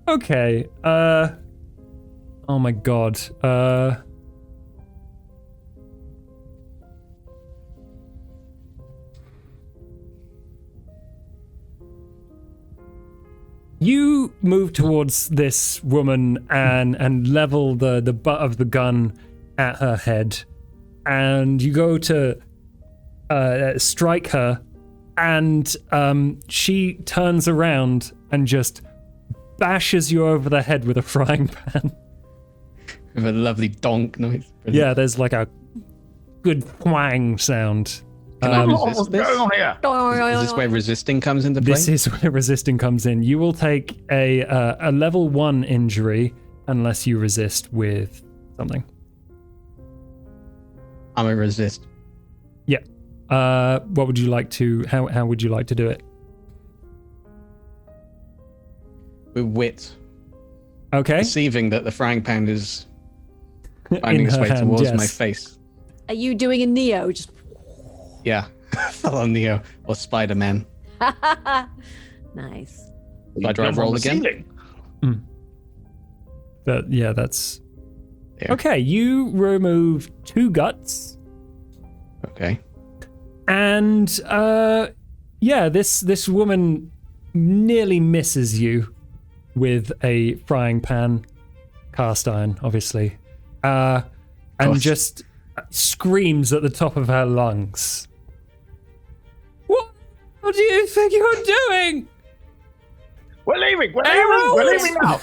Okay. Oh my god. You move towards this woman and level the butt of the gun at her head, and you go to strike her, and she turns around and just bashes you over the head with a frying pan. With a lovely donk noise. Yeah, there's like a good whang sound. Can I resist What's this? going on here? Is this where resisting comes into play? This is where resisting comes in. You will take a level 1 injury unless you resist with something. I'm a resist. Yeah. What would you like to? How would you like to do it? With wit. Okay. Perceiving that the frying pan is finding In its her way hand, towards yes. my face. Are you doing a Neo? Just Yeah. Fell on Neo or Spider-Man. nice. Do I drive Jump on roll the again? ceiling. That's There. okay. You remove 2 guts, Okay. and this woman nearly misses you with a frying pan, cast iron, obviously, and Gosh. just screams at the top of her lungs. What do you think you're doing? We're leaving. We're Arrows! leaving now.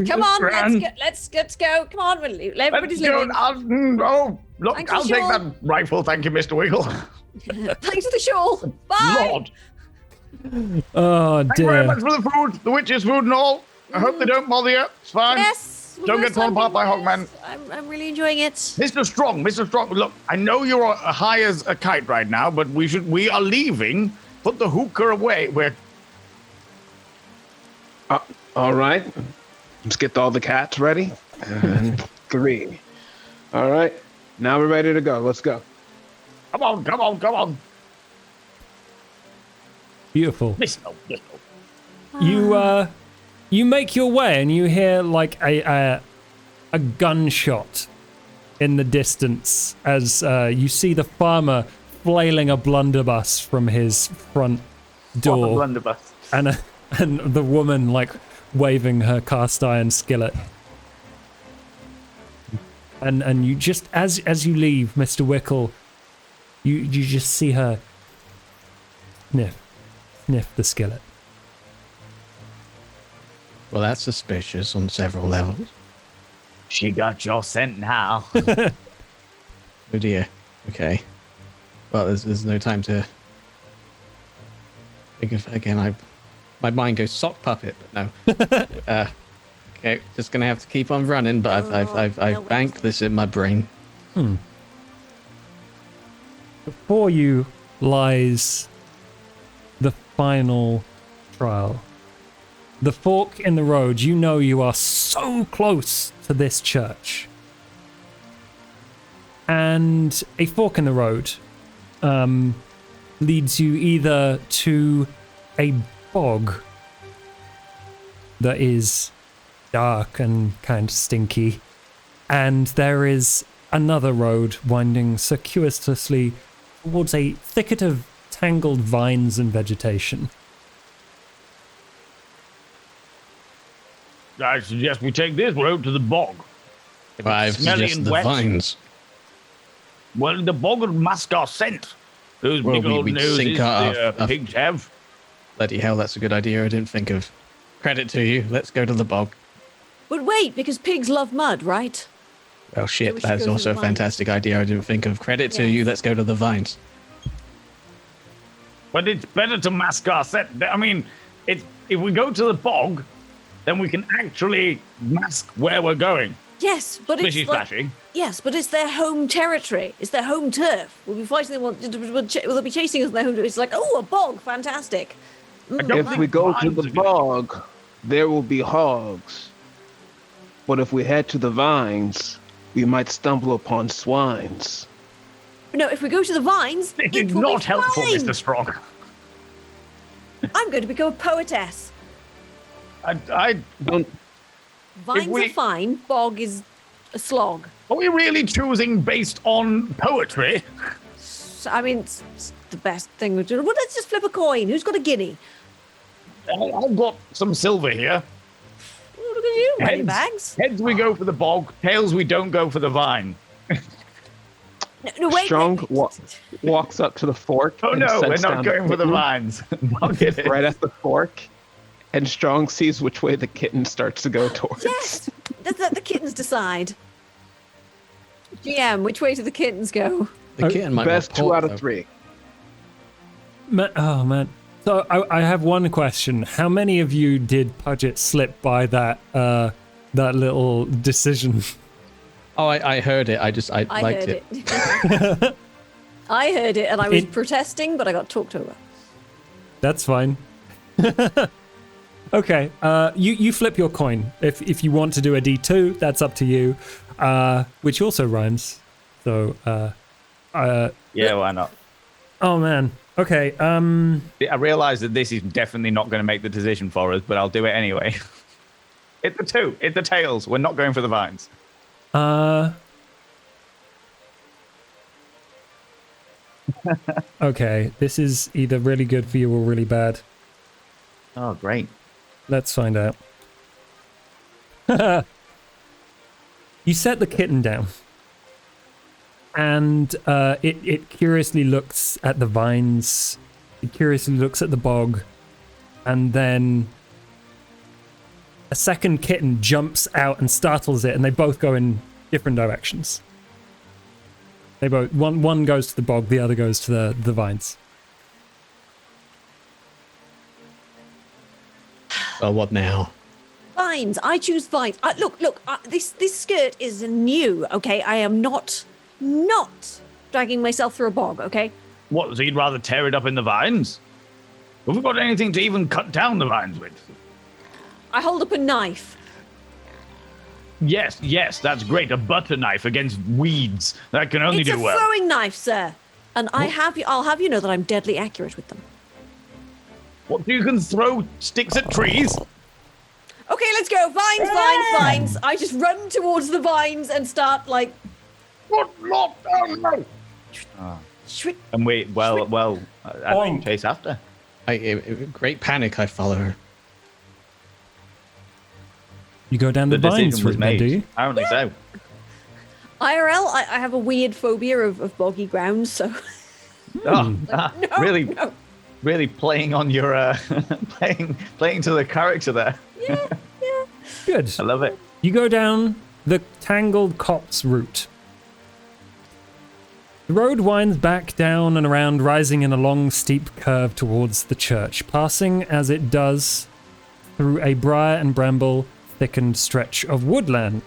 Come on, Run. let's go. Come on, everybody's Let's go. leaving. Look, Thank you, I'll take Sean. that rifle. Thank you, Mr. Wiggle. Thanks for the shawl. Bye. Lord. Oh Thank you very dear. much for the food, the witch's food and all. I hope they don't bother you. It's fine. Yes. Don't get torn apart by Hogmen. I'm really enjoying it. Mr. Strong, look, I know you're high as a kite right now, but we are leaving. Put the hookah away. All right. Let's get all the cats ready. And 3. All right. Now we're ready to go. Let's go. Come on. Beautiful. Mr. You make your way and you hear like a gunshot in the distance as you see the farmer flailing a blunderbuss from his front door, Blunderbuss. and the woman like waving her cast iron skillet. And you just as you leave, Mr. Wickle, you just see her sniff the skillet. Well, that's suspicious on several levels. She got your scent now. Oh dear. Okay. Well, there's no time to think of again. My mind goes sock puppet, but no. Okay, just gonna have to keep on running. But I've banked this in my brain. Before you lies the final trial. The fork in the road. You know you are so close to this church. And a fork in the road leads you either to a bog that is dark and kind of stinky, and there is another road winding circuitously towards a thicket of tangled vines and vegetation. I suggest we take this road to the bog. If it's I smelly suggest and the wet, vines. well, the bog would mask our scent. Those Well, big old we'd noses sink our- the pigs have. Bloody hell, that's a good idea. I didn't think of. Credit to you. Let's go to the bog. But wait, because pigs love mud, right? Well, shit, we should that's go to also a the vines. fantastic idea. I didn't think of. Credit to Yes. you. Let's go to the vines. But it's better to mask our scent. I mean, if we go to the bog, then we can actually mask where we're going. Yes, but it's Splishy like, splashy. yes, but it's their home territory. It's their home turf. We'll be fighting them. Will be chasing us in their home turf. It's like, oh, a bog, fantastic. don't If we go to vines the are good. bog, there will be hogs. But if we head to the vines, we might stumble upon swines. No, if we go to the vines, It it is will not be helpful, fine. Mr. Strong. I'm going to become a poetess. I Don't Vines we- are fine. Bog is a slog. Are we really choosing based on poetry? So, I mean, it's the best thing we do. Well, let's just flip a coin. Who's got a guinea? I've got some silver here. Oh, look at you, money bags. Heads we go for the bog, tails we don't go for the vine. No, wait. Strong wait. walks up to the fork. Oh and no, we're sets not down going for the kitten vines. Bog it is. right at the fork. And Strong sees which way the kitten starts to go towards. Yes, let's let the kittens decide. GM, which way do the kittens go? The kitten might Best not 2 talk, out of though. 3. Oh man. So I have one question. How many of you did Pudget slip by that little decision? Oh, I heard it. I I liked heard it. it. I heard it, and I was It- protesting, but I got talked over. That's fine. Okay, you flip your coin. If you want to do a D2, that's up to you. Which also rhymes. So, Yeah, why not? oh man. Okay, I realize that this is definitely not going to make the decision for us, but I'll do it anyway. Hit the two. Hit the tails. We're not going for the vines. okay, this is either really good for you or really bad. Oh, great. Let's find out. You set the kitten down. And it curiously looks at the vines. It curiously looks at the bog. And then a second kitten jumps out and startles it, and they both go in different directions. They both one goes to the bog, the other goes to the vines. Well, what now? Vines. I choose vines. Look. This skirt is new. Okay, I am not dragging myself through a bog. Okay. What, so you'd rather tear it up in the vines? Have we got anything to even cut down the vines with? I hold up a knife. Yes, that's great. A butter knife against weeds. That can only It's a do well. throwing knife, sir. And I'll have you know that I'm deadly accurate with them. What, you can throw sticks at trees? Okay, let's go. Vines. I just run towards the vines and start like. What? Not, oh no! Shriek. And I think chase after. Great panic. I follow her. You go down the, The vines decision was route then, do made. you? Apparently so. IRL, I have a weird phobia of boggy grounds, so. Oh, No, really, no. really playing on your playing to the character there. Yeah. Good. I love it. You go down the tangled copse route. The road winds back down and around, rising in a long, steep curve towards the church, passing as it does through a briar and bramble thickened stretch of woodland.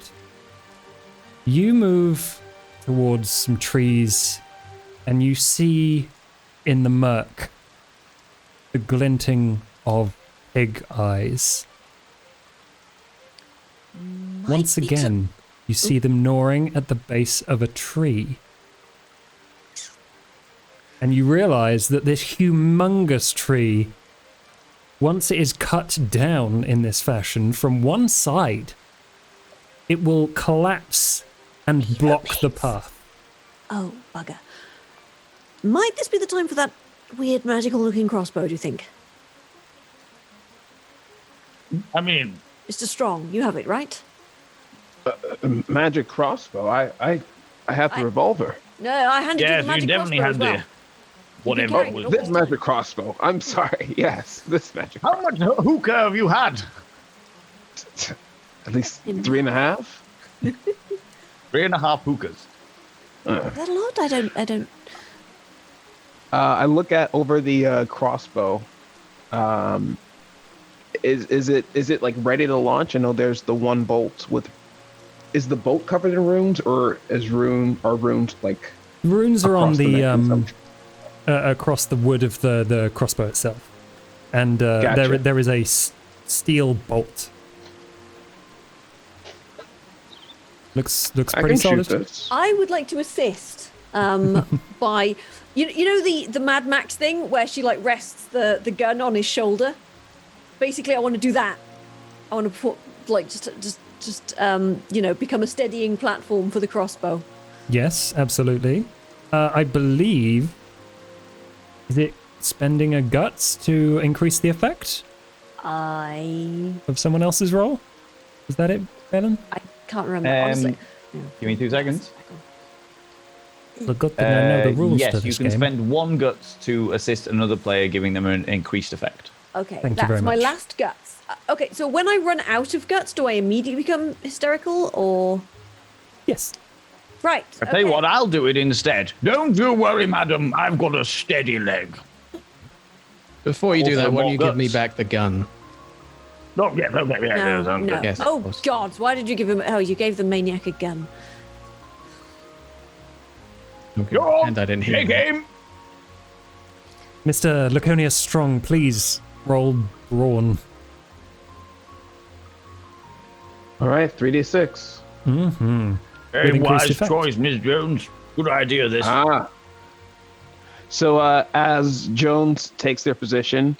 You move towards some trees, and you see in the murk the glinting of pig eyes. Once be again, you see them gnawing at the base of a tree. And you realize that this humongous tree once it is cut down in this fashion from one side, it will collapse and block the path. Oh, bugger. Might this be the time for that weird magical-looking crossbow, do you think? I mean, Mr. Strong, you have it, right? Magic crossbow. I have the revolver. No, I handed you yes, the you magic definitely crossbow had as well. the whatever carry it it was. all. This magic crossbow. I'm sorry. Yes, this magic. How much hookah have you had? At least 3.5. 3.5 hookahs. Is that a lot? I don't... I look at over the crossbow. Is it like ready to launch? I know there's the one bolt with. Is the bolt covered in runes, or are runes like? Runes are on across the the neck across the wood of the crossbow itself, and Gotcha. there is a steel bolt. Looks I pretty can shoot solid. this. I would like to assist by... You know the Mad Max thing where she like rests the gun on his shoulder? Basically, I want to do that. I want to put like just become a steadying platform for the crossbow. Yes, absolutely. I believe. Is it spending a guts to increase the effect of someone else's roll? Is that it, Valen? I can't remember, honestly. Give me 2 seconds. The good thing I know the rules to Yes, this you can game. spend 1 guts to assist another player, giving them an increased effect. Okay, Thank you that's very my much. last guts. Okay, so when I run out of guts, do I immediately become hysterical or... Yes. Right. I tell you okay. what, I'll do it instead. Don't you worry, madam. I've got a steady leg. Before you do Also that, why don't more you give me guts. back the gun? Oh, yeah, okay, yeah, No, no. Yes, of Oh, course. God, why did you give him... Oh, you gave the maniac a gun. Okay. You're And I didn't hear big that. aim. Mr. Laconius Strong, please roll brawn. All right, 3d6. Mm-hmm. Very With increased wise effect. choice, Miss Jones. Good idea, this. So as Jones takes their position,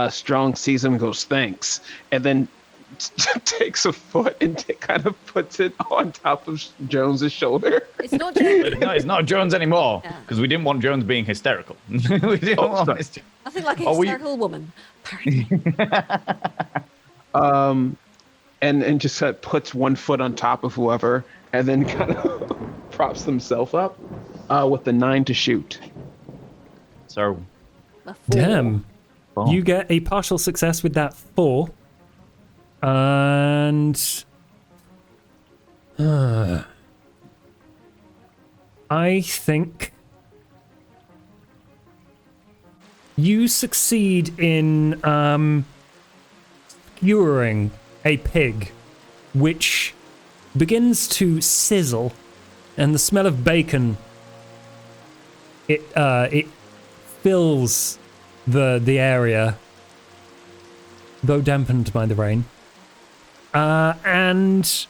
Strong sees him and goes, thanks. And then takes a foot and kind of puts it on top of Jones's shoulder. It's not just... No, it's not Jones anymore, Yeah. because we didn't want Jones being hysterical. we didn't want sorry. this. Nothing like a Are we- hysterical woman, apparently. And just puts one foot on top of whoever and then kind of props himself up with the 9 to shoot. So, A four. Damn. Oh. You get a partial success with that 4. And I think you succeed in skewering a pig, which begins to sizzle, and the smell of bacon it fills the area, though dampened by the rain. And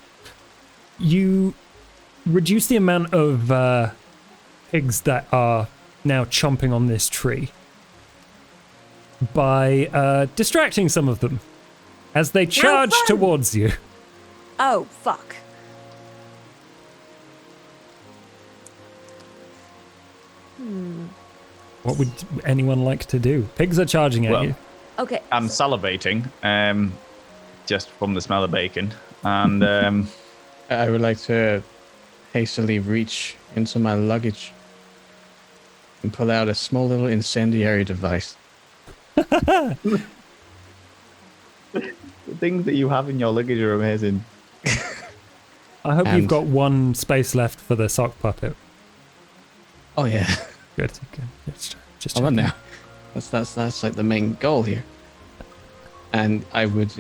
you reduce the amount of pigs that are now chomping on this tree by distracting some of them as they charge fun. towards you. Oh, fuck. What would anyone like to do? Pigs are charging at Well, you. Okay. I'm salivating, just from the smell of bacon. And I would like to hastily reach into my luggage and pull out a small little incendiary device. the things that you have in your luggage are amazing. I hope you've and- got one space left for the sock puppet. Oh yeah, Good. Just I'm on checking. now. That's like the main goal here. And I would,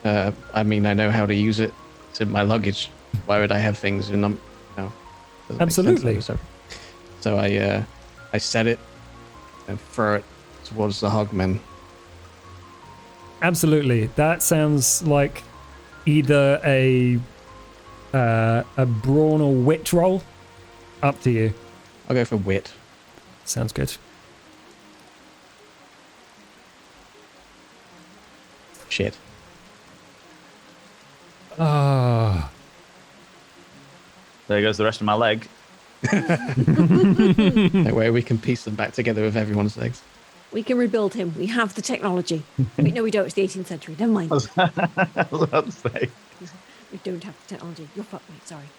I mean, I know how to use it. It's in my luggage. Why would I have things in them? No, doesn't make sense. Absolutely. So I set it and throw it towards the Hogmen. Absolutely. That sounds like either a brawn or wit roll. Up to you. I'll go for wit. Sounds good. shit. Ah. There goes the rest of my leg. That way we can piece them back together with everyone's legs. We can rebuild him. We have the technology. Wait, no, we don't. It's the 18th century. Never mind. I was about to say. We don't have the technology. You're fucked, mate. Sorry.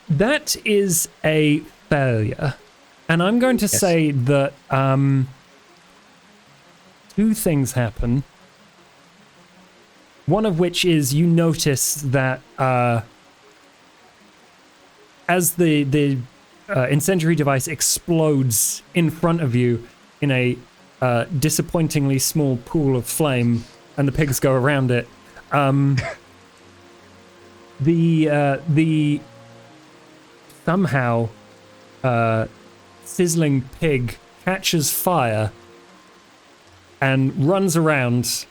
That is a failure. And I'm going to say that two things happen. One of which is you notice that as the incendiary device explodes in front of you in a disappointingly small pool of flame, and the pigs go around it, the somehow sizzling pig catches fire and runs around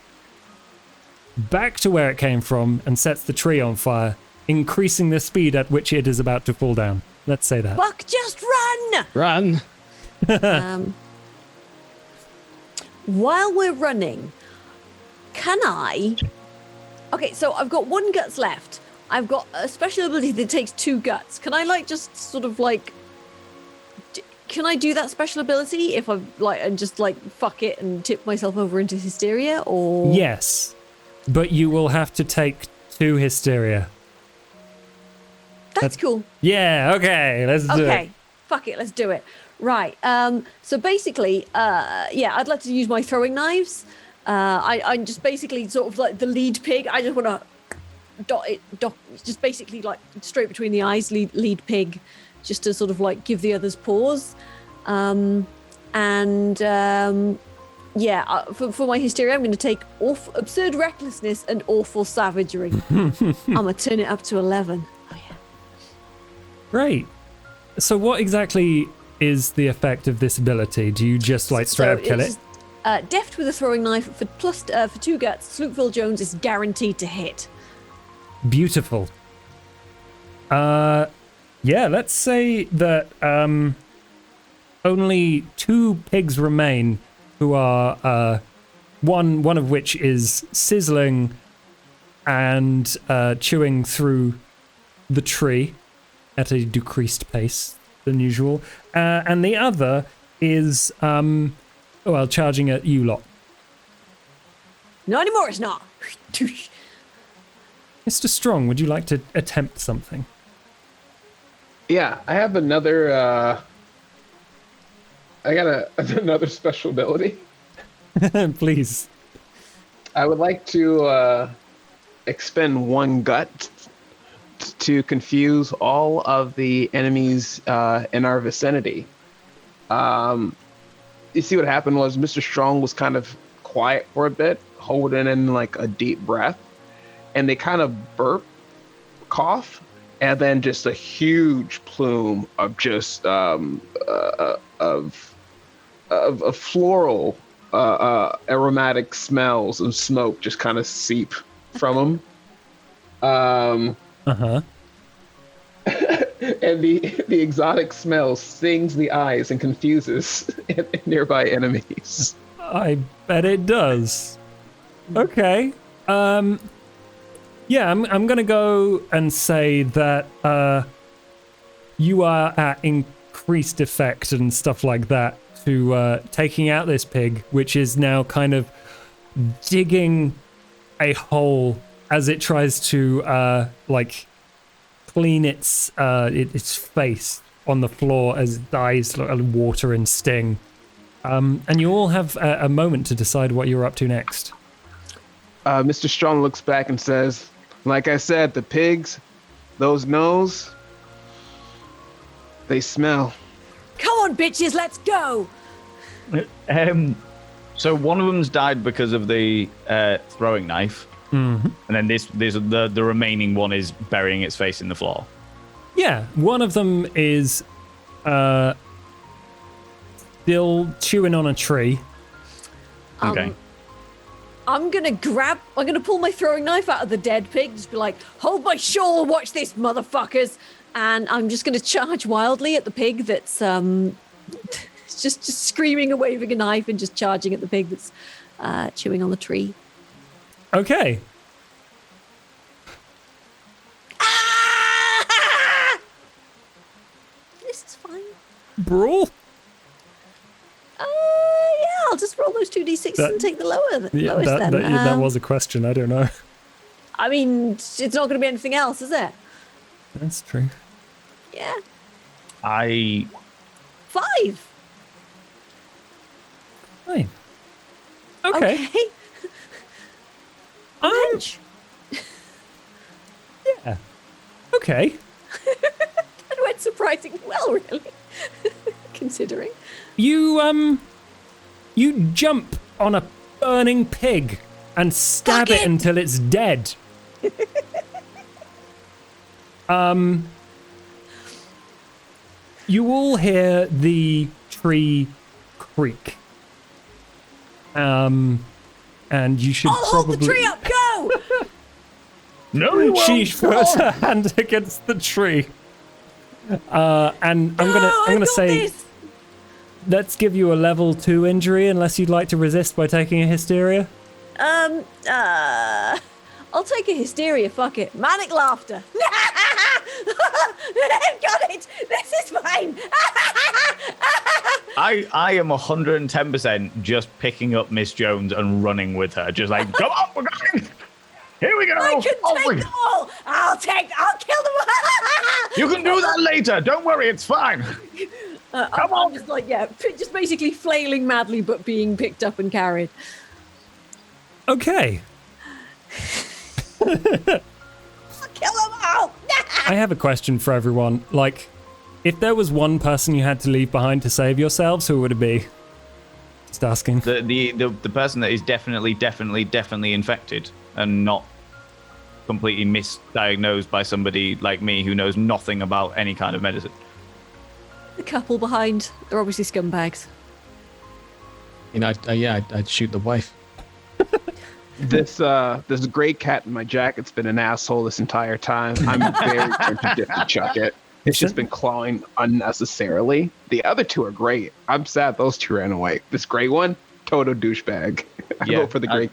back to where it came from and sets the tree on fire, increasing the speed at which it is about to fall down. Let's say that. Fuck, just run! Run! While we're running, can I... Okay, so I've got 1 guts left. I've got a special ability that takes 2 guts. Can I, like, just sort of, like... Can I do that special ability if I'm, like, and just, like, fuck it and tip myself over into hysteria, or... Yes, but you will have to take 2 hysteria. That's cool. Yeah, okay, let's do it. Okay, fuck it, let's do it. Right, so basically, yeah, I'd like to use my throwing knives. I'm just basically sort of like the lead pig. I just want to just basically like straight between the eyes, lead pig, just to sort of like give the others pause. Yeah, for my hysteria, I'm going to take absurd recklessness and awful savagery. I'm going to turn it up to 11. Oh, yeah. Great. So what exactly is the effect of this ability? Do you just like straight up kill it? Deft with a throwing knife for 2 guts. Sloopville Jones is guaranteed to hit. Beautiful. Yeah, let's say that only 2 pigs remain, who are one of which is sizzling and chewing through the tree at a decreased pace than usual, and the other is charging at you lot. Not anymore, it's not. Mr. Strong, would you like to attempt something? Yeah, I have another. I got another special ability. Please. I would like to expend 1 gut to confuse all of the enemies in our vicinity. You see what happened was Mr. Strong was kind of quiet for a bit, holding in like a deep breath, and they kind of burp, cough, and then just a huge plume of just of floral aromatic smells and smoke just kind of seep from them. And the exotic smell stings the eyes and confuses nearby enemies. I bet it does. Okay. Yeah, I'm gonna go and say that you are at increased effect and stuff like that to taking out this pig, which is now kind of digging a hole as it tries to like clean its face on the floor as its eyes water and sting. And you all have a moment to decide what you're up to next. Mr. Strong looks back and says, like I said, the pigs, those nose, they smell. Come on, bitches, let's go! So one of them's died because of the throwing knife. Mm-hmm. And then the remaining one is burying its face in the floor. Yeah, one of them is still chewing on a tree. Okay. I'm gonna pull my throwing knife out of the dead pig, just be like, hold my shawl, watch this, motherfuckers. And I'm just gonna charge wildly at the pig that's just screaming and waving a knife and just charging at the pig that's chewing on the tree. Okay. This is fine. Brawl? Yeah, I'll just roll those 2d6s and take the lowest then. That was a question. I don't know. I mean, it's not going to be anything else, is it? That's true. Yeah. 5. Fine. Okay. Bench. Yeah. Okay. That went surprisingly well, really. Considering. You jump on a burning pig and stab Fuck it it. until it's dead. You all hear the tree creak. And you should I'll probably. hold the tree up. Go. No, you won't. She puts her hand against the tree. And I'm gonna say, this. let's give you a level 2 injury unless you'd like to resist by taking a hysteria. I'll take a hysteria. Fuck it. Manic laughter. Got it. This is fine. I am 110% just picking up Miss Jones and running with her. Just like, come on, we're going. Here we go. I can Off we take go. them all. I'll kill them all. You can do that later. Don't worry, it's fine. Come on. I'm just like, just basically flailing madly, but being picked up and carried. Okay. I'll kill them all. I have a question for everyone. Like, if there was one person you had to leave behind to save yourselves, who would it be? Just asking. The person that is definitely infected and not completely misdiagnosed by somebody like me who knows nothing about any kind of medicine. The couple behind, they're obviously scumbags. You know, I'd shoot the wife. This gray cat in my jacket's been an asshole this entire time. I'm very tempted to chuck it. It's just been clawing unnecessarily. The other two are great. I'm sad those two ran away. This gray one, total douchebag. I Yeah, vote for the gray.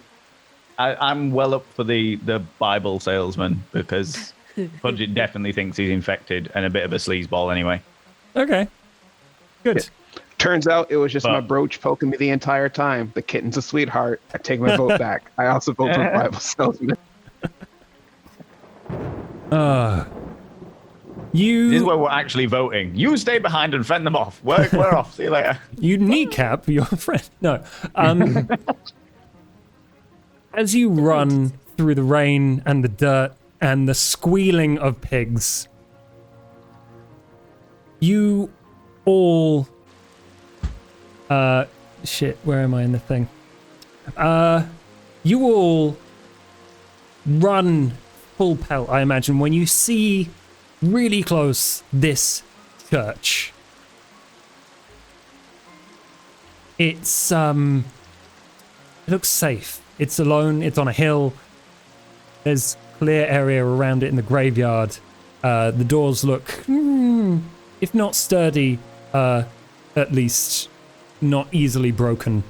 I'm well up for the Bible salesman because Budget definitely thinks he's infected and a bit of a sleazeball anyway. Okay. Good. Turns out it was just my But- brooch poking me the entire time. The kitten's a sweetheart. I take my vote back. I also vote for Bible salesman. You This is where we're actually voting. You stay behind and fend them off. We're off. See you later. You kneecap your friend. No. As you run through the rain and the dirt and the squealing of pigs, you all... shit, where am I in the thing? You all run full pelt, I imagine, when you see really close this church. It's, it looks safe. It's alone, it's on a hill. There's clear area around it in the graveyard. The doors look, if not sturdy, at least not easily broken.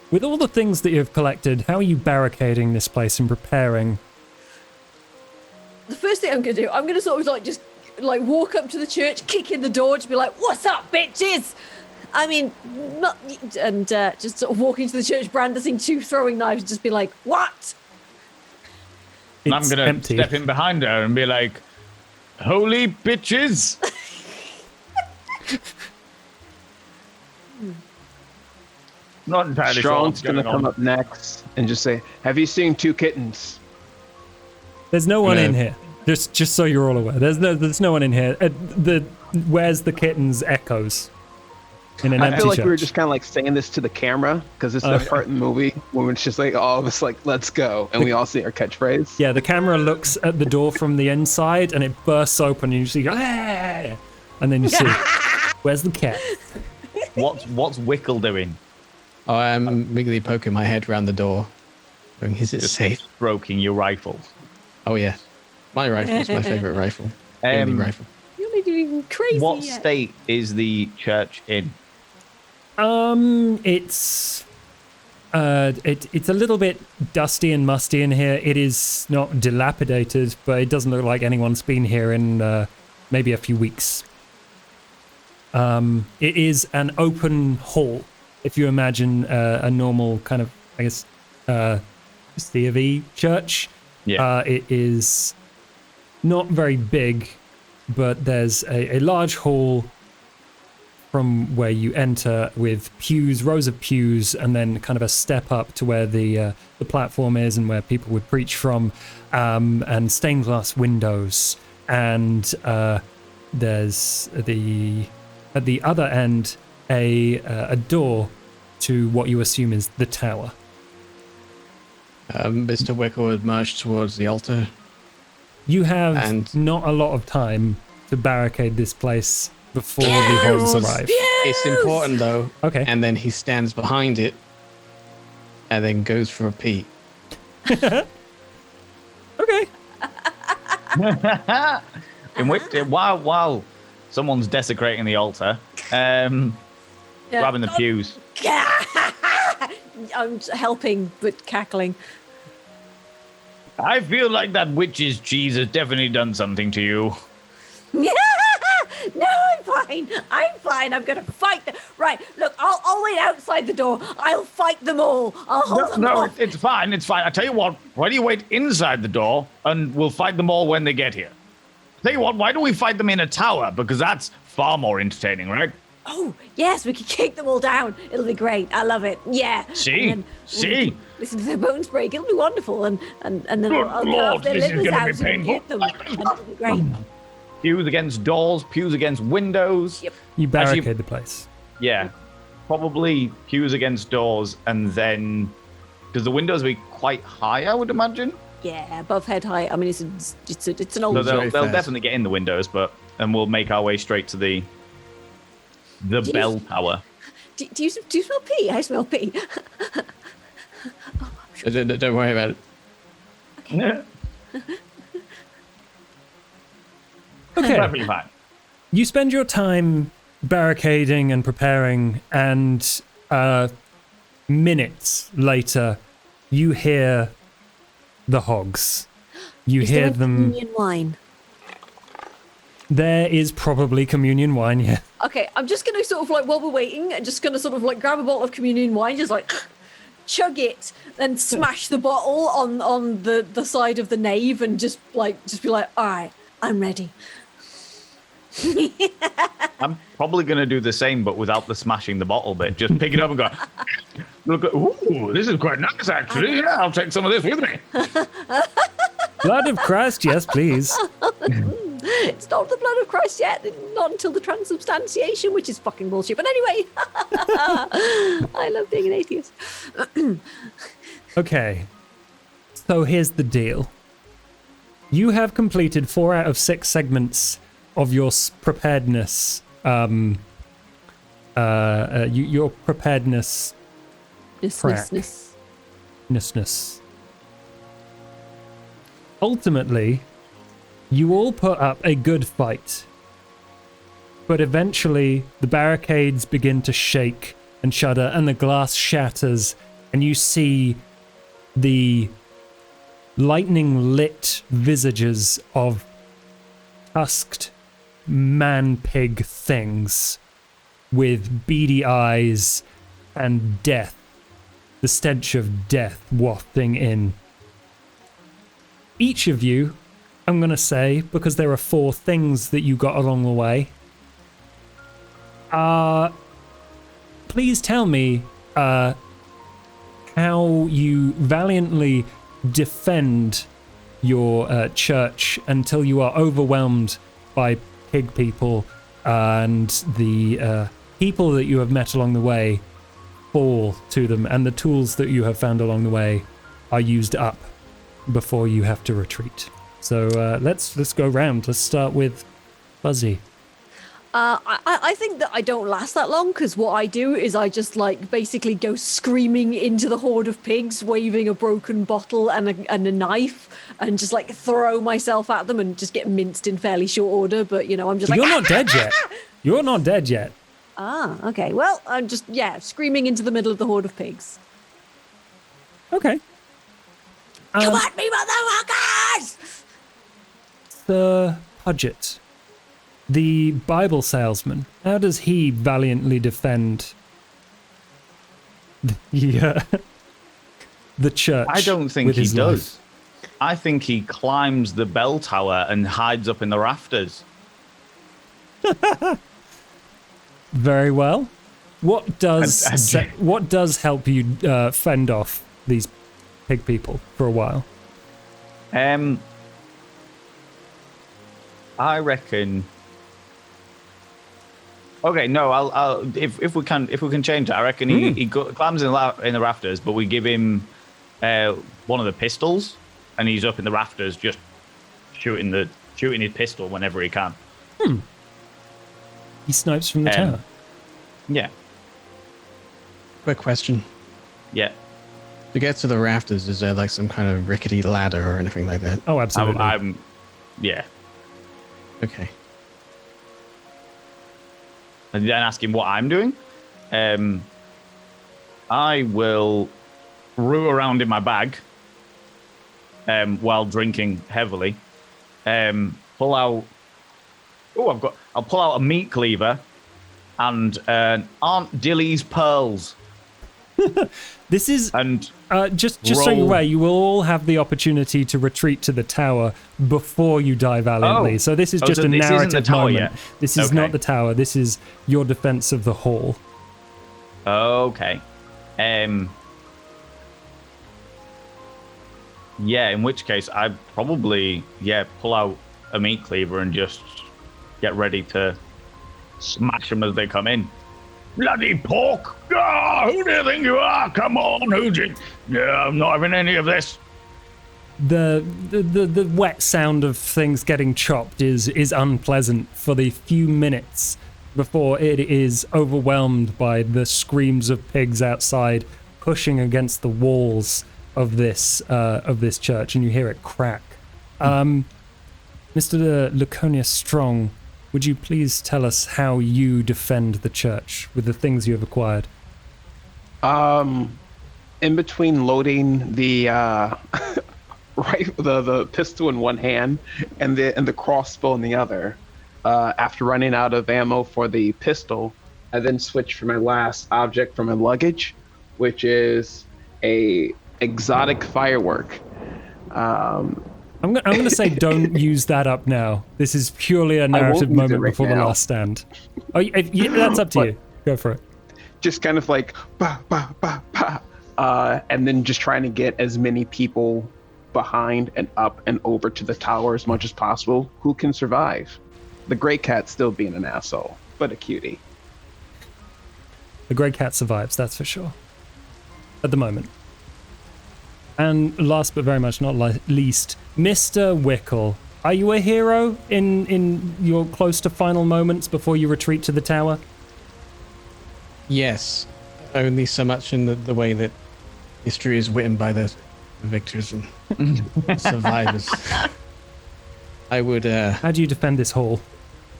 With all the things that you've collected, how are you barricading this place and preparing? The first thing I'm going to do, I'm going to sort of just walk up to the church, kick in the door, just be like, "What's up, bitches?" I mean, not, and just sort of walk into the church, brandishing 2 throwing knives, and just be like, "What?" And I'm It's going to empty. step in behind her and be like, "Holy bitches." Not entirely sure what's Strong's gonna going on. come up next and just say, "Have you seen 2 kittens?" There's no one No. in here. Just so you're all aware. There's no one in here. Where's the kittens echoes in an I empty feel like church. we were just kind of like saying this to the camera because it's that part in the movie when it's just like all of us like, "Let's go," and we all say our catchphrase. Yeah, the camera looks at the door from the inside and it bursts open and you see, "Ah!" And then you see, where's the cat? What's Wickle doing? Oh, I'm wiggly poking my head around the door. Going, is it Just safe? stroking your rifle. Oh, yeah. My rifle is my favorite rifle. The only rifle. You're not doing crazy What yet. state is the church in? It's It's a little bit dusty and musty in here. It is not dilapidated, but it doesn't look like anyone's been here in maybe a few weeks. It is an open hall. If you imagine a normal kind of, I guess, C of E church. Yeah. It is not very big, but there's a large hall from where you enter with pews, rows of pews, and then kind of a step up to where the platform is and where people would preach from, and stained glass windows. And there's at the other end a door to what you assume is the tower. Mr. Wicker would march towards the altar. You have not a lot of time to barricade this place before the hordes arrive. It's important though. Okay. And then he stands behind it and then goes for a pee. Okay. In which, while someone's desecrating the altar, grabbing the pews. I'm helping, but cackling. I feel like that witch's cheese has definitely done something to you. No, I'm fine. I'm gonna fight them. Right, look, I'll wait outside the door. I'll fight them all. I'll hold them off. It's fine. It's fine. I tell you what. Why do you wait inside the door, and we'll fight them all when they get here? Tell you what. Why don't we fight them in a tower? Because that's far more entertaining, right? Oh, yes, we can kick them all down. It'll be great. I love it. Yeah. See? And then listen to their bones break. It'll be wonderful. And then I'll get off their this is livers gonna out be and painful. get them. And it'll be great. Pews against doors, pews against windows. Yep. You barricade the place. Yeah, probably pews against doors, and then because the windows will be quite high, I would imagine. Yeah, above head height. I mean, it's an old. So they'll very fast. definitely get in the windows, and we'll make our way straight to the bell tower. Do you smell pee? I smell pee. Don't worry about it. Yeah. Okay. Perfectly fine. You spend your time barricading and preparing, and minutes later, you hear the hogs. You Is hear there them. communion wine? There is probably communion wine, yeah. Okay, I'm just gonna sort of like while we're waiting, I'm just gonna sort of like grab a bottle of communion wine, just like chug it, then smash the bottle on the side of the nave, and just be like, all right, I'm ready. I'm probably going to do the same, but without the smashing the bottle bit. Just pick it up and go, look, ooh, this is quite nice, actually. Yeah, I'll take some of this with me. Blood of Christ, yes, please. It's not the blood of Christ yet, not until the transubstantiation, which is fucking bullshit. But anyway, I love being an atheist. Okay, so here's the deal. You have completed 4 out of 6 segments of your preparedness. Your preparedness. Ness. Ultimately, you all put up a good fight. But eventually, the barricades begin to shake and shudder, and the glass shatters, and you see the lightning-lit visages of tusked man-pig things with beady eyes and death, the stench of death wafting in. Each of you, I'm going to say, because there are 4 things that you got along the way, please tell me how you valiantly defend your church until you are overwhelmed by pig people and the people that you have met along the way fall to them, and the tools that you have found along the way are used up before you have to retreat. So let's go round. Let's start with Fuzzy. I think that I don't last that long, because what I do is I just like basically go screaming into the horde of pigs, waving a broken bottle and a knife, and just like throw myself at them and just get minced in fairly short order. But you know, I'm just like, You're not dead yet. You're not dead yet. Ah, okay. Well, I'm just screaming into the middle of the horde of pigs. Okay. Come at me, motherfuckers! Sir Pudget, the Bible salesman, how does he valiantly defend the church? I don't think with he his does. life? I think he climbs the bell tower and hides up in the rafters. Very well. What does And- what does help you fend off these pig people for a while? I reckon. Okay, no, I'll if we can change it, I reckon he climbs in the rafters, but we give him one of the pistols, and he's up in the rafters just shooting his pistol whenever he can. He snipes from the tower. Yeah, Quick question. yeah. To get to the rafters, is there like some kind of rickety ladder or anything like that? Oh, absolutely. Yeah. Okay. And then ask him what I'm doing. I will root around in my bag while drinking heavily. Pull out. I'll pull out a meat cleaver and Aunt Dilly's pearls. This is And just so you're roll. aware, you will all have the opportunity to retreat to the tower before you die valiantly. Oh. So this is Oh, just so a this isn't the narrative tower moment. yet? This is Okay. not the tower. This is your defense of the hall. okay. Yeah, in which case I'd probably pull out a meat cleaver and just get ready to smash them as they come in. Bloody pork! Ah, who do you think you are? Come on, who's it? Yeah, I'm not having any of this. The wet sound of things getting chopped is unpleasant for the few minutes before it is overwhelmed by the screams of pigs outside pushing against the walls of this church, and you hear it crack. Mr. Laconia Strong, would you please tell us how you defend the church with the things you have acquired? In between loading the the pistol in one hand and the crossbow in the other, after running out of ammo for the pistol, I then switched for my last object from my luggage, which is a exotic firework. I'm going to say don't use that up now. This is purely a narrative use it moment right before the now. last stand. Oh, that's up to you. Go for it. Just kind of like bah, bah, bah, bah, and then just trying to get as many people behind and up and over to the tower as much as possible who can survive. The gray cat still being an asshole, but a cutie. The grey cat survives, that's for sure. At the moment. And last but very much not least, Mr. Wickle. Are you a hero in your close to final moments before you retreat to the tower? Yes. Only so much in the way that history is written by the victors and survivors. I would, How do you defend this hall?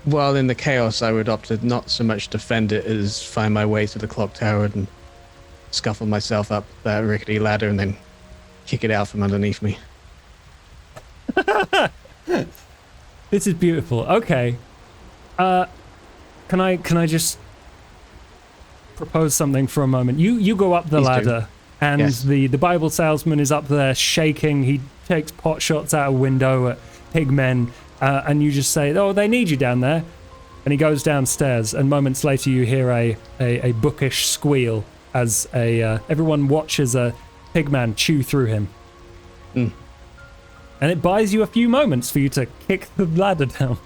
well, in the chaos, I would opt to not so much defend it as find my way to the clock tower and scuffle myself up that rickety ladder and then kick it out from underneath me. This is beautiful. Okay. Can I just propose something for a moment? You go up the Please do. ladder, and Yes. the Bible salesman is up there shaking. He takes pot shots out a window at Pigmen, and you just say, "Oh, they need you down there." And he goes downstairs, and moments later you hear a bookish squeal as everyone watches a Pigman chew through him. And it buys you a few moments for you to kick the ladder down.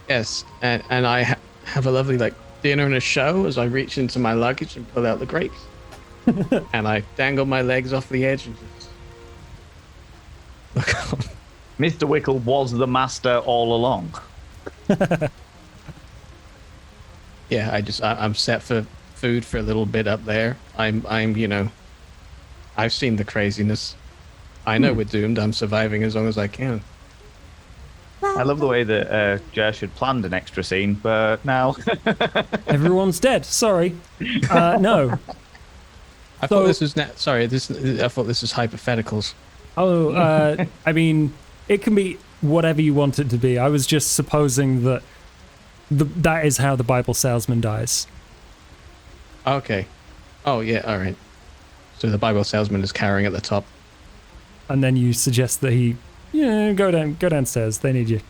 Yes, and I have a lovely dinner and a show as I reach into my luggage and pull out the grapes. And I dangle my legs off the edge and just look on. Mr. Wickle was the master all along. Yeah, I'm set for food for a little bit up there. I'm I've seen the craziness. I know we're doomed. I'm surviving as long as I can. I love the way that Josh had planned an extra scene, but now Everyone's dead. Sorry. No. I thought this was sorry. I thought this was hypotheticals. Oh, I mean, it can be whatever you want it to be. I was just supposing that that is how the Bible salesman dies. Okay. Oh yeah. All right. So the Bible salesman is carrying at the top. And then you suggest that he, go downstairs. They need you.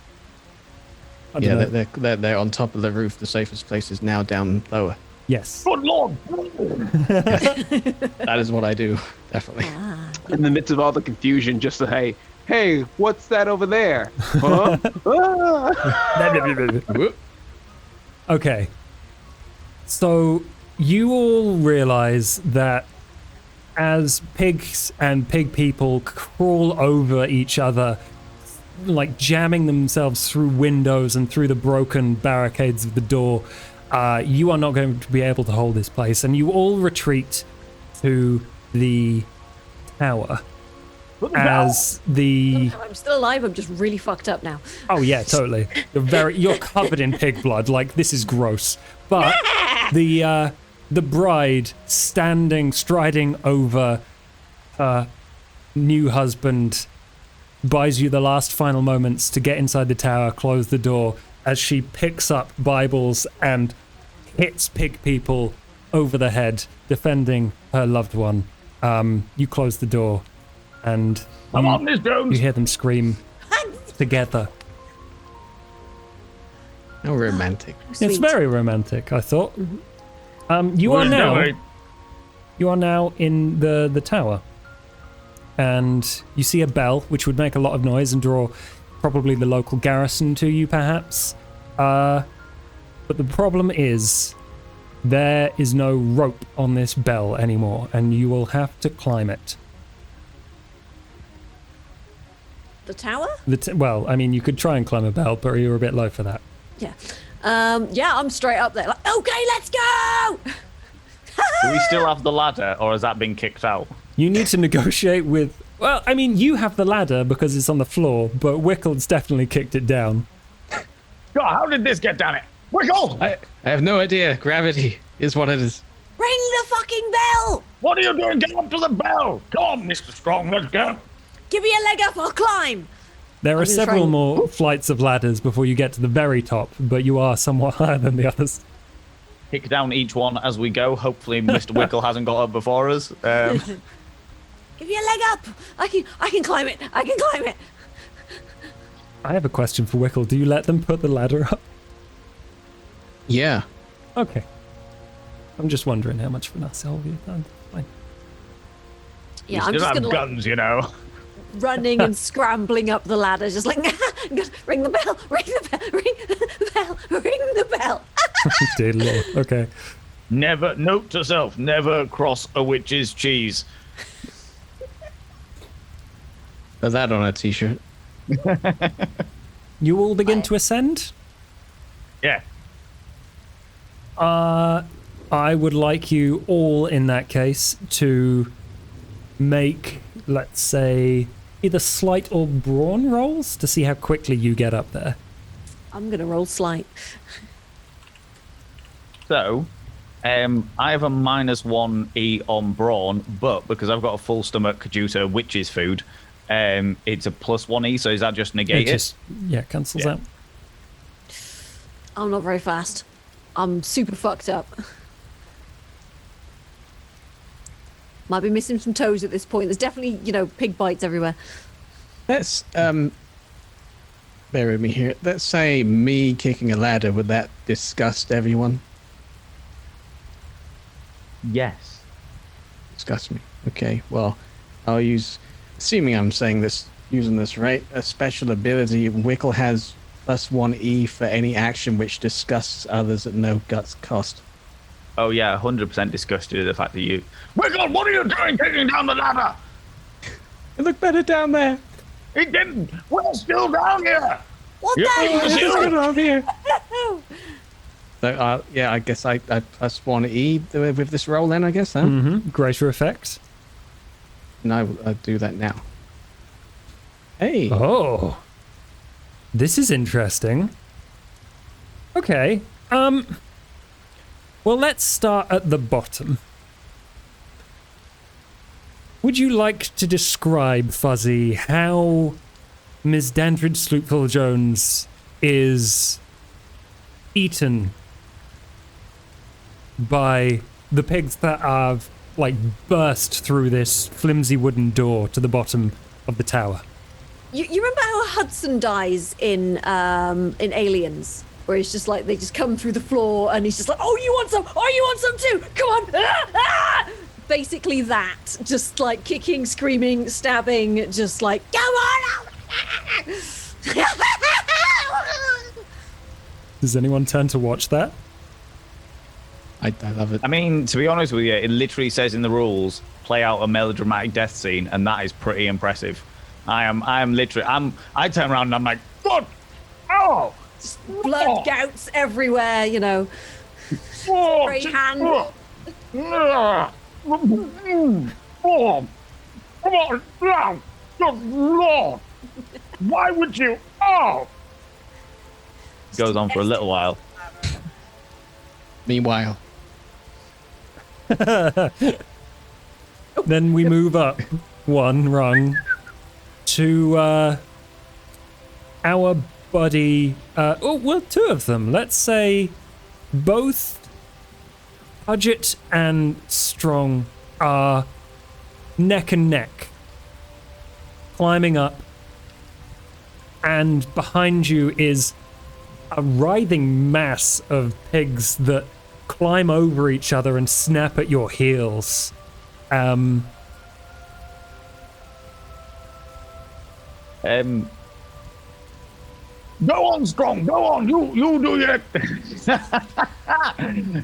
Yeah, they're on top of the roof. The safest place is now down lower. Yes. Good lord! That is what I do, definitely. In the midst of all the confusion, just say, hey, what's that over there? Huh? Okay. So you all realize that as pigs and pig people crawl over each other, like jamming themselves through windows and through the broken barricades of the door, you are not going to be able to hold this place, and you all retreat to the tower. As the I'm still alive. I'm just really fucked up now. Oh yeah, totally. You're covered in pig blood. Like, this is gross. But the bride striding over her new husband buys you the last final moments to get inside the tower, close the door, as she picks up Bibles and hits pig people over the head, defending her loved one. You close the door, and Come on, Miss Jones! you hear them scream together. How romantic. It's Sweet. very romantic, I thought. You Well, are now no, you are now in the tower, and you see a bell which would make a lot of noise and draw probably the local garrison to you, perhaps. But the problem is there is no rope on this bell anymore, and you will have to climb it. The tower? Well, I mean, you could try and climb a bell, but you're a bit low for that. Yeah. Yeah, I'm straight up there. Like, okay, let's go! Do we still have the ladder, or has that been kicked out? You need to negotiate with... Well, I mean, you have the ladder because it's on the floor, but Wickled's definitely kicked it down. God, how did this get down it? Wiggle! I have no idea. Gravity is what it is. Ring the fucking bell! What are you doing? Get up to the bell! Come on, Mr. Strong, let's go! Give me a leg up, I'll climb! There are gonna try several and- more flights of ladders before you get to the very top, but you are somewhat higher than the others. Kick down each one as we go. Hopefully, Mr. Wickle hasn't got up before us. Give me a leg up! I can climb it! I can climb it! I have a question for Wickle. Do you let them put the ladder up? Yeah. Okay. I'm just wondering how much finesse you've done. Fine. Yeah, We I'm still just have gonna guns, you know. running and scrambling up the ladder, just like ring the bell, ring the bell, ring the bell, ring the bell. Dear Lord. Okay. Never, note to self, never cross a witch's cheese. Put that on a t-shirt. You all begin to ascend? Yeah. I would like you all, in that case, to make, let's say, either sleight or brawn rolls to see how quickly you get up there. I'm gonna roll slight. So, I have a -1 on brawn, but because I've got a full stomach due to witch's food, it's a +1 so does that just negate it? Cancels Yeah. out. I'm not very fast. I'm super fucked up. Might be missing some toes at this point. There's definitely, pig bites everywhere. Let's bear with me here. Let's say me kicking a ladder, would that disgust everyone? Yes. Disgust me. Okay, well, I'll use, assuming I'm saying this, using this right, a special ability. Wickle has +1 for any action which disgusts others at no guts cost. Oh yeah, 100% disgusted at the fact that you... Wiggle, what are you doing taking down the ladder? It looked better down there. It didn't. We're still down here. What Yeah, the it's hell? you. What's going on here? So, yeah, I guess I +1 with this roll then, I guess, huh? Mm-hmm. Greater effect. No, I'll do that now. Hey. Oh. This is interesting. Okay. Well, let's start at the bottom. would you like to describe, Fuzzy, how Miss Dandridge Sloopville Jones is eaten by the pigs that have, like, burst through this flimsy wooden door to the bottom of the tower? You remember how Hudson dies in Aliens? Where it's just like, they just come through the floor and he's just like, oh, you want some? Oh, you want some too? Come on. Ah, ah! Basically that. Just like kicking, screaming, stabbing, just like, come on. Does anyone turn to watch that? I love it. I mean, to be honest with you, it literally says in the rules, play out a melodramatic death scene, and that is pretty impressive. I am literally, I turn around and I'm like, God, oh! Just blood gouts everywhere, you know. Spray hand. Why would you? Oh! Goes on for a little while. Meanwhile, Then we move up one rung to our buddy. Two of them. Let's say both Budget and Strong are neck and neck, climbing up, and behind you is a writhing mass of pigs that climb over each other and snap at your heels. Go on, Strong. Go on. You do your.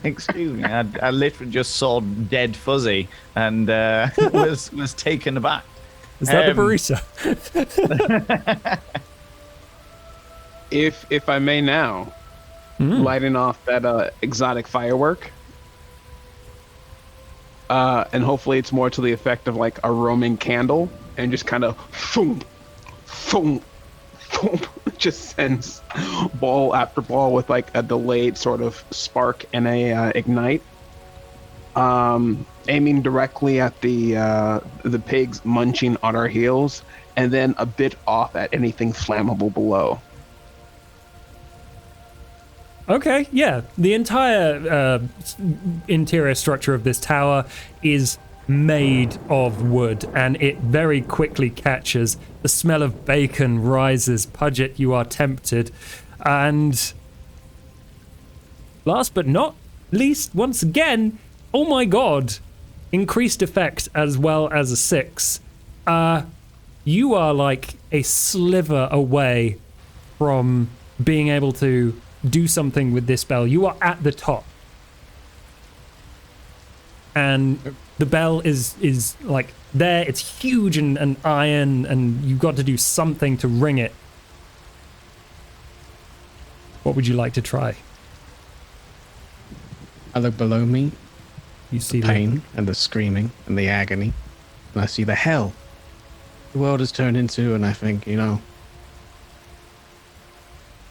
Excuse me. I literally just saw dead Fuzzy and was taken aback. Is that the burrito? If I may now, lighting off that exotic firework, and hopefully it's more to the effect of like a Roman candle, and just kind of thump, thump, thump, just sends ball after ball with like a delayed sort of spark and a ignite, aiming directly at the pigs munching on our heels, and then a bit off at anything flammable below. Okay, yeah. The entire interior structure of this tower is made of wood, and it very quickly catches. The smell of bacon rises. Pudget, you are tempted. And last but not least, once again, oh my god, increased effect as well as a 6. You are like a sliver away from being able to do something with this bell. You are at the top, and the bell is like there. It's huge and iron, and you've got to do something to ring it. What would you like to try? I look below me, You see the pain and the screaming and the agony, and I see the hell the world has turned into, and I think, you know,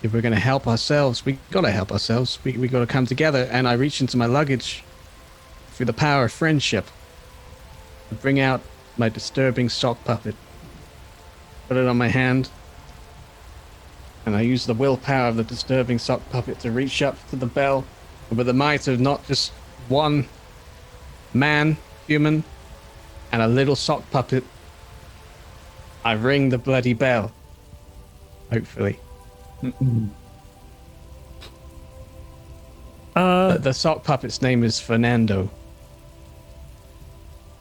if we're going to help ourselves, we got to help ourselves. We got to come together. And I reach into my luggage through the power of friendship. I bring out my disturbing sock puppet, put it on my hand, and I use the willpower of the disturbing sock puppet to reach up to the bell. And with the might of not just one man, human, and a little sock puppet, I ring the bloody bell. Hopefully. The sock puppet's name is Fernando.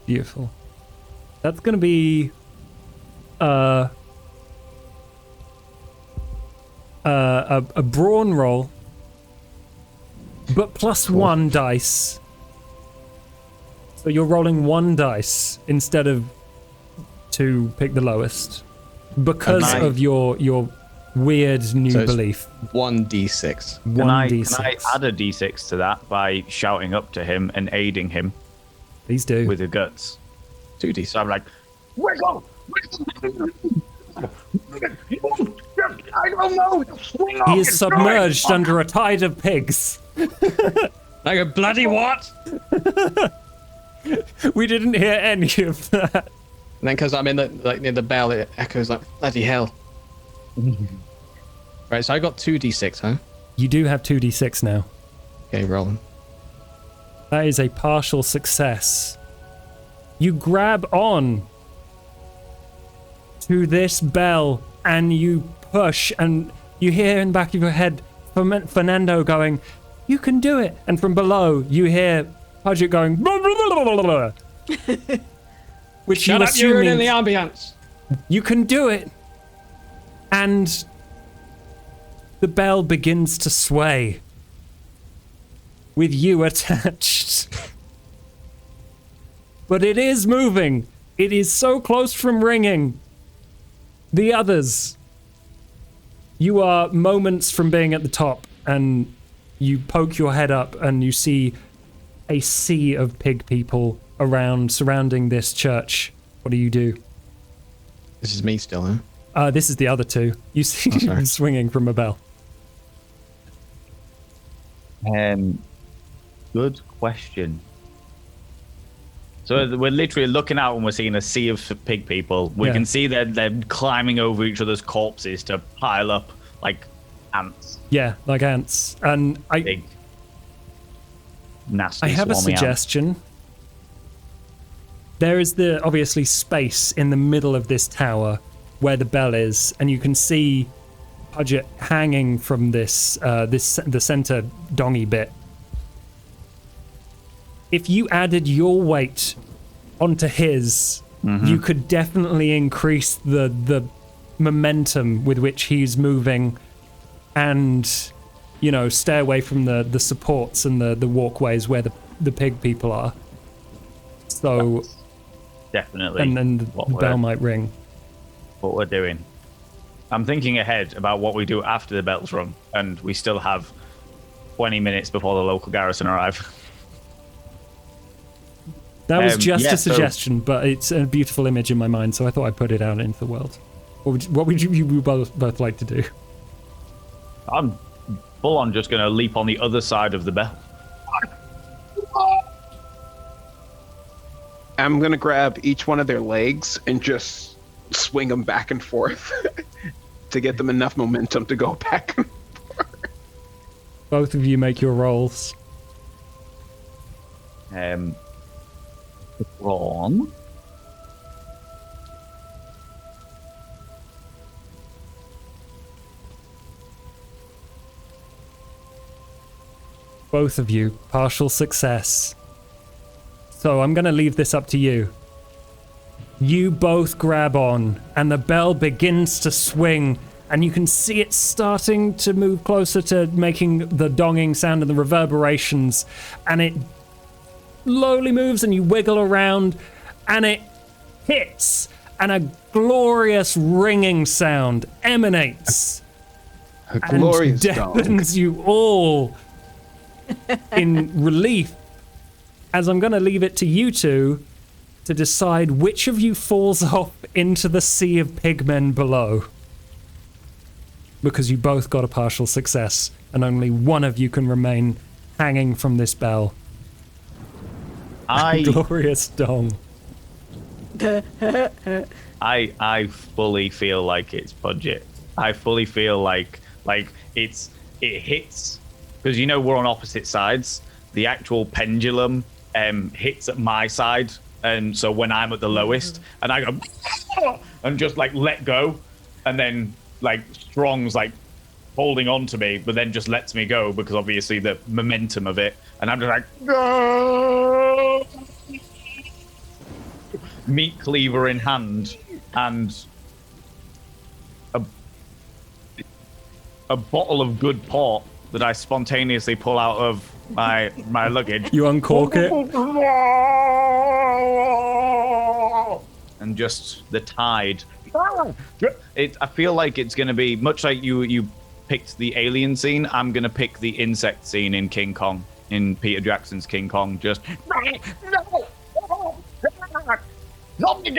Beautiful. That's gonna be a brawn roll, but plus 1 dice. So you're rolling 1 dice instead of to pick the lowest because of your weird new belief. 1d6. Can I add a d6 to that by shouting up to him and aiding him? Please do. With the guts. 2d6. So I'm like, Wiggle! I don't know! Swing off, He is it's submerged going. under a tide of pigs. Like a bloody what? We didn't hear any of that. And then because I'm in the near the bell, it echoes like bloody hell. Right, so I got 2d6, huh? You do have 2d6 now. Okay, rolling. That is a partial success. You grab on to this bell and you push, and you hear in the back of your head Fernando going, "You can do it." And from below, you hear Pudget going, blah, blah, blah, blah, blah, blah. Which Shut you up, assume you're in means the ambience. you can do it. And the bell begins to sway with you attached. But it is moving. It is so close from ringing. The others, you are moments from being at the top, and you poke your head up and you see a sea of pig people around, surrounding this church. What do you do? This is me still, huh? This is the other two. You see them swinging from a bell. Good question. So we're literally looking out and we're seeing a sea of pig people. We can see they're climbing over each other's corpses to pile up like ants. Yeah, like ants. And Big, nasty. I have a swarmy suggestion. ants. There is the obviously space in the middle of this tower where the bell is, and you can see Pudget hanging from the center dongy bit. If you added your weight onto his, you could definitely increase the momentum with which he's moving, and stay away from the supports and the walkways where the pig people are. So That's definitely. and then the bell might ring. What we're doing. I'm thinking ahead about what we do after the bell's rung, and we still have 20 minutes before the local garrison arrive. That was just yeah, a suggestion, but it's a beautiful image in my mind, so I thought I'd put it out into the world. What would you both like to do? I'm full on just going to leap on the other side of the bell. I'm gonna grab each one of their legs and just swing them back and forth to get them enough momentum to go back and forth. Both of you make your rolls. Ron. Both of you, partial success. So I'm going to leave this up to you. You both grab on, and the bell begins to swing, and you can see it starting to move closer to making the donging sound and the reverberations, and it slowly moves, and you wiggle around, and it hits, and a glorious ringing sound emanates. A glorious and deafens you all in relief, as I'm going to leave it to you two to decide which of you falls off into the sea of pigmen below. Because you both got a partial success, and only one of you can remain hanging from this bell. Glorious dong. I fully feel like it's budget. I fully feel like it hits, because we're on opposite sides. The actual pendulum hits at my side, and so when I'm at the lowest, and I go and just let go, and then Strong's holding on to me, but then just lets me go because obviously the momentum of it, and I'm just no! Meat cleaver in hand, and a bottle of good port that I spontaneously pull out of my luggage. You uncork it. And just the tide. I feel like it's going to be much like you picked the alien scene. I'm going to pick the insect scene in King Kong, in Peter Jackson's King Kong. Just let me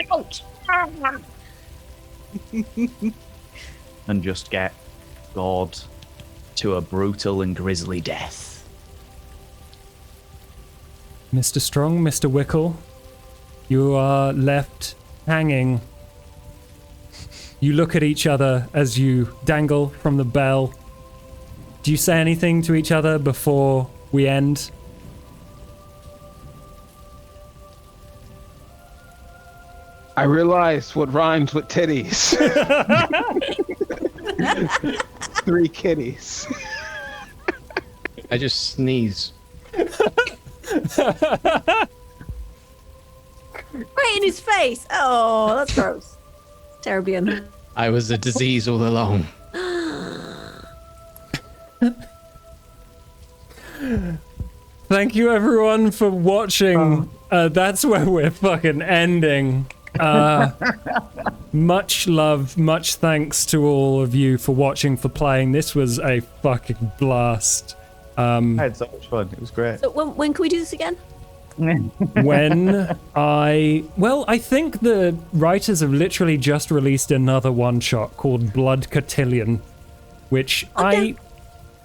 out, and just get gored to a brutal and grisly death. Mr. Strong, Mr. Wickle, you are left hanging. You look at each other as you dangle from the bell. Do you say anything to each other before we end? I realized what rhymes with titties. 3 kitties. I just sneeze. Right in his face. Oh, that's gross. Terribly unhappy. I was a disease all along. Thank you everyone for watching. That's where we're fucking ending. Much love, much thanks to all of you for watching, for playing. This was a fucking blast. I had so much fun. It was great. So when can we do this again? I think the writers have literally just released another one-shot called Blood Cotillion, which I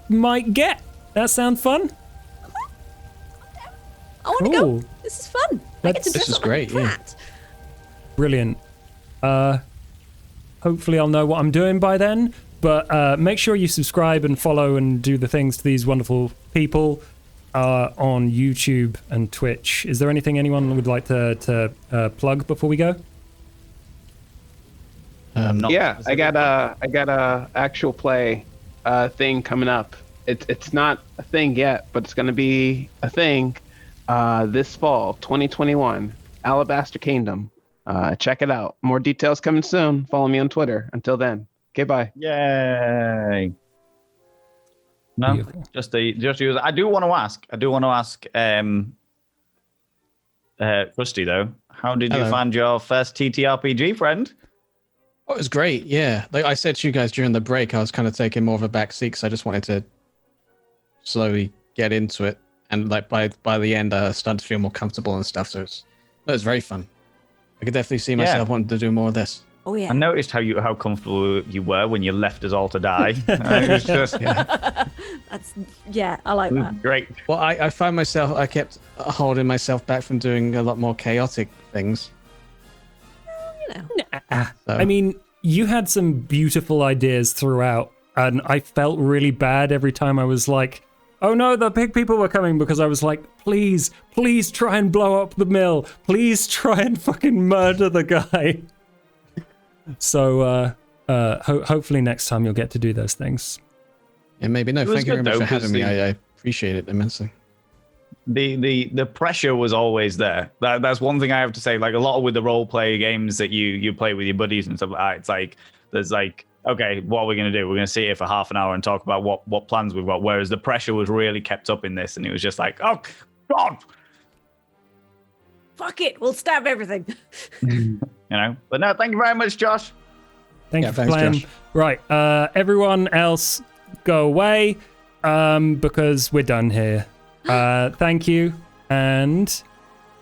might get. That sound fun? I want to Cool. go. This is fun. I get to This dress is up like a great, yeah. cat. Brilliant. Hopefully I'll know what I'm doing by then, but make sure you subscribe and follow and do the things to these wonderful people on YouTube and Twitch. Is there anything anyone would like to plug before we go? Yeah, I got a actual play thing coming up. It's not a thing yet, but it's gonna be a thing this fall, 2021, Alabaster Kingdom. Check it out. More details coming soon. Follow me on Twitter. Until then, okay, bye. Yay! No, Beautiful. just use. I do want to ask. Krusty though, how did you Hello. find your first TTRPG, friend? Oh, it was great, yeah. Like I said to you guys during the break, I was kind of taking more of a back seat because I just wanted to slowly get into it. And like by the end, I started to feel more comfortable and stuff. So it was very fun. I could definitely see myself wanting to do more of this. Oh yeah. I noticed how comfortable you were when you left us all to die. It was just That's I like that. great. Well, I found myself, I kept holding myself back from doing a lot more chaotic things. You know. So, I mean, you had some beautiful ideas throughout, and I felt really bad every time I was like, oh no, the pig people were coming, because I was like, please try and blow up the mill. Please try and fucking murder the guy. So hopefully next time you'll get to do those things. yeah, maybe. No, It was thank you very good, much for though, having me. 'cause I appreciate it immensely. The pressure was always there. That's one thing I have to say. Like a lot with the role play games that you play with your buddies and stuff like that, it's like there's like, okay, what are we gonna do? We're gonna sit here for half an hour and talk about what plans we've got. Whereas the pressure was really kept up in this, and it was just like, oh God, Fuck it. We'll stab everything. you know. But no, thank you very much, Josh. Thank Yeah, you for thanks, playing. Josh. Right, everyone else go away, because we're done here. Thank you, and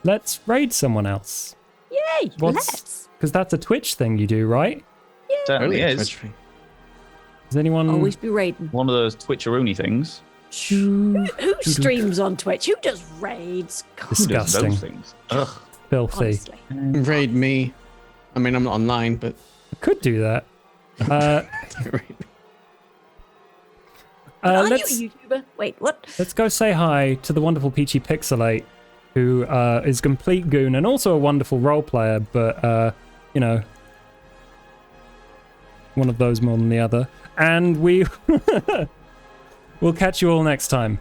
let's raid someone else. Yay. Let's. Because that's a Twitch thing you do, right? Certainly Really, is Twitch thing. Is anyone... Always be raiding. one of those Twitcheroony things. Who streams on Twitch? Who does raids? God, Who does Disgusting. those things? Ugh. Filthy. honestly. Raid me. I mean, I'm not online, but Could do that. Are Let's you a YouTuber? Wait, what? go say hi to the wonderful Peachy Pixelate, who is a complete goon and also a wonderful role player, but you know, one of those more than the other. And we'll catch you all next time.